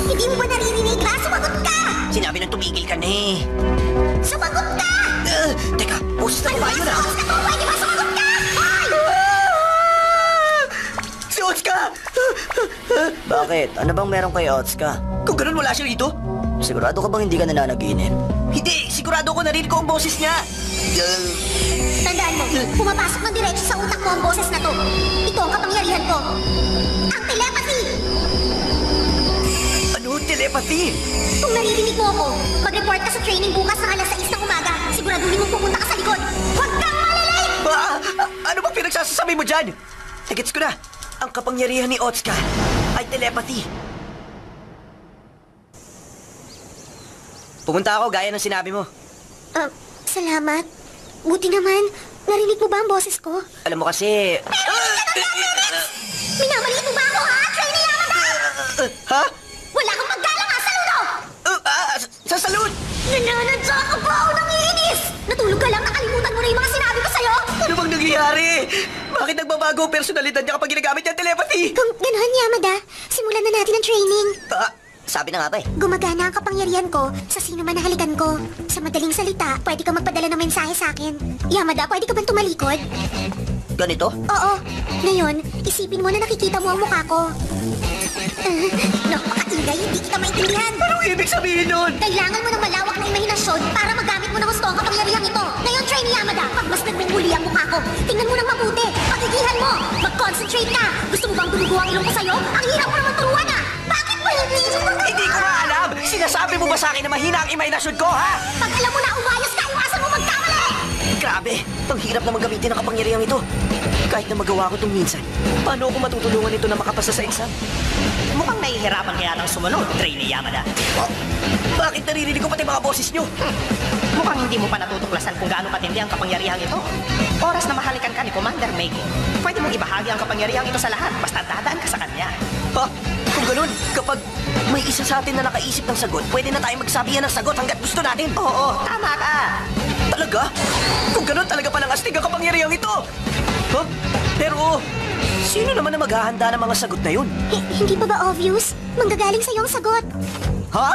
Hindi mo ba naririnig ha? Sumagot ka! Sinabi nang tumigil ka na eh. Sumagot ka! Teka, boses na ba yun, ha? Boses na to! Pwede ba sumagot ka? Hoy! Si Otsuka! Bakit? Ano bang meron kay Otsuka? Kung ganun, wala siya dito? Sigurado ka bang hindi ka nananaginip? Hindi! Sigurado ko narinig ko ang boses niya! Tandaan mo, pumapasok ng diretso sa utak mo ang boses na to. Ito ang kapangyarihan ko. Ang telepathy! Ano? Telepathy? Kung naririnig mo ako, mag-report ka sa training bukas ng alas 6 ng umaga. Siguraduhin mong pupunta ka sa likod. Huwag kang malalate! Ano bang pinagsasasabi mo dyan? Gets ko na. Ang kapangyarihan ni Otsuka ay telepathy. Pumunta ako gaya ng sinabi mo. Salamat. Buti naman, narinig mo ba ang boses ko? Alam mo kasi... Minamaliit mo ba ako, ha? Trainee Yamada! Ha? Wala kang maggalang, ha? Saludo! Sa salud! Nananadya ka ba o nangiinis? Natulog ka lang, nakalimutan mo na yung mga sinabi ko sa'yo? Ano bang nangyayari? Bakit nagbabago ang personalidad niya kapag ginagamit niya ang telepathy? Kung gano'n, Yamada, simulan na natin ang training. Sabi na nga ba eh. Gumagana ang kapangyarihan ko sa sino man nahalikan ko. Sa madaling salita, pwede ka magpadala ng mensahe sa akin. Yamada, pwede ka bang tumalikod? Ganito? Oo. Ngayon, isipin mo na nakikita mo ang mukha ko. Napakaingay, hindi kita maintindihan. Anong ibig sabihin nun? Kailangan mo ng malawak na imahinasyon para magamit mo ng gusto ang kapangyarihang ito. Ngayon, Trainee Yamada, pag mas nagmumuli ang mukha ko, tingnan mo ng mabuti. Pagigihan mo. Mag-concentrate ka. Gusto mo bang dumugo ang ilong ko sa'yo? Ang hirap mo naman turuan ah. Bakit mo hindi mo Hindi ko nga alam! Sinasabi mo ba sa akin na mahina ang imahinasyon ko, ha? Pag alam mo na umayos ka, iwasan mo magkamali! Grabe! Ang hirap naman gamitin ang kapangyarihang ito. Kahit na magawa ko itong minsan, paano ako matutulungan ito na makapasa sa exam? Mukhang nahihirapan kaya ng sumunod, Trainee Yamada. Oh, bakit naririnig ko pati mga boses nyo? Mukhang hindi mo pa natutuklasan kung gaano katindi ang kapangyarihang ito. Oras na mahalikan ka ni Commander Meiko. Pwede mong ibahagi ang kapangyarihang ito sa lahat, basta dadaan ka sa kanya. Ha? Kung ganun, kapag may isa sa atin na nakaisip ng sagot, pwede na tayo magsabihan ng sagot hanggat gusto natin. Oo, tama ka. Talaga? Kung ganun, talaga palang astig ang kapangyarihang ito. Ha? Pero, sino naman na maghahanda ng mga sagot na yun? Hindi pa ba obvious? Manggagaling sa'yo ang sagot. Ha?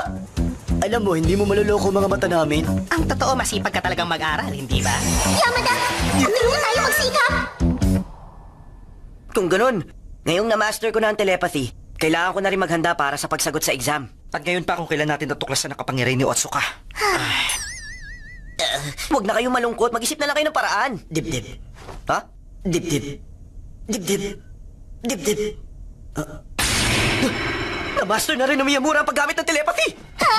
Alam mo, hindi mo maluloko ang mga mata namin. Ang totoo, masipag ka talagang mag-aral, hindi ba? Yamada, tulungan tayo magsikap! Kung ganun, ngayong na-master ko na ang telepathy, kailangan ko na rin maghanda para sa pagsagot sa exam. At ngayon pa kung kailan natin natuklasan ang kapangyarihan ni Otsuka. Huwag na kayong malungkot, mag-isip na lang kayo ng paraan. Dibdib. Ha? Dibdib. Dibdib. Dibdib. Na-master na rin ng Miyamura ang paggamit ng telepathy! Ha?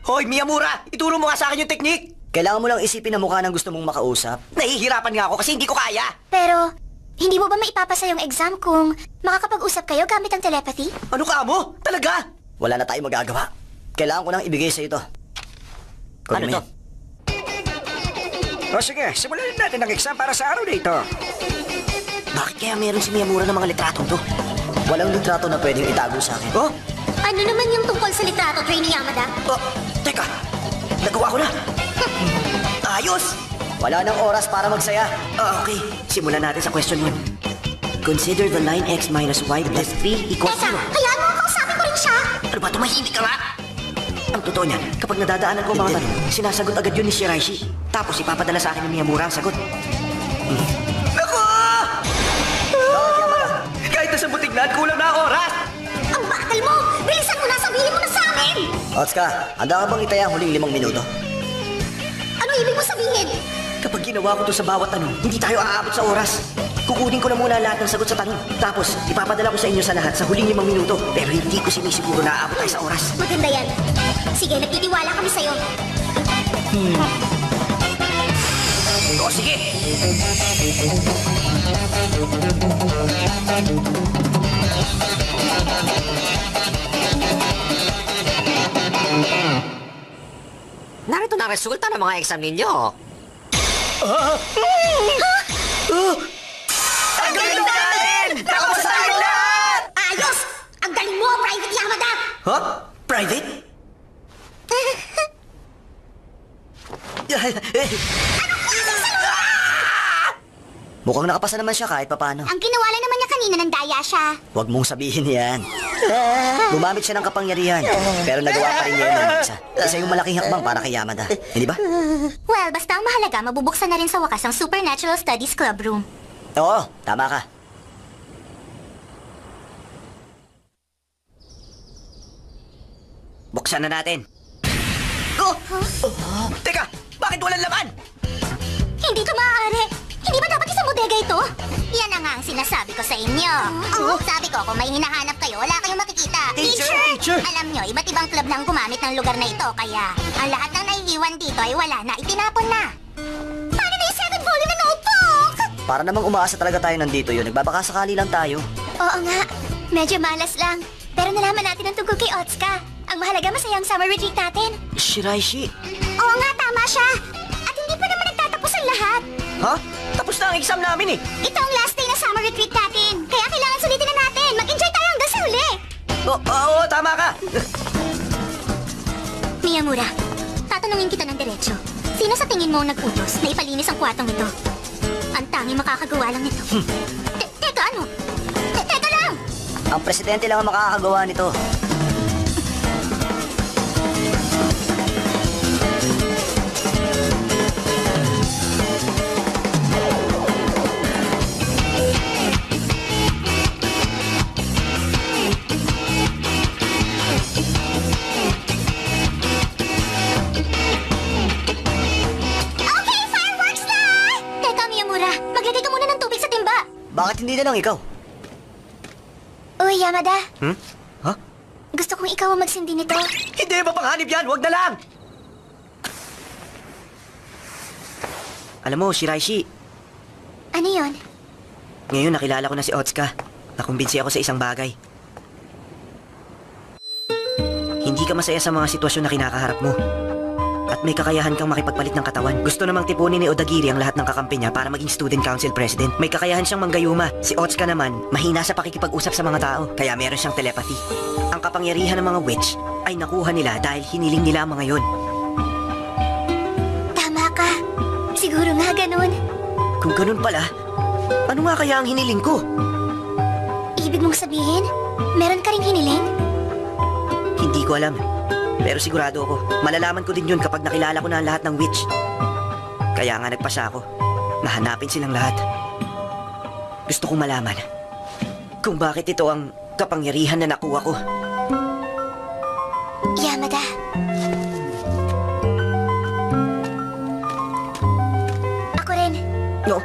Hoy, Miyamura! Ituro mo nga sa akin yung technique! Kailangan mo lang isipin ang mukha ng gusto mong makausap. Nahihirapan nga ako kasi hindi ko kaya! Pero, hindi mo ba maipapasa yung exam kung makakapag-usap kayo gamit ang telepathy? Ano ka mo? Talaga? Wala na tayong magagawa. Kailangan ko nang ibigay sa ito. Ano to? O sige, simulan natin ang exam para sa araw na ito. Bakit kaya meron si Miyamura ng mga litratong to? Walang litrato na pwedeng itago sa akin. Oh? Ano naman yung tungkol sa litrato, Trainee Yamada? Oh, teka! Nagawa ko na! Ayos! Wala nang oras para magsaya. Okay, simulan natin sa question 1. Consider the line x minus y plus 3 equals Teka, 0. hayaan mo kausapin ko rin siya! Ano ba, tumahimik ka nga? Ang totoo niyan, kapag nadadaanan ko ang mga tanong, sinasagot agad yun ni Shiraishi. Tapos ipapadala sa akin ni Miyamura ang sagot. Naku! Bakit, Yamada? Kahit nasa butignan, kulang na ang oras! Ang bakal mo! Bilisan mo na! Sabihin mo na sa amin! Otska, handa ka bang itaya ang huling 5 minuto? Ano ibig mo sabihin? Kapag ginawa ko to sa bawat tanong, hindi tayo aabot sa oras. Kukunin ko na muna lahat ng sagot sa tanong. Tapos, ipapadala ko sa inyo sa lahat sa huling 5 minuto. Pero hindi ko sinisiguro na aabot tayo sa oras. Maganda yan. Sige, nagtitiwala kami sa'yo. O sige! Narito na ang resulta ng mga exam ninyo. Ang galing natin! Nakapasa tayo lahat! Ayos! Ang galing mo, Private Yamada! Ha? Private? Mukhang nakapasa naman siya kahit papano. Ang ginawa lang naman niya kanina ng daya siya. Huwag mong sabihin yan. Gumamit siya ng kapangyarihan, pero nagawa pa rin niya yun ng isa. Isa yung malaking hakbang para kay Yamada. Hindi ba? Well, basta ang mahalaga, mabubuksan na rin sa wakas ang Supernatural Studies Club Room. Oo, tama ka. Buksan na natin. Oh! Teka! Bakit walang laman? Hindi ito maaari! Hindi ba dapat isang bodega ito? Yan na nga ang sinasabi ko sa inyo. Sabi ko, kung may hinahanap kayo, wala kayong makikita. Teacher! Alam nyo, iba't ibang club na ang gumamit ng lugar na ito, kaya ang lahat ng naiiwan dito ay wala na, itinapon na. Paano na yung second volume na notebook? Para namang umaasa talaga tayo nandito yun. Nagbabaka sakali lang tayo. Oo nga, medyo malas lang. Pero nalaman natin ang tungkol kay Otsuka. Ang mahalaga, masaya ang summer retreat natin. Shiraishi. Oo nga, tama siya. At hindi pa naman nagtatapos ang lahat. Ha? Tapos na ang exam namin eh. Ito ang last day na summer retreat natin. Kaya kailangan sulitin na natin. Mag-enjoy tayo hanggang sa huli. Oo, tama ka. Miyamura, tatanungin kita ng diretsyo. Sino sa tingin mo ang nag-utos na ipalinis ang kwartong ito? Ang tanging makakagawa lang nito. Teka, ano? Teka lang! Ang presidente lang ang makakagawa nito. hindi na lang ikaw? Uy, Yamada. Ha? Gusto kong ikaw ang magsindi nito. Hindi, mapanghanib yan! Huwag na lang! Alam mo, Shiraishi, Ano yon? ngayon nakilala ko na si Otsuka. Nakumbinsi ako sa isang bagay. Hindi ka masaya sa mga sitwasyon na kinakaharap mo. At may kakayahan kang makipagpalit ng katawan. Gusto namang tipunin ni Odagiri ang lahat ng kakampi niya para maging student council president. May kakayahan siyang manggayuma. Si Otsuka naman, mahina sa pakikipag-usap sa mga tao. Kaya meron siyang telepathy. Ang kapangyarihan ng mga witch ay nakuha nila dahil hiniling nila ang mga yon. Tama ka. Siguro nga ganun. Kung ganun pala, ano nga kaya ang hiniling ko? Ibig mong sabihin, meron ka ring hiniling? Hindi ko alam. Pero sigurado ako, malalaman ko din yun kapag nakilala ko na ang lahat ng witch. Kaya nga nagpasya ako, nahanapin silang lahat. Gusto kong malaman kung bakit ito ang kapangyarihan na nakuha ko. Yamada. Ako rin. No?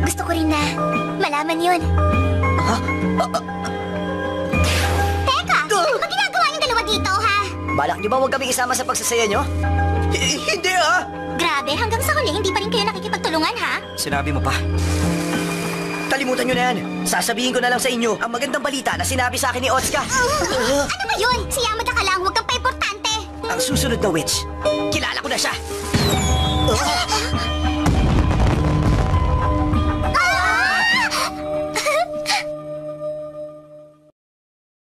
Gusto ko rin na malaman yun. Ha? Teka! Ano ba ginagawa niyong dalawa dito, ha? Balak niyo ba huwag kami isama sa pagsasaya niyo? Hindi ah! Grabe, hanggang sa huli, hindi pa rin kayo nakikipagtulungan, ha? Sinabi mo pa. Kalimutan nyo na yan. Sasabihin ko na lang sa inyo ang magandang balita na sinabi sa akin ni Otsuka. Ano ba yun? Si Yamada ka lang, huwag kang pa-importante. Ang susunod na witch, kilala ko na siya.